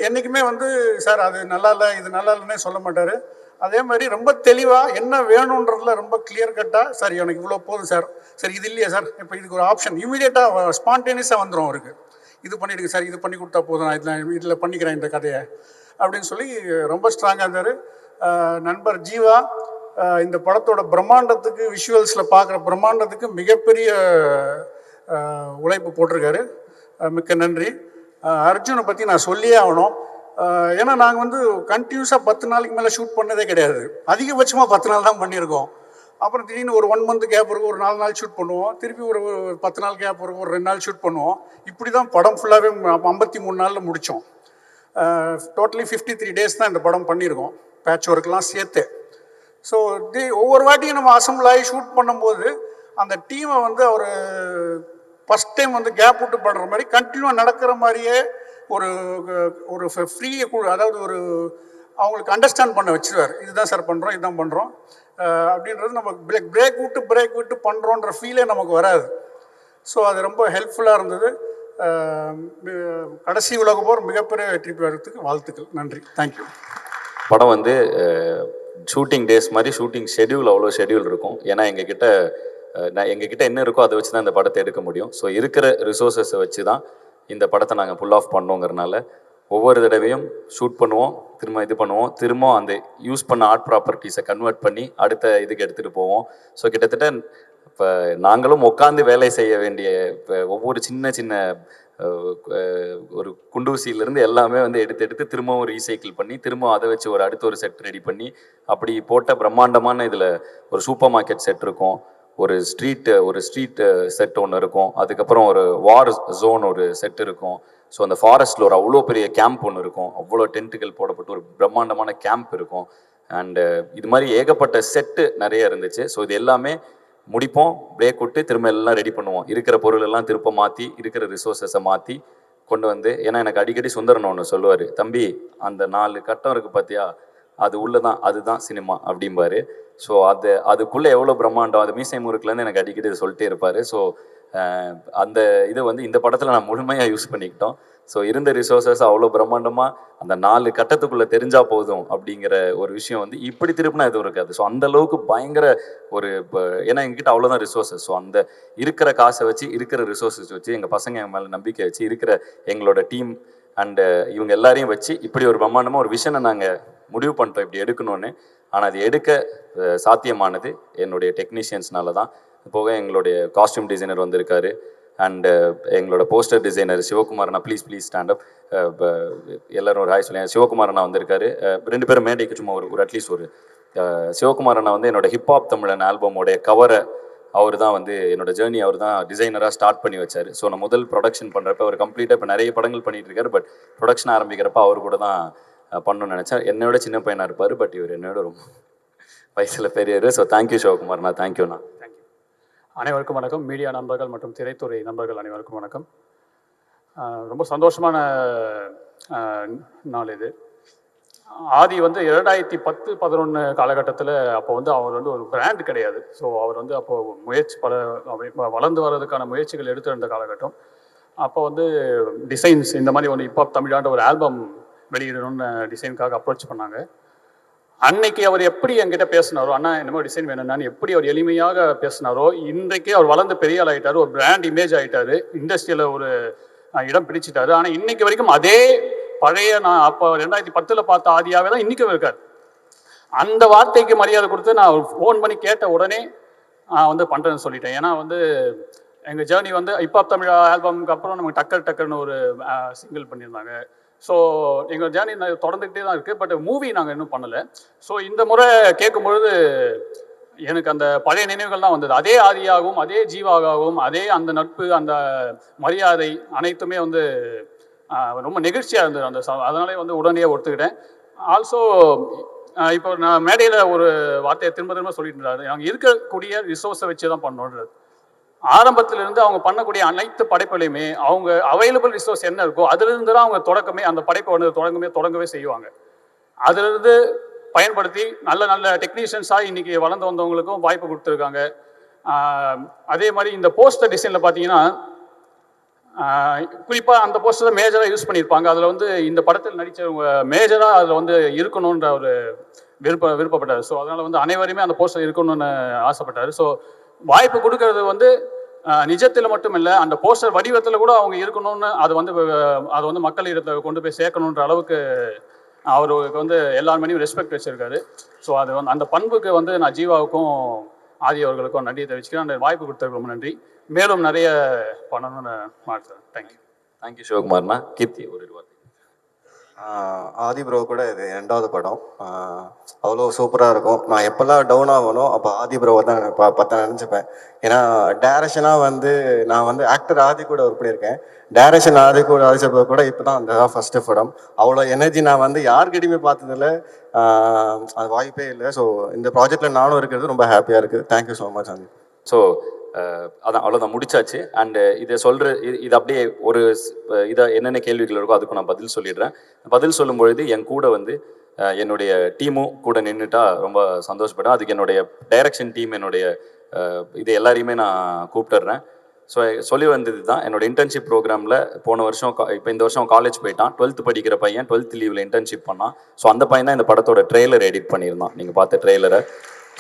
என்றைக்குமே வந்து சார் அது நல்லா இல்லை இது நல்லா இல்லைன்னே சொல்ல மாட்டார். அதே மாதிரி ரொம்ப தெளிவாக என்ன வேணுன்றதுல ரொம்ப கிளியர் கட்டாக சார் எனக்கு இவ்வளோ போதும் சார், சரி இது இல்லையா சார், இப்போ இதுக்கு ஒரு ஆப்ஷன் இமீடியட்டாக ஸ்பான்டேனியஸாக வந்துடும் அவருக்கு. இது பண்ணிவிடுங்க சார், இது பண்ணி கொடுத்தா போதும், நான் இதில் பண்ணிக்கிறேன் இந்த கதையை அப்படின்னு சொல்லி ரொம்ப ஸ்ட்ராங்காக இருந்தார். நண்பர் ஜீவா இந்த படத்தோட பிரம்மாண்டத்துக்கு விஷுவல்ஸில் பார்க்குற பிரம்மாண்டத்துக்கு மிகப்பெரிய உழைப்பு போட்டிருக்காரு. மிக்க நன்றி. அர்ஜுனை பற்றி நான் சொல்லியே ஆகணும். ஏன்னா நாங்கள் வந்து கண்டினியூஸாக 10 நாளைக்கு மேலே ஷூட் பண்ணதே கிடையாது. அதிகபட்சமாக 10 நாள் தான் பண்ணியிருக்கோம். அப்புறம் திடீர்னு ஒரு 1 மந்த் கேப் இருக்கும், ஒரு 4 நாள் ஷூட் பண்ணுவோம், திருப்பி ஒரு 10 நாள் கேப் இருக்கும், ஒரு 2 நாள் ஷூட் பண்ணுவோம். இப்படி தான் படம் ஃபுல்லாகவே 53 நாளில் முடித்தோம். டோட்டலி 53 டேஸ் தான் இந்த படம் பண்ணியிருக்கோம், பேட்ச் ஒர்க்லாம் சேர்த்து. ஸோ ஒவ்வொரு வாட்டியும் நம்ம அசம்பிள் ஆகி ஷூட் பண்ணும்போது அந்த டீமை வந்து அவர் ஃபஸ்ட் டைம் வந்து கேப் விட்டு பண்ணுற மாதிரி கண்டினியூவாக நடக்கிற மாதிரியே ஒரு ஒரு ஃப்ரீயை அதாவது ஒரு அவங்களுக்கு அண்டர்ஸ்டாண்ட் பண்ண வச்சுருவார். இதுதான் சார் பண்ணுறோம், இதுதான் பண்ணுறோம் அப்படின்றது நம்ம பிரேக் விட்டு பண்ணுறோன்ற ஃபீலே நமக்கு வராது. ஸோ அது ரொம்ப ஹெல்ப்ஃபுல்லாக இருந்தது. கடைசி உலக போர் மிகப்பெரிய வெற்றி பெறத்துக்கு வாழ்த்துக்கள். நன்றி. தேங்க்யூ. படம் வந்து ஷூட்டிங் டேஸ் மாதிரி ஷூட்டிங் ஷெட்யூல் அவ்வளோ ஷெட்யூல் இருக்கும். ஏன்னா எங்ககிட்ட என்ன இருக்கோ அதை வச்சு தான் இந்த படத்தை எடுக்க முடியும். ஸோ இருக்கிற ரிசோர்ஸஸை வச்சு தான் இந்த படத்தை நாங்கள் புல் ஆஃப் பண்ணோங்கிறனால ஒவ்வொரு தடவையும் ஷூட் பண்ணுவோம், திரும்ப அந்த யூஸ் பண்ண ஆர்ட் ப்ராப்பர்ட்டிஸை கன்வெர்ட் பண்ணி அடுத்த இதுக்கு எடுத்துகிட்டு போவோம். ஸோ கிட்டத்தட்ட இப்போ நாங்களும் உட்காந்து வேலை செய்ய வேண்டிய ஒவ்வொரு சின்ன ஒரு குண்டூசியிலேருந்து எல்லாமே வந்து எடுத்து திரும்பவும் ரீசைக்கிள் பண்ணி திரும்ப அதை வச்சு அடுத்த ஒரு செட் ரெடி பண்ணி அப்படி போட்ட பிரம்மாண்டமான இதில் ஒரு சூப்பர் மார்க்கெட் செட் இருக்கும், ஒரு ஸ்ட்ரீட் செட் ஒன்று இருக்கும், அதுக்கப்புறம் ஒரு வார் ஜோன் ஒரு செட் இருக்கும். ஸோ அந்த ஃபாரஸ்ட்டில் ஒரு அவ்வளோ பெரிய கேம்ப் ஒன்று இருக்கும், அவ்வளோ டென்ட்டுகள் போடப்பட்டு ஒரு பிரம்மாண்டமான கேம்ப் இருக்கும். அண்டு இது மாதிரி ஏகப்பட்ட செட்டு நிறைய இருந்துச்சு. ஸோ இது எல்லாமே முடிப்போம், பிரேக் விட்டு திரும்ப எல்லாம் ரெடி பண்ணுவோம். இருக்கிற பொருள் எல்லாம் திரும்ப மாற்றி இருக்கிற ரிசோர்ஸஸை மாற்றி கொண்டு வந்து, ஏன்னா எனக்கு அடிக்கடி சுந்தரன் ஒன்று சொல்லுவார், தம்பி அந்த 4 கட்டம் இருக்குது பார்த்தியா, அது உள்ளதான், அதுதான் சினிமா அப்படிம்பாரு. ஸோ அதுக்குள்ளே எவ்வளோ பிரம்மாண்டம், அது மீசை முறுக்குலேருந்து எனக்கு அடிக்கடி சொல்லிட்டே இருப்பார். ஸோ அந்த இதை வந்து இந்த படத்தில் நான் முழுமையாக யூஸ் பண்ணிக்கிட்டோம். ஸோ இருந்த ரிசோர்ஸஸ் அவ்வளோ பிரம்மாண்டமாக அந்த 4 கட்டத்துக்குள்ளே தெரிஞ்சால் போதும் அப்படிங்கிற ஒரு விஷயம் வந்து இப்படி திருப்பினா எதுவும் இருக்காது. ஸோ அந்தளவுக்கு பயங்கர ஒரு ஏன்னா எங்ககிட்ட அவ்வளோதான் ரிசோர்ஸஸ். ஸோ அந்த இருக்கிற காசை வச்சு இருக்கிற ரிசோர்ஸஸ் வச்சு எங்கள் பசங்க எங்கள் மேலே நம்பிக்கை வச்சு இருக்கிற எங்களோட டீம் அண்டு இவங்க எல்லாரையும் வச்சு இப்படி ஒரு பிரம்மாண்டமாக ஒரு விஷனை நாங்கள் முடிவு பண்ணிட்டோம் இப்படி எடுக்கணும்னு. ஆனால் அது எடுக்க சாத்தியமானது என்னுடைய டெக்னீஷியன்ஸ்னால தான். போக எங்களுடைய காஸ்டியூம் டிசைனர் வந்திருக்காரு அண்டு எங்களோட போஸ்டர் டிசைனர் சிவகுமாரண்ணா, ப்ளீஸ் ஸ்டாண்டப், எல்லோரும் ஒரு ஹாய் சொல்லுங்க. சிவகுமாரண்ணா வந்திருக்காரு. 2 பேரும் மேடைக்கு சும்மா ஒரு அட்லீஸ்ட் ஒரு சிவகுமாரண்ணா வந்து என்னோட ஹிப்ஹாப் தமிழன் ஆல்பமோடைய கவரை அவர் தான் வந்து என்னோட ஜேர்னி அவர் தான் டிசைனராக ஸ்டார்ட் பண்ணி வச்சார். ஸோ நான் முதல் ப்ரொடக்ஷன் பண்ணுறப்ப அவர் கம்ப்ளீட்டாக இப்போ நிறைய படங்கள் பண்ணிகிட்டு இருக்காரு. பட் ப்ரொடக்ஷன் ஆரம்பிக்கிறப்ப அவர் கூட தான் பண்ணணும்னு நினச்சேன். என்னோட சின்ன பையனாக இருப்பார், பட் இவர் என்னோட ரொம்ப வயசில் பெரியவர். ஸோ தேங்க்யூ சிவகுமார்ண்ணா, தேங்க்யூண்ணா. அனைவருக்கும் வணக்கம். மீடியா நண்பர்கள் மற்றும் திரைத்துறை நண்பர்கள் அனைவருக்கும் வணக்கம். ரொம்ப சந்தோஷமான நாள் இது. ஆதி வந்து 2010-11 காலகட்டத்தில் அப்போ வந்து அவர் வந்து ஒரு பிராண்ட் கிடையாது. ஸோ அவர் வந்து அப்போது வளர்ந்து வர்றதுக்கான முயற்சிகள் எடுத்து இருந்த காலகட்டம். அப்போ வந்து டிசைன்ஸ் இந்த மாதிரி ஒரு ஹிப்ஹாப் தமிழாண்ட ஒரு ஆல்பம் வெளியிடணும்னு டிசைனுக்காக அப்ரோச் பண்ணாங்க. அன்னைக்கு அவர் எப்படி என்கிட்ட பேசினாரோ, அண்ணா என்னமோ டிசைன் வேணும்னான்னு எப்படி அவர் எளிமையாக பேசினாரோ, இன்றைக்கே அவர் வளர்ந்து பெரிய ஆள் ஆகிட்டார், ஒரு பிராண்ட் இமேஜ் ஆகிட்டாரு, இண்டஸ்ட்ரியில் ஒரு இடம் பிடிச்சிட்டாரு. ஆனால் இன்னைக்கு வரைக்கும் அதே பழைய நான் அப்போ 2010 பார்த்த ஆதியாவே தான் இன்றைக்கும் இருக்கார். அந்த வார்த்தைக்கு மரியாதை கொடுத்து நான் ஃபோன் பண்ணி கேட்ட உடனே வந்து பண்ணுறேன்னு சொல்லிட்டேன். ஏன்னா வந்து எங்கள் ஜேர்னி வந்து ஹிப்ஹாப் தமிழ் ஆல்பமுக்கு அப்புறம் நமக்கு டக்கர்னு ஒரு சிங்கிள் பண்ணியிருந்தாங்க. ஸோ எங்கள் ஜேர்னி தொடர்ந்துக்கிட்டே தான் இருக்குது. பட் மூவி நாங்கள் இன்னும் பண்ணலை. ஸோ இந்த முறை கேட்கும்பொழுது எனக்கு அந்த பழைய நினைவுகள் தான் வந்தது. அதே ஆதியாகவும் அதே ஜீவாகவும் அதே அந்த நட்பு அந்த மரியாதை அனைத்துமே வந்து ரொம்ப நெகிழ்ச்சியாக இருந்தது அந்த அதனாலே வந்து உடனே ஒத்துக்கிட்டேன். ஆல்சோ இப்போ நான் மேடையில் ஒரு வார்த்தையை திரும்ப சொல்லிட்டு இருந்தாரு, நாங்கள் இருக்கக்கூடிய ரிசோர்ஸை வச்சு தான் பண்ணோன்றது. ஆரம்பத்திலிருந்து அவங்க பண்ணக்கூடிய அனைத்து படைப்புலையுமே அவங்க அவைலபிள் ரிசோர்ஸ் என்ன இருக்கோ அதிலிருந்து தான் அவங்க தொடக்கமே அந்த படைப்பை வந்து தொடங்கவே செய்வாங்க. அதிலிருந்து பயன்படுத்தி நல்ல டெக்னீஷியன்ஸாக இன்னைக்கு வளர்ந்து வந்தவங்களுக்கும் வாய்ப்பு கொடுத்துருக்காங்க. அதே மாதிரி இந்த போஸ்டர் டிசைனில் பார்த்தீங்கன்னா குறிப்பாக அந்த போஸ்டரை மேஜராக யூஸ் பண்ணியிருப்பாங்க. அதில் வந்து இந்த படத்தில் நடித்தவங்க மேஜராக அதில் வந்து இருக்கணுன்ற ஒரு விருப்பப்பட்டார். ஸோ அதனால் வந்து அனைவருமே அந்த போஸ்டர் இருக்கணும்னு ஆசைப்பட்டார். ஸோ வாய்ப்பு கொடுக்கறது வந்து நிஜத்தில் மட்டும் இல்லை, அந்த போஸ்டர் வடிவத்தில் கூட அவங்க இருக்கணும்னு அதை வந்து மக்களிடத்தை கொண்டு போய் சேர்க்கணுன்ற அளவுக்கு அவருக்கு வந்து எல்லார் மேலேயும் ரெஸ்பெக்ட் வச்சுருக்காரு. ஸோ அது வந்து அந்த பண்புக்கு வந்து நான் ஜீவாவுக்கும் ஆதி அவர்களுக்கும் நன்றியை தெரிவிச்சுக்கிறேன். அந்த வாய்ப்பு கொடுத்ததுக்கு ரொம்ப நன்றி. மேலும் நிறைய பண்ணணும்னு மாற்றுறேன். தேங்க்யூ. தேங்க்யூ சிவகுமார்ண்ணா. கீர்த்தி ஒரு வார்த்தை. ஆதி ப்ரோ கூட இது 2வது படம். அவ்வளோ சூப்பராக இருக்கும். நான் எப்போல்லாம் டவுன் ஆகணும் அப்போ ஆதி ப்ரோவை தான் பார்த்தா நினச்சிப்பேன். ஏன்னா டேரக்ஷனாக வந்து நான் வந்து ஆக்டர் ஆதி கூட ஒர்க் பண்ணியிருக்கேன். டேரக்ஷன் ஆதி கூட ஆதிச்சப்போ கூட இப்போ தான் அந்த ஃபஸ்ட்டு படம். அவ்வளோ எனர்ஜி நான் வந்து யார்கிட்டையுமே பார்த்ததில்ல. அது வாய்ப்பே இல்லை. ஸோ இந்த ப்ராஜெக்டில் நானும் இருக்கிறது ரொம்ப ஹாப்பியாக இருக்குது. தேங்க்யூ ஸோ மச் ஆதி. ஸோ அதான் அவ்வளோதான் முடிச்சாச்சு. அண்டு இதை சொல்கிற இது அப்படியே ஒரு இதை என்னென்ன கேள்விகள் இருக்கோ அதுக்கு நான் பதில் சொல்லிடுறேன். பதில் சொல்லும் பொழுது என் கூட வந்து என்னுடைய டீமும் கூட நின்றுட்டா ரொம்ப சந்தோஷப்படும். அதுக்கு என்னுடைய டைரக்ஷன் டீம், என்னுடைய இது எல்லாரையுமே நான் கூப்பிட்டுறேன். ஸோ சொல்லி வந்தது தான் என்னோட இன்டர்ன்ஷிப் ப்ரோக்ராமில் போன வருஷம் இப்போ இந்த வருஷம் காலேஜ் போயிட்டான். 12th படிக்கிற பையன் 12th லீவில் இன்டர்ன்ஷிப் பண்ணான். ஸோ அந்த பையன் தான் இந்த படத்தோட ட்ரெய்லர் எடிட் பண்ணியிருந்தான், நீங்கள் பார்த்த ட்ரெய்லரை.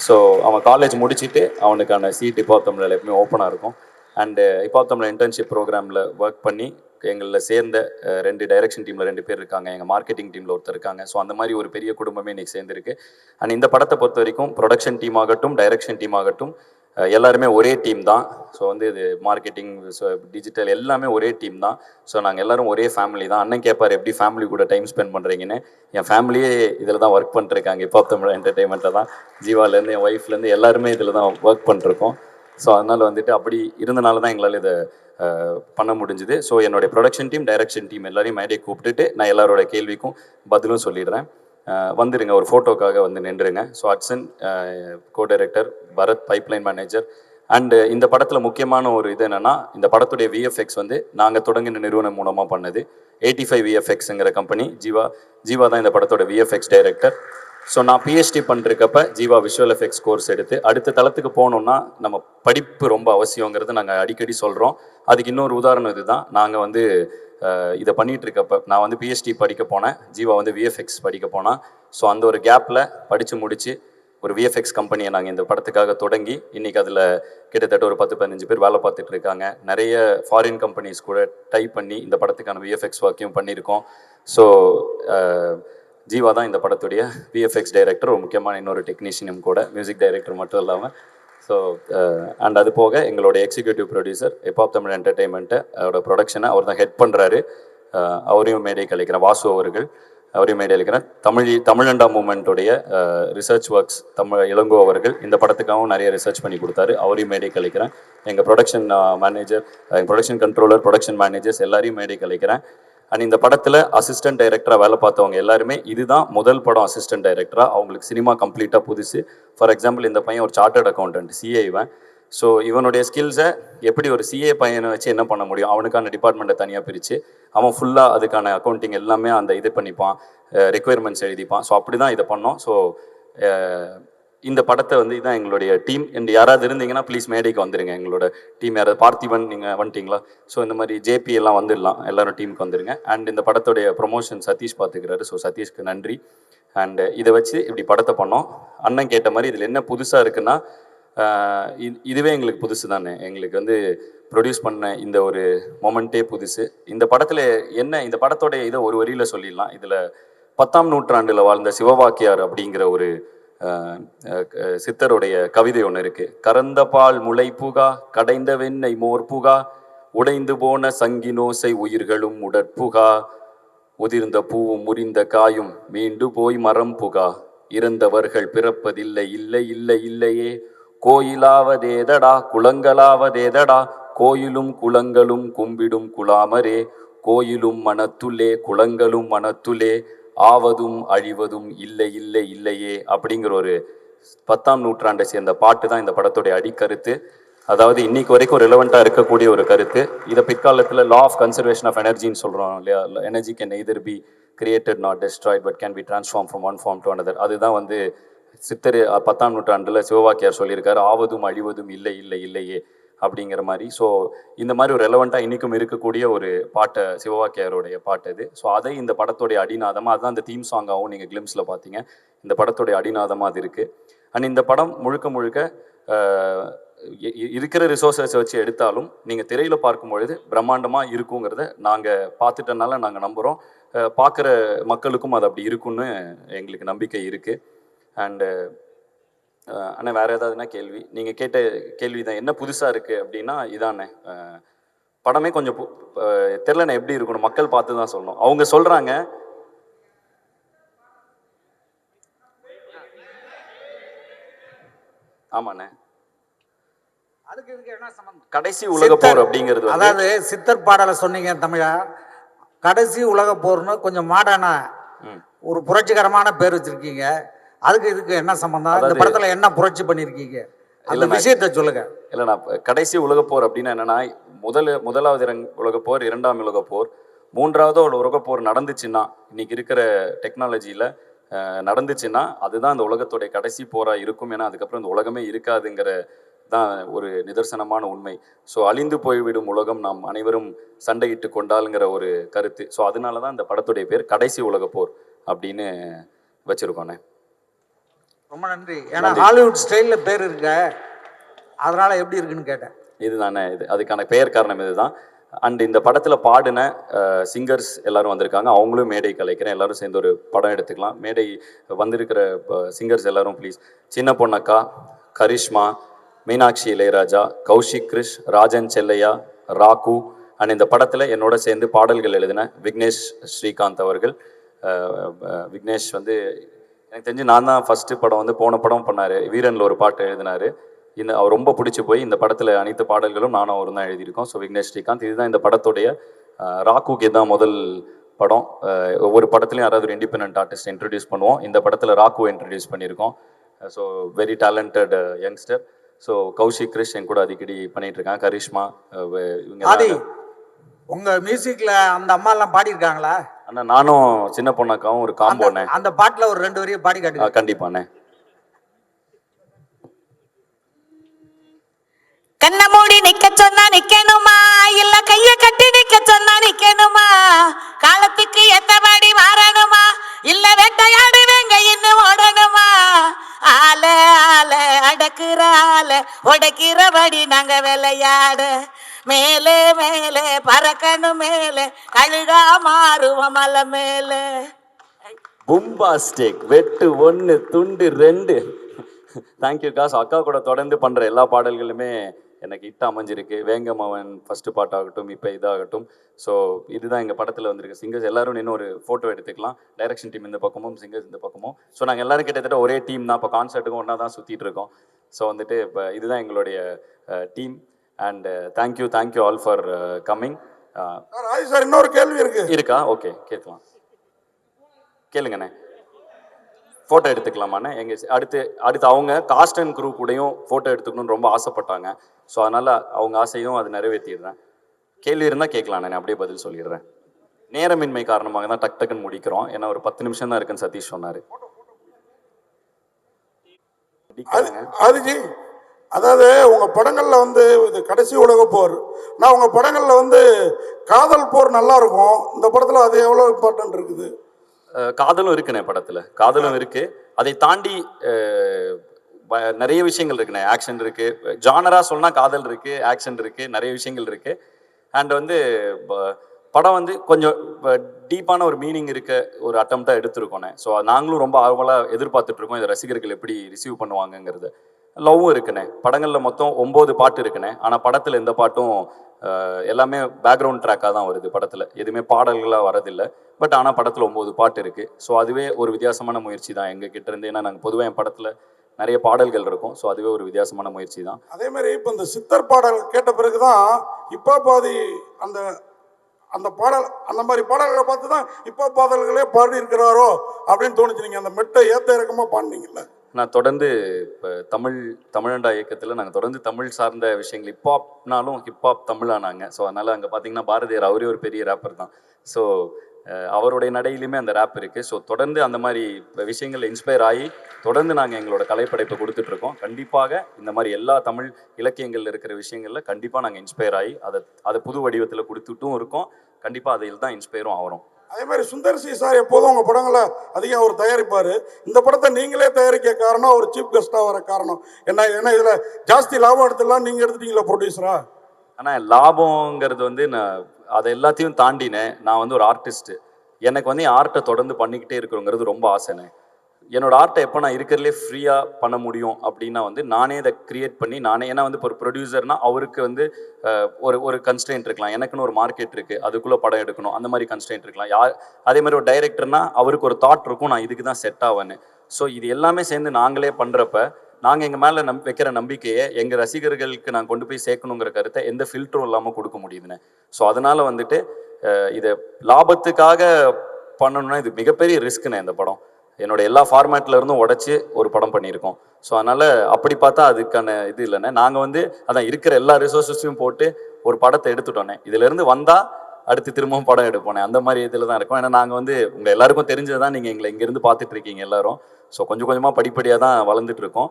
ஸோ அவன் காலேஜ் முடிச்சுட்டு அவனுக்கான சீட் இப்போ தமிழில் எப்பவுமே ஓப்பனாக இருக்கும். அண்டு இப்போ தமிழ் இன்டர்ன்ஷிப் ப்ரோக்ராமில் ஒர்க் பண்ணி எங்களில் சேர்ந்த 2 டைரக்ஷன் டீமில் 2 பேர் இருக்காங்க, எங்கள் மார்க்கெட்டிங் டீமில் ஒருத்தர் இருக்காங்க. ஸோ அந்த மாதிரி ஒரு பெரிய குடும்பமே இன்றைக்கி சேர்ந்துருக்கு. அண்ட் இந்த படத்தை பொறுத்த வரைக்கும் ப்ரொடக்ஷன் டீம் ஆகட்டும், டைரக்ஷன் டீம் ஆகட்டும், எல்லாருமே ஒரே டீம் தான். ஸோ வந்து இது மார்க்கெட்டிங், டிஜிட்டல் எல்லாமே ஒரே டீம் தான். ஸோ நாங்கள் எல்லோரும் ஒரே ஃபேமிலி தான். அண்ணன் கேட்பார் எப்படி ஃபேமிலி கூட டைம் ஸ்பெண்ட் பண்ணுறீங்கன்னு. என் ஃபேமிலியே இதில் தான் ஒர்க் பண்ணிருக்காங்க. இப்போ தமிழ் என்டர்டெயின்மெண்ட்டில் தான். ஜீவாலேருந்து என் ஒய்ஃப்லேருந்து எல்லாருமே இதில் தான் ஒர்க் பண்ணிருக்கோம். ஸோ அதனால் வந்துட்டு அப்படி இருந்தனால தான் எங்களால் இதை பண்ண முடிஞ்சுது. ஸோ என்னுடைய ப்ரொடக்ஷன் டீம், டைரக்ஷன் டீம் எல்லாரையும் மேடையை கூப்பிட்டுட்டு நான் எல்லாரோட கேள்விக்கும் பதிலும் சொல்லிடுறேன். வந்துடுங்க, ஒரு ஃபோட்டோக்காக வந்து நின்றுங்க. ஸோ அட்சன் co director, Bharath pipeline manager. And இந்த படத்தில் முக்கியமான ஒரு இது என்னென்னா, இந்த படத்துடைய விஎஃப்எக்ஸ் வந்து நாங்கள் தொடங்கின நிறுவனம் மூலமாக பண்ணது. 85 விஎஃப்எக்ஸுங்கிற கம்பெனி. ஜீவா தான் இந்த படத்தோட விஎஃப்எக்ஸ் டைரக்டர். ஸோ நான் பிஹெச்டி பண்ணிருக்கப்ப ஜீவா விஷுவல் எஃபெக்ட்ஸ் கோர்ஸ் எடுத்து அடுத்த தளத்துக்கு போகணுன்னா நம்ம படிப்பு ரொம்ப அவசியங்கிறது நாங்கள் அடிக்கடி சொல்கிறோம். அதுக்கு இன்னொரு உதாரணம் இது தான். நாங்கள் வந்து இதை பண்ணிகிட்டு இருக்கப்ப நான் வந்து பிஹெச்டி படிக்க போனேன், ஜீவா வந்து விஎஃப்எக்ஸ் படிக்க போனால். ஸோ அந்த ஒரு கேப்பில் படித்து முடித்து ஒரு விஎஃப்எக்ஸ் கம்பெனியை நாங்கள் இந்த படத்துக்காக தொடங்கி இன்றைக்கி அதில் கிட்டத்தட்ட ஒரு 10-15 பேர் வேலை பார்த்துட்டு இருக்காங்க. நிறைய ஃபாரின் கம்பெனிஸ் கூட டைப் பண்ணி இந்த படத்துக்கான விஎஃப்எக்ஸ் ஒர்க்கையும் பண்ணியிருக்கோம். ஸோ ஜீவா தான் இந்த படத்துடைய விஎஃப்எக்ஸ் டைரக்டர், ஒரு முக்கியமான இன்னொரு டெக்னீஷியனும் கூட, மியூசிக் டைரக்டர் மட்டும் இல்லாமல். ஸோ அண்ட் அது போக எங்களோட எக்ஸிக்யூட்டிவ் ப்ரொடியூசர் இப்போ தமிழ் என்டர்டெயின்மெண்ட்டை அவரோட ப்ரொடக்ஷனை அவர் தான் ஹெட் பண்ணுறாரு. அவரையும் மேடை கழிக்கிறேன். வாசு அவர்கள், அவரையும் மேடை அளிக்கிறேன். தமிழண்டா மூமெண்ட்டுடைய ரிசர்ச் ஒர்க்ஸ் இளங்கோ அவர்கள் இந்த படத்துக்காகவும் நிறைய ரிசர்ச் பண்ணி கொடுத்தாரு. அவரையும் மேடை கழிக்கிறேன். எங்கள் ப்ரொடக்ஷன் மேனேஜர், எங்கள் ப்ரொடக்ஷன் கண்ட்ரோலர், ப்ரொடக்ஷன் மேனேஜர்ஸ் எல்லாரையும் மேடை கழிக்கிறேன். அண்ட் இந்த படத்தில் அசிஸ்டன்ட் டைரக்டராக வேலை பார்த்தவங்க எல்லாருமே இதுதான் முதல் படம் அசிஸ்டன்ட் டைரக்டராக. அவங்களுக்கு சினிமா கம்ப்ளீட்டாக புதுசு. ஃபார் எக்ஸாம்பிள் இந்த பையன் ஒரு சார்ட்டர்ட் அக்கௌண்டன்ட், சிஏ இவன். ஸோ இவனுடைய ஸ்கில்ஸை எப்படி ஒரு சிஏ பையனை வச்சு என்ன பண்ண முடியும், அவனுக்கான டிபார்ட்மெண்ட்டை தனியாக பிரித்து அவன் ஃபுல்லாக அதுக்கான அக்கௌண்டிங் எல்லாமே அந்த இது பண்ணிப்பான், ரெக்குயர்மெண்ட்ஸ் எழுதிப்பான். ஸோ அப்படி தான் இதை பண்ணோம். ஸோ இந்த படத்தை வந்து இதுதான் எங்களுடைய டீம். இந்த யாராவது இருந்தீங்கன்னா ப்ளீஸ் மேடைக்கு வந்துடுங்க. எங்களோட டீம் யாராவது, பார்த்திபன் நீங்கள் வந்துட்டீங்களா? ஸோ இந்த மாதிரி ஜேபி எல்லாம் வந்துடலாம், எல்லோரும் டீமுக்கு வந்துடுங்க. அண்ட் இந்த படத்துடைய ப்ரொமோஷன் சதீஷ் பார்த்துக்கிறாரு. ஸோ சதீஷ்க்கு நன்றி. அண்டு இதை வச்சு இப்படி படத்தை பண்ணோம். அண்ணன் கேட்ட மாதிரி இதில் என்ன புதுசாக இருக்குன்னா, இதுவே எங்களுக்கு புதுசு தானே. எங்களுக்கு வந்து ப்ரொடியூஸ் பண்ண இந்த ஒரு மொமெண்ட்டே புதுசு. இந்த படத்தில் என்ன, இந்த படத்தோடைய இதை ஒரு வரியில் சொல்லிடலாம். இதில் 10ஆம் நூற்றாண்டில் வாழ்ந்த சிவவாக்கியார் அப்படிங்கிற ஒரு சித்தருடைய கவிதை ஒன்று இருக்குது. கறந்த பால் முளை புகா, கடைந்த வெண்ணெய் மோர் புகா, உடைந்து போன சங்கினோசை உயிர்களும் உடற்புகா, உதிர்ந்த பூவும் முறிந்த காயும் மீண்டு போய் மரம் புகா, இறந்தவர்கள் பிறப்பதில்லை இல்லை இல்லை இல்லையே, கோயிலாவதேதடா குளங்களாவதேதடா, கோயிலும் குளங்களும் கும்பிடும் குலாமரே, கோயிலும் மனத்துலே குளங்களும் மனத்துலே, ஆவதும் அழிவதும் இல்லை இல்லை இல்லையே அப்படிங்கிற ஒரு 10ஆம் நூற்றாண்டை சேர்ந்த பாட்டு தான் இந்த படத்துடைய அடிக்கருத்து. அதாவது இன்னைக்கு வரைக்கும் ரெலவெண்ட்டாக இருக்கக்கூடிய ஒரு கருத்து. இதை பிற்காலத்தில் லா ஆஃப் கன்சர்வேஷன் ஆஃப் எனர்ஜின்னு சொல்கிறோம் இல்லையா. Energy can either be created not destroyed but can be transform from one form to another. அதுதான் வந்து சித்தர் 10ஆம் நூற்றாண்டில் சிவவாக்கியார் சொல்லியிருக்காரு, ஆவதும் அழிவதும் இல்லை இல்லை இல்லையே அப்படிங்கிற மாதிரி. ஸோ இந்த மாதிரி ஒரு ரெலவெண்ட்டாக இன்றைக்கும் இருக்கக்கூடிய ஒரு பாட்டை, சிவவாக்கியாருடைய பாட்டு இது. ஸோ அதை இந்த படத்துடைய அடிநாதமாக, அதுதான் இந்த தீம் சாங்காகவும் நீங்கள் கிளிம்ஸில் பார்த்தீங்க, இந்த படத்துடைய அடிநாதமாக அது இருக்குது. அண்ட் இந்த படம் முழுக்க முழுக்க இருக்கிற ரிசோர்ஸஸை வச்சு எடுத்தாலும் நீங்கள் திரையில் பார்க்கும் பொழுது பிரம்மாண்டமாக இருக்குங்கிறத நாங்கள் பார்த்துட்டனால நாங்கள் நம்புகிறோம். பார்க்குற மக்களுக்கும் அது அப்படி இருக்குன்னு எங்களுக்கு நம்பிக்கை இருக்குது. அண்டு ஆனால் வேறு ஏதாவதுனா கேள்வி நீங்கள் கேட்ட கேள்வி தான் என்ன புதுசாக இருக்குது அப்படின்னா இதானே படமே கொஞ்சம் தெரிலண்ணே எப்படி இருக்கணும் மக்கள் பார்த்து தான் சொல்லணும். அவங்க சொல்கிறாங்க ஆமாண்ணே அதுக்கு இதுக்கு என்ன சம்பந்தம்? கடைசி உலக போர் அப்படிங்கிறது அதாவது சித்தர் பாடலை சொன்னீங்க தமிழா, கடைசி உலக போர்னு கொஞ்சம் மாடர்னா ஒரு புரட்சிகரமான பேர் வச்சிருக்கீங்க. அதுக்கு இதுக்கு என்ன சம்பந்தம்? இந்த படத்துல என்ன புரட்சி பண்ணிருக்கீங்க அந்த விஷயத்த சொல்லுங்க. இல்லைண்ணா கடைசி உலக போர் அப்படின்னா என்னன்னா முதலாவது உலக போர், இரண்டாம் உலக போர், மூன்றாவது ஒரு உலக போர் நடந்துச்சுன்னா இன்னைக்கு இருக்கிற டெக்னாலஜியில நடந்துச்சுன்னா அதுதான் இந்த உலகத்துடைய கடைசி போரா இருக்கும். ஏன்னா அதுக்கப்புறம் இந்த உலகமே இருக்காதுங்கிற தான் ஒரு நிதர்சனமான உண்மை. ஸோ அழிந்து போய்விடும் உலகம் நாம் அனைவரும் சண்டையிட்டு கொண்டாலுங்கிற ஒரு கருத்து. ஸோ அதனால தான் இந்த படத்துடைய பேர் கடைசி உலக போர் அப்படின்னு வச்சிருக்கோண்ணே. ரொம்ப நன்றி. ஏன்னா ஹாலிவுட் ஸ்டைல்ல பேர் இருக்க, அதனால எப்படி இருக்குன்னு கேட்டேன். இதுதானே அதுக்கான பெயர் காரணம் இதுதான். அண்ட் இந்த படத்தில் பாடின சிங்கர்ஸ் எல்லாரும் வந்திருக்காங்க, அவங்களும் மேடை கலைக்கிறேன். எல்லாரும் சேர்ந்து ஒரு படம் எடுத்துக்கலாம். மேடை வந்திருக்கிற சிங்கர்ஸ் எல்லாரும் ப்ளீஸ். சின்ன பொண்ணக்கா, கரிஷ்மா, மீனாட்சி இளையராஜா, கௌஷிக் கிருஷ், ராஜன் செல்லையா, ராகு. அண்ட் இந்த படத்தில் என்னோட சேர்ந்து பாடல்கள் எழுதின விக்னேஷ் ஸ்ரீகாந்த் அவர்கள். விக்னேஷ் வந்து எனக்கு தெரிஞ்சு நான் தான் ஃபஸ்ட்டு படம் வந்து போன படம் பண்ணார், வீரனில் ஒரு பாட்டு எழுதினார். அவர் ரொம்ப பிடிச்சி போய் இந்த படத்தில் அனைத்து பாடல்களும் நானும் அவரும் தான் எழுதியிருக்கோம். ஸோ விக்னேஷ் ஸ்ரீகாந்த் இதுதான் இந்த படத்துடைய ராகுக்கு தான் முதல் படம். ஒவ்வொரு படத்துலையும் யாராவது ஒரு இண்டிபெண்டன்ட் ஆர்டிஸ்ட் இன்ட்ரடியூஸ் பண்ணுவோம். இந்த படத்தில் ராகு இன்ட்ரடியூஸ் பண்ணியிருக்கோம். So very talented youngster. So Kaushik Krish என் கூட அடிக்கடி பண்ணிட்டு இருக்காங்க, கரிஷ்மா இவங்க. உங்க மியூசிக்ல அந்த அம்மா எல்லாம் பாடியிருக்காங்களா? அண்ணா நானும் சின்ன பொண்ணாக்காவும் ஒரு காம்போண்ணே. அந்த பாட்டுல ஒரு 2 வரியை பாடி காட்டுங்க. கண்டிப்பாண்ணே. கண்ண மூடி நிக்க சொன்னா நிக்கணுமா, இல்ல கைய கட்டி நிக்க சொன்னா நிக்கணுமா, காலத்துக்கு எத்தபடி மாறணுமா, இல்ல வேட்டையாடு வேங்க இன்னும் ஓடணுமா, ஆல ஆல அடக்குற ஆல உடைக்கிறபடி நாங்க விளையாட, மேலே மேலே பறக்கணும் மேலே கழுகா மாறுவோம் மலை மேலே. பும்பாஸ்டிக் வெட்டு 1 துண்டு 2. Thank you guys. அக்கா கூட தொடர்ந்து பண்ணுற எல்லா பாடல்களுமே எனக்கு ஹிட் அமைஞ்சிருக்கு. வேங்கமவன் ஃபஸ்ட்டு பாட்டாகட்டும், இப்போ இதாகட்டும். ஸோ இதுதான் எங்கள் படத்தில் வந்திருக்கு. சிங்கர்ஸ் எல்லாரும் இன்னும் ஒரு ஃபோட்டோ எடுத்துக்கலாம். டைரக்ஷன் டீம் இந்த பக்கமும், சிங்கர்ஸ் இந்த பக்கமும். ஸோ நாங்கள் எல்லோரும் கிட்டத்தட்ட ஒரே டீம் தான். இப்போ கான்சர்ட்டுக்கும் ஒன்றா தான் சுற்றிட்டு இருக்கோம். ஸோ வந்துட்டு இப்போ இதுதான் எங்களுடைய team. And thank you all for coming. Sir இன்னொரு கேள்வி இருக்கா? ஓகே கேட்கலாம், கேளுங்கண்ணே. ஃபோட்டோ எடுத்துக்கலாமாண்ணே? அடுத்து அவங்க காஸ்ட் அண்ட் க்ரூ கூடயும் ஃபோட்டோ எடுத்துக்கணும்னு ரொம்ப ஆசைப்பட்டாங்க. ஸோ அதனால் அவங்க ஆசையும் அது நிறைவேற்றிடுறேன். கேள்வி இருந்தால் கேட்கலாம், நான் அப்படியே பதில் சொல்லிடுறேன். நேரமின்மை காரணமாக தான் டக்குன்னு முடிக்கிறோம். ஏன்னா ஒரு 10 நிமிஷம் தான் இருக்குன்னு சதீஷ் சொன்னார். அதுஜி, அதாவது உங்க படங்கள்ல வந்து இது கடைசி உலக போர், நான் உங்க படங்கள்ல வந்து காதல் போர் நல்லா இருக்கும். இந்த படத்துல அது எவ்வளவு இம்பார்ட்டன்ட் இருக்குது? காதலும் இருக்குண்ணே படத்தில், காதலும் இருக்குது. அதை தாண்டி நிறைய விஷயங்கள் இருக்குண்ணே. ஆக்ஷன் இருக்குது, ஜானராக சொன்னால் காதல் இருக்குது, ஆக்ஷன் இருக்குது, நிறைய விஷயங்கள் இருக்குது. அண்ட் வந்து படம் வந்து கொஞ்சம் டீப்பான ஒரு மீனிங் இருக்க ஒரு அட்டம்ப்டாக எடுத்துருக்கோண்ணே. ஸோ நாங்களும் ரொம்ப ஆர்வலாக எதிர்பார்த்துட்ருக்கோம் இதை ரசிகர்கள் எப்படி ரிசீவ் பண்ணுவாங்கங்கிறது. லவ்வும் இருக்குண்ணே. படங்களில் மொத்தம் 9 பாட்டு இருக்குண்ணே. ஆனால் படத்தில் எந்த பாட்டும் எல்லாமே பேக்ரவுண்ட் ட்ராக்காக தான் வருது. படத்தில் எதுவுமே பாடல்களாக வரதில்லை. பட் ஆனால் படத்தில் 9 பாட்டு இருக்குது. ஸோ அதுவே ஒரு வித்தியாசமான முயற்சி தான் எங்கள் கிட்ட இருந்து. ஏன்னா நாங்கள் பொதுவாக என் படத்தில் நிறைய பாடல்கள் இருக்கும். ஸோ அதுவே ஒரு வித்தியாசமான முயற்சி தான். அதே மாதிரி இப்போ இந்த சித்தர் பாடல் கேட்ட பிறகு தான் இப்போ பாதி அந்த பாடல், அந்த மாதிரி பாடல்களை பார்த்து தான் இப்போ பாடல்களே பாடி இருக்கிறாரோ அப்படின்னு தோணுச்சு. நீங்கள் அந்த மெட்டை ஏற்ற இறக்கமாக பாடினீங்கல்ல. நான் தொடர்ந்து இப்போ தமிழண்டா இயக்கத்தில் நாங்கள் தொடர்ந்து தமிழ் சார்ந்த விஷயங்கள், ஹிப்ஹாப்னாலும் ஹிப்ஹாப் தமிழானாங்க. ஸோ அதனால் அங்கே பார்த்தீங்கன்னா பாரதியார் அவரே ஒரு பெரிய ரேப்பர் தான். ஸோ அவருடைய நடையிலுமே அந்த ரேப் இருக்குது. ஸோ தொடர்ந்து அந்த மாதிரி விஷயங்கள் இன்ஸ்பயர் ஆகி தொடர்ந்து நாங்கள் எங்களோட கலைப்படைப்பை கொடுத்துட்ருக்கோம். கண்டிப்பாக இந்த மாதிரி எல்லா தமிழ் இலக்கியங்களில் இருக்கிற விஷயங்களில் கண்டிப்பாக நாங்கள் இன்ஸ்பயர் ஆகி அதை புது வடிவத்தில் கொடுத்துட்டும் இருக்கோம். கண்டிப்பாக அதில் தான் இன்ஸ்பயரும் ஆகிறோம். அதே மாதிரி சுந்தர் சி சார் எப்போதும் உங்கள் படங்களை அதிகம் அவர் தயாரிப்பார். இந்த படத்தை நீங்களே தயாரிக்க காரணம், அவர் சீஃப் கெஸ்ட்டாக வர காரணம் என்ன? ஏன்னா இதில் ஜாஸ்தி லாபம் எடுத்துலாம் நீங்கள் எடுத்துட்டீங்களா ப்ரொடியூசரா? ஆனால் லாபங்கிறது வந்து நான் அதை எல்லாத்தையும் தாண்டினேன். நான் வந்து ஒரு ஆர்டிஸ்ட்டு. எனக்கு வந்து என் ஆர்ட்டை தொடர்ந்து பண்ணிக்கிட்டே இருக்கிறோங்கிறது ரொம்ப ஆசைண்ணே. என்னோட ஆர்ட்டை எப்போ நான் இருக்கிறதுலே ஃப்ரீயாக பண்ண முடியும் அப்படின்னா வந்து நானே இதை கிரியேட் பண்ணி நானே, ஏன்னா வந்து இப்போ ஒரு ப்ரொடியூசர்னா அவருக்கு வந்து ஒரு ஒரு கன்ஸ்ட்ரெயின்ட் இருக்கலாம், எனக்குன்னு ஒரு மார்க்கெட் இருக்குது, அதுக்குள்ளே படம் எடுக்கணும், அந்த மாதிரி கன்ஸ்ட்ரெயின்ட் இருக்கலாம். அதே மாதிரி ஒரு டைரக்டர்னா அவருக்கு ஒரு தாட் இருக்கும், நான் இதுக்கு தான் செட் ஆவேன்னு. ஸோ இது எல்லாமே சேர்ந்து நாங்களே பண்ணுறப்ப நாங்கள் எங்கள் மேலே வைக்கிற நம்பிக்கையை எங்கள் ரசிகர்களுக்கு நான் கொண்டு போய் சேர்க்கணுங்கிற கருத்தை எந்த ஃபில்டரும் இல்லாமல் கொடுக்க முடியுதுண்ணே. ஸோ அதனால் வந்துட்டு இதை லாபத்துக்காக பண்ணணும்னா இது மிகப்பெரிய ரிஸ்க்குண்ணே. இந்த படம் என்னோட எல்லா ஃபார்மேட்ல இருந்தும் உடைச்சி ஒரு படம் பண்ணியிருக்கோம். ஸோ அதனால் அப்படி பார்த்தா அதுக்கான இது இல்லைண்ணே. நாங்கள் வந்து அதான் இருக்கிற எல்லா ரிசோர்ஸஸையும் போட்டு ஒரு படத்தை எடுத்துட்டோன்னே. இதுலேருந்து வந்தால் அடுத்து திரும்பவும் படம் எடுப்போனே, அந்த மாதிரி இதில் தான் இருக்கும். ஏன்னா நாங்கள் வந்து உங்கள் எல்லாருக்கும் தெரிஞ்சது தான், நீங்கள் எங்களை இங்கேருந்து பார்த்துட்டு இருக்கீங்க எல்லாரும். ஸோ கொஞ்சம் கொஞ்சமாக படிப்படியாக தான் வளர்ந்துட்டு இருக்கோம்.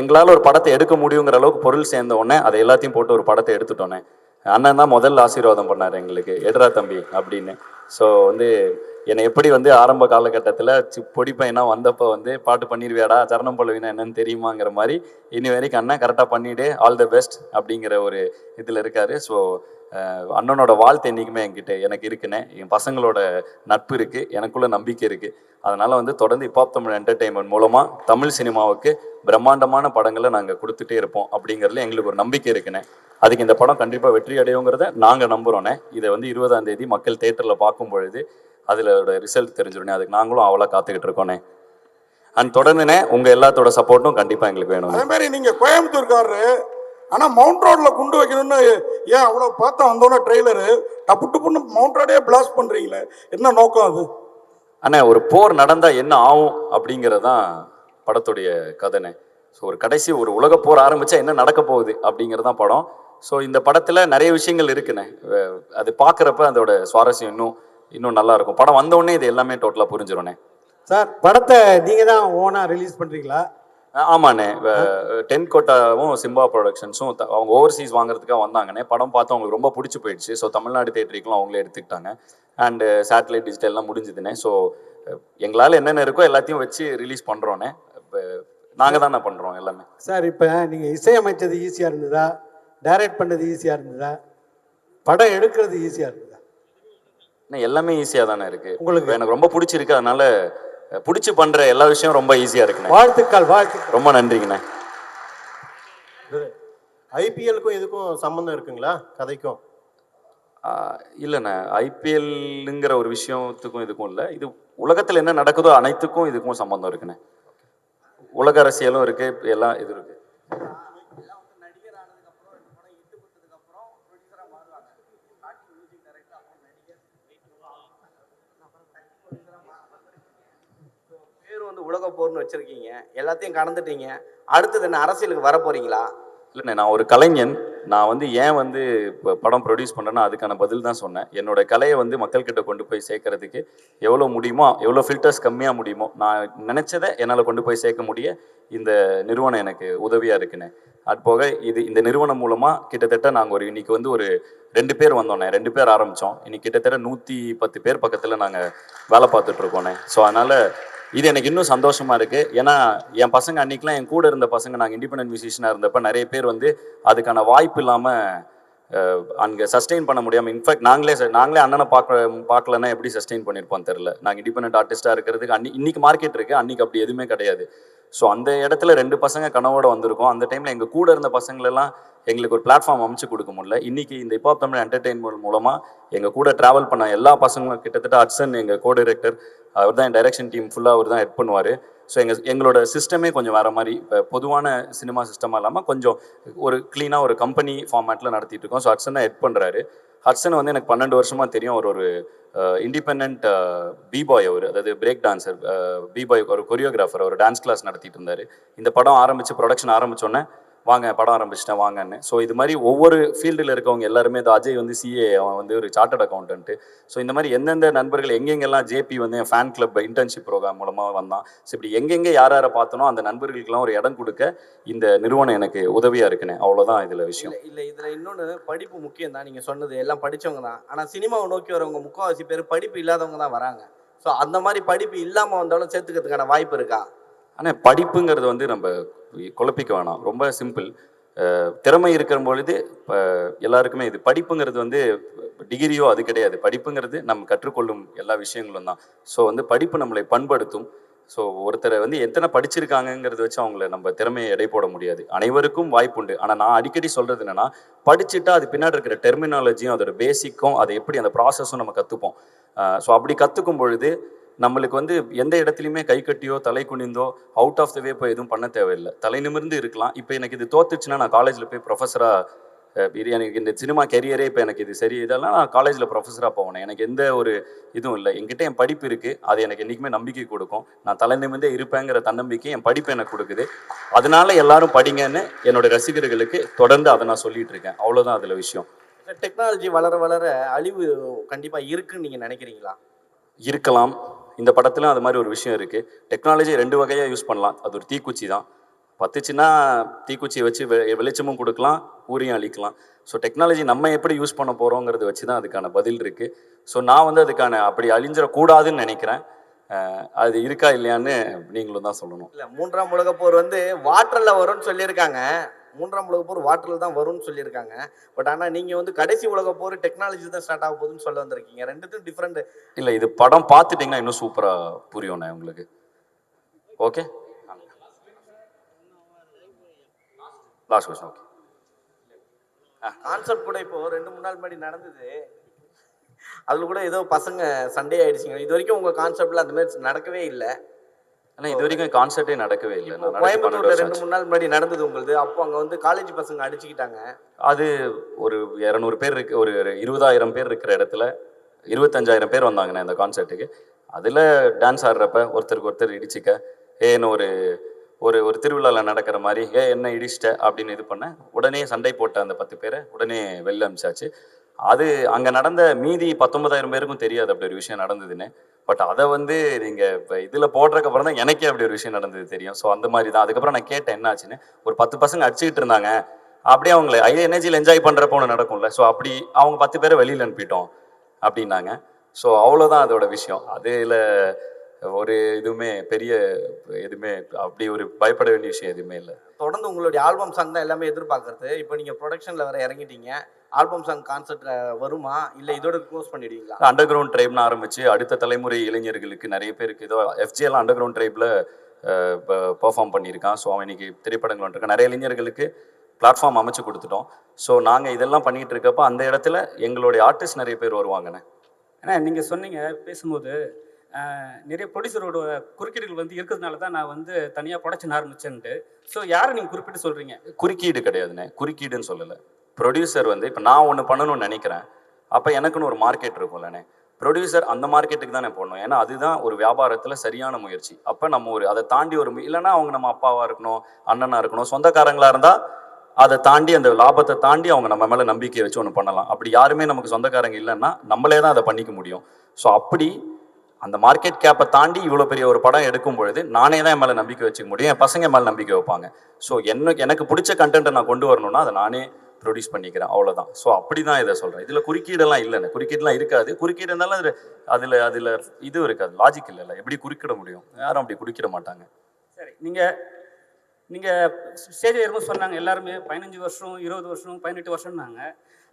எங்களால் ஒரு படத்தை எடுக்க முடியுங்கிற அளவுக்கு பொருள் சேர்ந்த உடனே அதை எல்லாத்தையும் போட்டு ஒரு படத்தை எடுத்துட்டோன்னே. அண்ணன் தான் முதல்ல ஆசீர்வாதம் பண்ணார் எங்களுக்கு, எடுறா தம்பி அப்படின்னு. ஸோ வந்து என்னை எப்படி வந்து ஆரம்ப காலகட்டத்தில் பொடி பையனா வந்தப்போ வந்து பாட்டு பண்ணிடுவியாடா, சரணம் பல்லவினா என்னன்னு தெரியுமாங்கிற மாதிரி இனி வரைக்கும் அண்ணன் கரெக்டாக பண்ணிவிடு, ஆல் த பெஸ்ட் அப்படிங்கிற ஒரு இதில் இருக்கார். ஸோ அண்ணனோட வாழ்த்து என்றைக்குமே என்கிட்ட எனக்கு இருக்குண்ணே. என் பசங்களோட நட்பு இருக்குது, எனக்குள்ள நம்பிக்கை இருக்குது. அதனால் வந்து தொடர்ந்து ஹிப்ஹாப் தமிழ் என்டர்டெயின்மெண்ட் மூலமாக தமிழ் சினிமாவுக்கு பிரம்மாண்டமான படங்களை நாங்கள் கொடுத்துட்டே இருப்போம் அப்படிங்கிறதுல எங்களுக்கு ஒரு நம்பிக்கை இருக்குண்ணே. அதுக்கு இந்த படம் கண்டிப்பாக வெற்றி அடையுங்கிறத நாங்கள் நம்புகிறோண்ணே. இதை வந்து 20ஆம் தேதி மக்கள் தேட்டரில் பார்க்கும் பொழுது அதிலோட ரிசல்ட் தெரிஞ்சிடனே. அதுக்கு நாங்களும் அவ்வளோ காத்துக்கிட்டு இருக்கோண்ணே. அண்ட் தொடர்ந்துண்ணே உங்கள் எல்லாத்தோட சப்போர்ட்டும் கண்டிப்பாக எங்களுக்கு வேணும். அதே மாதிரி நீங்கள் கோயம்புத்தூர்காரரு, ஆனால் மவுண்ட் ரோடில் குண்டு வைக்கணும்னு ஏன் அவ்வளோ பார்த்தா வந்தோன்னே ட்ரெய்லரு டப்பு டப்புன்னு மவுண்ட் ரோடே பிளாஸ்ட் பண்ணுறீங்களே, என்ன நோக்கம் அது? அண்ணே, ஒரு போர் நடந்தால் என்ன ஆகும் அப்படிங்கிறது தான் படத்துடைய கதைண்ணே. ஸோ ஒரு கடைசி ஒரு உலக போர் ஆரம்பித்தா என்ன நடக்க போகுது அப்படிங்கிறது தான் படம். ஸோ இந்த படத்தில் நிறைய விஷயங்கள் இருக்குண்ணே. அது பார்க்குறப்ப அதோட சுவாரஸ்யம் இன்னும் நல்லா இருக்கும். படம் வந்தோடனே இது எல்லாமே டோட்டலாக புரிஞ்சிடும்ண்ணே. சார், படத்தை நீங்கள் தான் ஓனாக ரிலீஸ் பண்ணுறீங்களா? ஆமாண்ணே. டென்கோட்டாவும் சிம்பா ப்ரொடக்ஷன்ஸும் அவங்க ஓவர்சீஸ் வாங்குறதுக்காக வந்தாங்கண்ணே. படம் பார்த்து அவங்களுக்கு ரொம்ப பிடிச்சி போயிடுச்சு. ஸோ தமிழ்நாடு தேட்டருக்குலாம் அவங்களே எடுத்துக்கிட்டாங்க. அண்டு சேட்டலைட் டிஜிட்டல்லாம் முடிஞ்சுதுண்ணே. ஸோ எங்களால் என்னென்ன இருக்கோ எல்லாத்தையும் வச்சு ரிலீஸ் பண்ணுறோண்ணே. இப்போ நாங்கள் தானே பண்ணுறோம் எல்லாமே. சார், இப்போ நீங்கள் இசையமைச்சது ஈஸியாக இருந்ததா, டைரக்ட் பண்ணது ஈஸியாக இருந்ததா, படம் எடுக்கிறது ஈஸியாக இருந்ததா? எல்லாமே ஈஸியாக தானே இருக்குது. உங்களுக்கு எனக்கு ரொம்ப பிடிச்சிருக்கு, அதனால பிடிச்சி பண்ணுற எல்லா விஷயம் ரொம்ப ஈஸியாக இருக்குண்ணே. வாழ்த்துக்கள். ரொம்ப நன்றிங்கண்ணே. ஐபிஎல்லுக்கும் இதுக்கும் சம்மந்தம் இருக்குங்களா, கதைக்கும்? இல்லைண்ணே, ஐபிஎல்லுங்கிற ஒரு விஷயத்துக்கும் இதுக்கும் இல்லை. இது உலகத்தில் என்ன நடக்குதோ அனைத்துக்கும் இதுக்கும் சம்மந்தம் இருக்குண்ணே. உலக அரசியலும் இருக்குது, எல்லாம் இது இருக்குது. பேர் வந்து உலக போர்னு வச்சிருக்கீங்க, எல்லாத்தையும் கடந்துட்டீங்க, அடுத்தது என்ன அரசியலுக்கு வர போறீங்களா? இல்லைண்ணே, நான் ஒரு கலைஞன். நான் வந்து ஏன் வந்து இப்போ படம் ப்ரொடியூஸ் பண்ணுறேன்னா அதுக்கான பதில் தான் சொன்னேன். என்னோட கலையை வந்து மக்கள்கிட்ட கொண்டு போய் சேர்க்கறதுக்கு எவ்வளோ முடியுமோ, எவ்வளோ ஃபில்டர்ஸ் கம்மியாக முடியுமோ, நான் நினச்சதை என்னால் கொண்டு போய் சேர்க்க முடிய இந்த நிறுவனம் எனக்கு உதவியாக இருக்குண்ணே. அது போக இந்த நிறுவனம் மூலமாக கிட்டத்தட்ட நாங்கள் இன்னைக்கு வந்து ஒரு 2 பேர் வந்தோண்ணே. 2 பேர் ஆரம்பித்தோம். இன்னைக்கு கிட்டத்தட்ட 110 பேர் பக்கத்தில் நாங்கள் வேலை பார்த்துட்ருக்கோண்ணே. ஸோ அதனால் இது எனக்கு இன்னும் சந்தோஷமாக இருக்குது. ஏன்னா என் பசங்க அன்றைக்கெலாம் என் கூட இருந்த பசங்க, நாங்கள் இண்டிபெண்டன்ட் மியூசிஷியனாக இருந்தப்போ நிறைய பேர் வந்து அதுக்கான வாய்ப்பு இல்லாமல் அங்கே சஸ்டெயின் பண்ண முடியாமல், இன்ஃபேக்ட் நாங்களே அண்ணனை பார்க்கலன்னா எப்படி சஸ்டெயின் பண்ணியிருப்போம் தெரில. நாங்கள் இண்டிபெண்டன்ட் ஆர்டிஸ்ட்டாக இருக்கிறதுக்கு இன்னைக்கு மார்க்கெட் இருக்குது, அன்றைக்கி அப்படி எதுவுமே கிடையாது. ஸோ அந்த இடத்துல 2 பசங்க கனவோடு வந்திருக்கோம். அந்த டைமில் எங்கள் கூட இருந்த பசங்களெல்லாம் எங்களுக்கு ஒரு பிளாட்ஃபார்ம் அமைச்சு கொடுக்க முடியல. இன்றைக்கி இந்த ஹிப்ஹாப் தமிழ் என்டர்டெயின்மெண்ட் மூலமாக எங்கள் கூட ட்ராவல் பண்ண எல்லா பசங்களும், கிட்டத்தட்ட ஹட்சன் எங்கள் கோ டைரக்டர், அவர் தான் என் டைரக்ஷன் டீம் ஃபுல்லாக அவர் தான் ஹெட் பண்ணுவார். ஸோ எங்களோட சிஸ்டமே கொஞ்சம் வேறு மாதிரி, இப்போ பொதுவான சினிமா சிஸ்டமாக இல்லாமல் கொஞ்சம் ஒரு க்ளீனாக ஒரு கம்பெனி ஃபார்மேட்டில் நடத்திட்டு இருக்கோம். ஸோ ஹட்சன் தான் ஹெட் பண்ணுறாரு. ஹட்சன் வந்து எனக்கு 12 வருஷமாக தெரியும். ஒரு இண்டிபெண்ட் பிபாய், அவர் அதாவது பிரேக் டான்சர், பிபாய், ஒரு கொரியோகிராஃபர், ஒரு டான்ஸ் கிளாஸ் நடத்திட்டு இருந்தார். இந்த படம் ஆரம்பித்து ப்ரொடக்ஷன் ஆரம்பித்தோன்னே வாங்க படம் ஆரம்பிச்சிட்டேன் வாங்கன்னு. ஸோ இது மாதிரி ஒவ்வொரு ஃபீல்டில் இருக்கவங்க எல்லாருமே, இந்த அஜய் வந்து சிஏ, அவன் வந்து ஒரு சார்ட்டர்ட் அக்கௌண்டன்ட்டு. ஸோ இந்த மாதிரி எந்தெந்த நண்பர்கள் எங்கெங்கெல்லாம் ஜேபி வந்து என் ஃபேன் கிளப் இன்டர்ன்ஷிப் ப்ரோக்ராம் மூலமாக வந்தான். ஸோ இப்படி எங்கெங்கே யாரை பார்த்தனோ அந்த நண்பர்களுக்கெல்லாம் ஒரு இடம் கொடுக்க இந்த நிறுவனம் எனக்கு உதவியாக இருக்குண்ணே. அவ்வளோதான் இதில் விஷயம். இல்லை இதில் இன்னொன்று, படிப்பு முக்கியம் தான். நீங்கள் சொன்னது எல்லாம் படித்தவங்க தான். ஆனால் சினிமாவை நோக்கி வரவங்க முக்கால்வாசி பேர் படிப்பு இல்லாதவங்க தான் வராங்க. ஸோ அந்த மாதிரி படிப்பு இல்லாமல் வந்தாலும் சேர்த்துக்கிறதுக்கான வாய்ப்பு இருக்கா? ஆனால் படிப்புங்கிறது வந்து நம்ம குழப்பிக்க வேணாம். ரொம்ப சிம்பிள். திறமை இருக்கிற பொழுது எல்லாருக்குமே இது படிப்புங்கிறது வந்து டிகிரியோ அது கிடையாது. படிப்புங்கிறது நம்ம கற்றுக்கொள்ளும் எல்லா விஷயங்களும் தான். ஸோ வந்து படிப்பு நம்மளை பண்படுத்தும். ஸோ ஒருத்தரை வந்து எத்தனை படிச்சிருக்காங்கங்கிறத வச்சு அவங்கள நம்ம திறமையை எடை போட முடியாது. அனைவருக்கும் வாய்ப்புண்டு. ஆனால் நான் அடிக்கடி சொல்கிறது என்னென்னா, படிச்சுட்டா அது பின்னாடி இருக்கிற டெர்மினாலஜியும் அதோட பேசிக்கும் அதை எப்படி அந்த ப்ராசஸும் நம்ம கற்றுப்போம். ஸோ அப்படி கற்றுக்கும் பொழுது நம்மளுக்கு வந்து எந்த இடத்துலையுமே கை கட்டியோ தலை குனிந்தோ அவுட் ஆஃப் த வே போய் எதுவும் பண்ண தேவையில்லை. தலை நிமிர்ந்து இருக்கலாம். இப்போ எனக்கு இது தோத்துச்சுன்னா நான் காலேஜில் போய் ப்ரொஃபஸராக இது எனக்கு இந்த சினிமா கெரியரே இப்போ எனக்கு இது சரி இதெல்லாம் நான் காலேஜில் ப்ரொஃபஸராக போவேன். எனக்கு எந்த ஒரு இதுவும் இல்லை. என்கிட்ட என் படிப்பு இருக்குது. அது எனக்கு என்றைக்குமே நம்பிக்கை கொடுக்கும். நான் தலை நிமிர்ந்தே இருப்பேங்கிற தன்னம்பிக்கை என் படிப்பு எனக்கு கொடுக்குது. அதனால எல்லாரும் படிங்கன்னு என்னோட ரசிகர்களுக்கு தொடர்ந்து அதை நான் சொல்லிட்டு இருக்கேன். அவ்வளோதான் அதில் விஷயம். டெக்னாலஜி வளர வளர அழிவு கண்டிப்பாக இருக்குன்னு நீங்கள் நினைக்கிறீங்களா? இருக்கலாம். இந்த படத்துலையும் அது மாதிரி ஒரு விஷயம் இருக்குது. டெக்னாலஜி 2 வகையாக யூஸ் பண்ணலாம். அது ஒரு தீக்குச்சி தான். பத்துச்சுன்னா தீக்குச்சியை வச்சு வெளிச்சமும் கொடுக்கலாம், ஊரையும் அழிக்கலாம். ஸோ டெக்னாலஜி நம்ம எப்படி யூஸ் பண்ண போகிறோங்கிறத வச்சு தான் அதுக்கான பதில் இருக்குது. ஸோ நான் வந்து அதுக்கான அப்படி அழிஞ்சிடக்கூடாதுன்னு நினைக்கிறேன். அது இருக்கா இல்லையான்னு நீங்களும் தான் சொல்லணும். இல்லை, 3ஆம் உலகப் போர் வந்து வாட்டரில் வரும்னு சொல்லியிருக்காங்க. 3ஆம் உலகப் போர் வாட்டரில் தான் வரும்னு சொல்லியிருக்காங்க. பட் ஆனால் நீங்கள் வந்து கடைசி உலகப் போர் டெக்னாலஜி தான் ஸ்டார்ட் ஆக போகுதுன்னு சொல்ல வந்திருக்கீங்க. ரெண்டுத்தும் டிஃப்ரெண்ட். இல்லை, இது படம் பார்த்துட்டிங்கன்னா இன்னும் சூப்பராக புரியும்ண்ணே உங்களுக்கு. Okay, last question. Okay, concept கூட இப்போ 2-3 நாள் முன்னாடி நடந்தது. அதில் கூட ஏதோ பசங்க சண்டே ஆயிடுச்சுங்க. இது வரைக்கும் உங்கள் கான்செப்டில் அந்த மாதிரி நடக்கவே இல்லை. ஆனால் இது வரைக்கும் கான்செப்டே நடக்கவே இல்லை. கோயம்புத்தூர்ல 2-3 நாள் முன்னாடி நடந்தது உங்களுக்கு. அப்போ அங்கே வந்து காலேஜ் பசங்க அடிச்சுக்கிட்டாங்க. அது ஒரு 200 பேர் இருக்கு, ஒரு 20,000 பேர் இருக்கிற இடத்துல 25,000 பேர் வந்தாங்கண்ணே இந்த கான்செர்ட்டுக்கு. அதில் டான்ஸ் ஆடுறப்ப ஒருத்தருக்கு ஒருத்தர் இடிச்சிக்க, ஏன்னு ஒரு ஒரு ஒரு திருவிழாவில் நடக்கிற மாதிரி என்ன இடிச்சிட்ட அப்படின்னு இது பண்ண உடனே சண்டை போட்ட அந்த 10 பேரை உடனே வெளில அனுப்பிச்சாச்சு. அது அங்கே நடந்த மீதி 19,000 பேருக்கும் தெரியாது அப்படி ஒரு விஷயம் நடந்ததுன்னு. பட் அதை வந்து நீங்கள் இப்போ இதில் போடுறதுக்கு அப்புறம் தான் எனக்கே அப்படி ஒரு விஷயம் நடந்தது தெரியும். ஸோ அந்த மாதிரி தான். அதுக்கப்புறம் நான் கேட்டேன் என்ன ஆச்சுன்னு. ஒரு 10 பசங்க அடிச்சுக்கிட்டு இருந்தாங்க. அப்படியே அவங்கள எனர்ஜியில் என்ஜாய் பண்ணுறப்போ ஒன்று நடக்கும்ல. ஸோ அப்படி அவங்க 10 பேரை வெளியில் அனுப்பிட்டோம் அப்படின்னாங்க. ஸோ அவ்வளோதான் அதோட விஷயம். அதில் ஒரு இதுவுமே பெரிய எதுவுமே அப்படி ஒரு பயப்பட வேண்டிய விஷயம் எதுவுமே இல்லை. தொடர்ந்து உங்களுடைய ஆல்பம் சாங் தான் எல்லாமே எதிர்பார்க்கறது. இப்போ நீங்கள் ப்ரொடக்ஷனில் வேற இறங்கிட்டீங்க. ஆல்பம் சாங் கான்செப்ட் வருமா, இல்லை இதோட க்ளோஸ் பண்ணிடுவீங்களா? அண்டர் கிரவுண்ட் ட்ரைப்னு ஆரம்பிச்சு அடுத்த தலைமுறை இளைஞர்களுக்கு நிறைய பேருக்கு ஏதோ எஃப்ஜேலாம் அண்டர் கிரவுண்ட் ட்ரைப்ல பெர்ஃபார்ம் பண்ணியிருக்கான். ஸோ அவன் இன்னைக்கு திரைப்படங்கள் வந்துருக்கான். நிறைய இளைஞர்களுக்கு பிளாட்ஃபார்ம் அமைச்சு கொடுத்துட்டோம். ஸோ நாங்கள் இதெல்லாம் பண்ணிட்டு இருக்கப்போ அந்த இடத்துல எங்களுடைய ஆர்டிஸ்ட் நிறைய பேர் வருவாங்கண்ணே. ஏன்னா நீங்கள் சொன்னீங்க பேசும்போது நிறைய ப்ரொடியூசரோட குறுக்கீடுகள் வந்து இருக்கிறதுனால தான் நான் வந்து தனியாக ப்ரொடக்ஷன் ஆரம்பிச்சேன்ட்டு. ஸோ யாரை நீங்கள் குறிப்பிட்டு சொல்கிறீங்க? குறுக்கீடு கிடையாதுண்ணே, குறுக்கீடுன்னு சொல்லலை. ப்ரொடியூசர் வந்து இப்போ நான் ஒன்று பண்ணணும்னு நினைக்கிறேன். அப்போ எனக்குன்னு ஒரு மார்க்கெட் இருக்கும்லண்ணே. ப்ரொடியூசர் அந்த மார்க்கெட்டுக்கு தானே போடணும். ஏன்னா அதுதான் ஒரு வியாபாரத்தில் சரியான முயற்சி. அப்போ நம்ம ஒரு அதை தாண்டி ஒரு இல்லைன்னா அவங்க நம்ம அப்பாவாக இருக்கணும், அண்ணனாக இருக்கணும், சொந்தக்காரங்களாக இருந்தால் அதை தாண்டி அந்த லாபத்தை தாண்டி அவங்க நம்ம மேலே நம்பிக்கையை வச்சு ஒன்று பண்ணலாம். அப்படி யாருமே நமக்கு சொந்தக்காரங்க இல்லைன்னா நம்மளே தான் அதை பண்ணிக்க முடியும். ஸோ அப்படி அந்த மார்க்கெட் கேப்பை தாண்டி இவ்வளோ பெரிய ஒரு படம் எடுக்கும் பொழுது நானே தான் என் மேலே நம்பிக்கை வச்சுக்க முடியும். என் பசங்க மேலே நம்பிக்கை வைப்பாங்க. ஸோ எனக்கு பிடிச்ச கண்டென்ட்டை நான் கொண்டு வரணும்னா அதை நானே ப்ரொடியூஸ் பண்ணிக்கிறேன், அவ்வளோதான். ஸோ அப்படி தான் இதை சொல்கிறேன். இதில் குறுக்கீடெல்லாம் இல்லைண்ணே. குறுக்கீடெல்லாம் இருக்காது. குறுக்கீடு இருந்தாலும் அதில் இது இருக்காது, லாஜிக் இல்லைல்ல. எப்படி குறுக்கிட முடியும்? யாரும் அப்படி குறுக்கிட மாட்டாங்க. சரி, நீங்கள் ஸ்டேஜ் ஏறும்போது சொன்னாங்க எல்லாருமே 15 வருஷம் 20 வருஷம் 18 வருஷம்னாங்க.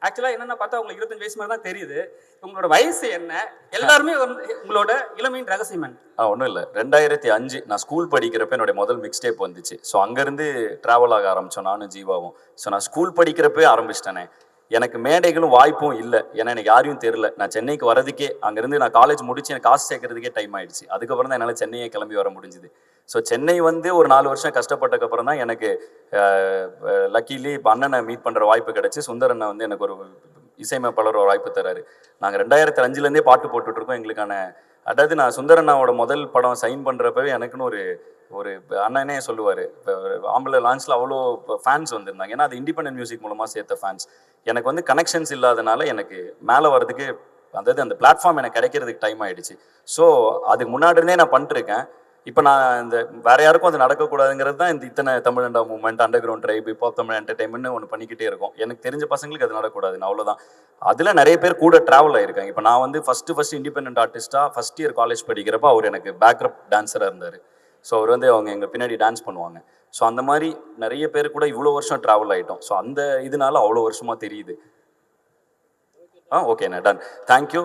ஆக்சுவலாக என்னென்ன பார்த்தா உங்களுக்கு 25 வயசு மாதிரி தான் தெரியுது. உங்களோட வயசு என்ன? எல்லாருமே வந்து உங்களோட இளமையின் ரகசியம் என்ன? ஒன்றும் இல்லை. 2005 நான் ஸ்கூல் படிக்கிறப்ப என்னுடைய முதல் மிக்ஸ் டேப் வந்துச்சு. ஸோ அங்கேருந்து ட்ராவல் ஆக ஆரம்பித்தோம் நானும் ஜீவாவும். ஸோ நான் ஸ்கூல் படிக்கிறப்பே ஆரம்பிச்சிட்டேனே. எனக்கு மேடைகளும் வாய்ப்பும் இல்லை. ஏன்னா எனக்கு யாரையும் தெரில. நான் சென்னைக்கு வரதுக்கே அங்கேருந்து நான் காலேஜ் முடிச்சு எனக்கு காசு சேர்க்கறதுக்கே டைம் ஆயிடுச்சு. அதுக்கப்புறம் தான் என்னால் சென்னையே கிளம்பி வர முடிஞ்சுது. ஸோ சென்னை வந்து ஒரு 4 வருஷம் கஷ்டப்பட்டதுக்கப்புறம் தான் எனக்கு லக்கிலி இப்போ அண்ணனை மீட் பண்ணுற வாய்ப்பு கிடச்சி. சுந்தர் அண்ணன் வந்து எனக்கு ஒரு இசையமைப்பாளர் ஒரு வாய்ப்பு தராரு. நாங்கள் 2005லேருந்தே பாட்டு போட்டுட்ருக்கோம். எங்களுக்கான அதாவது நான் சுந்தர் அண்ணாவோட முதல் படம் சைன் பண்ணுறப்பவே எனக்குன்னு ஒரு அண்ணனே சொல்லுவார், இப்போ ஆம்பளை லான்ச்சில் அவ்வளோ ஃபேன்ஸ் வந்திருந்தாங்க. ஏன்னா அது இண்டிபெண்டன்ட் மியூசிக் மூலமாக சேர்த்த ஃபேன்ஸ். எனக்கு வந்து கனெக்ஷன்ஸ் இல்லாதனால எனக்கு மேலே வர்றதுக்கு அதாவது அந்த பிளாட்ஃபார்ம் எனக்கு கிடைக்கிறதுக்கு டைம் ஆகிடுச்சு. ஸோ அதுக்கு முன்னாடி இருந்தே நான் பண்ணிட்டுருக்கேன். இப்போ நான் இந்த வேறு யாருக்கும் அது நடக்கக்கூடாதுங்கிறது தான் இந்த இத்தனை தமிழண்டா மூவ்மெண்ட், அண்டர் கிரவுண்ட் ட்ரைப், இப்போ தமிழ் என்டர்டைன்மெண்ட்னு ஒன்று பண்ணிக்கிட்டே இருக்கும். எனக்கு தெரிஞ்ச பசங்களுக்கு அது நடக்கக்கூடாதுன்னு அவ்வளோதான். அதில் நிறைய பேர் கூட ட்ராவல் ஆகிருக்காங்க. இப்போ நான் வந்து ஃபஸ்ட்டு இண்டிபெண்டன்ட் ஆர்டிஸ்ட்டாக ஃபஸ்ட் இயர் காலேஜ் படிக்கிறப்ப அவர் எனக்கு பேக்ரப் டான்ஸராக இருந்தார். ஸோ அவர் வந்து அவங்க எங்கள் பின்னாடி டான்ஸ் பண்ணுவாங்க. ஸோ அந்த மாதிரி நிறைய பேர் கூட இவ்வளோ வருஷம் ட்ராவல் ஆகிட்டோம். ஸோ அந்த இதனால அவ்வளோ வருஷமாக தெரியுது. ஓகேண்ணா, டன். தேங்க்யூ.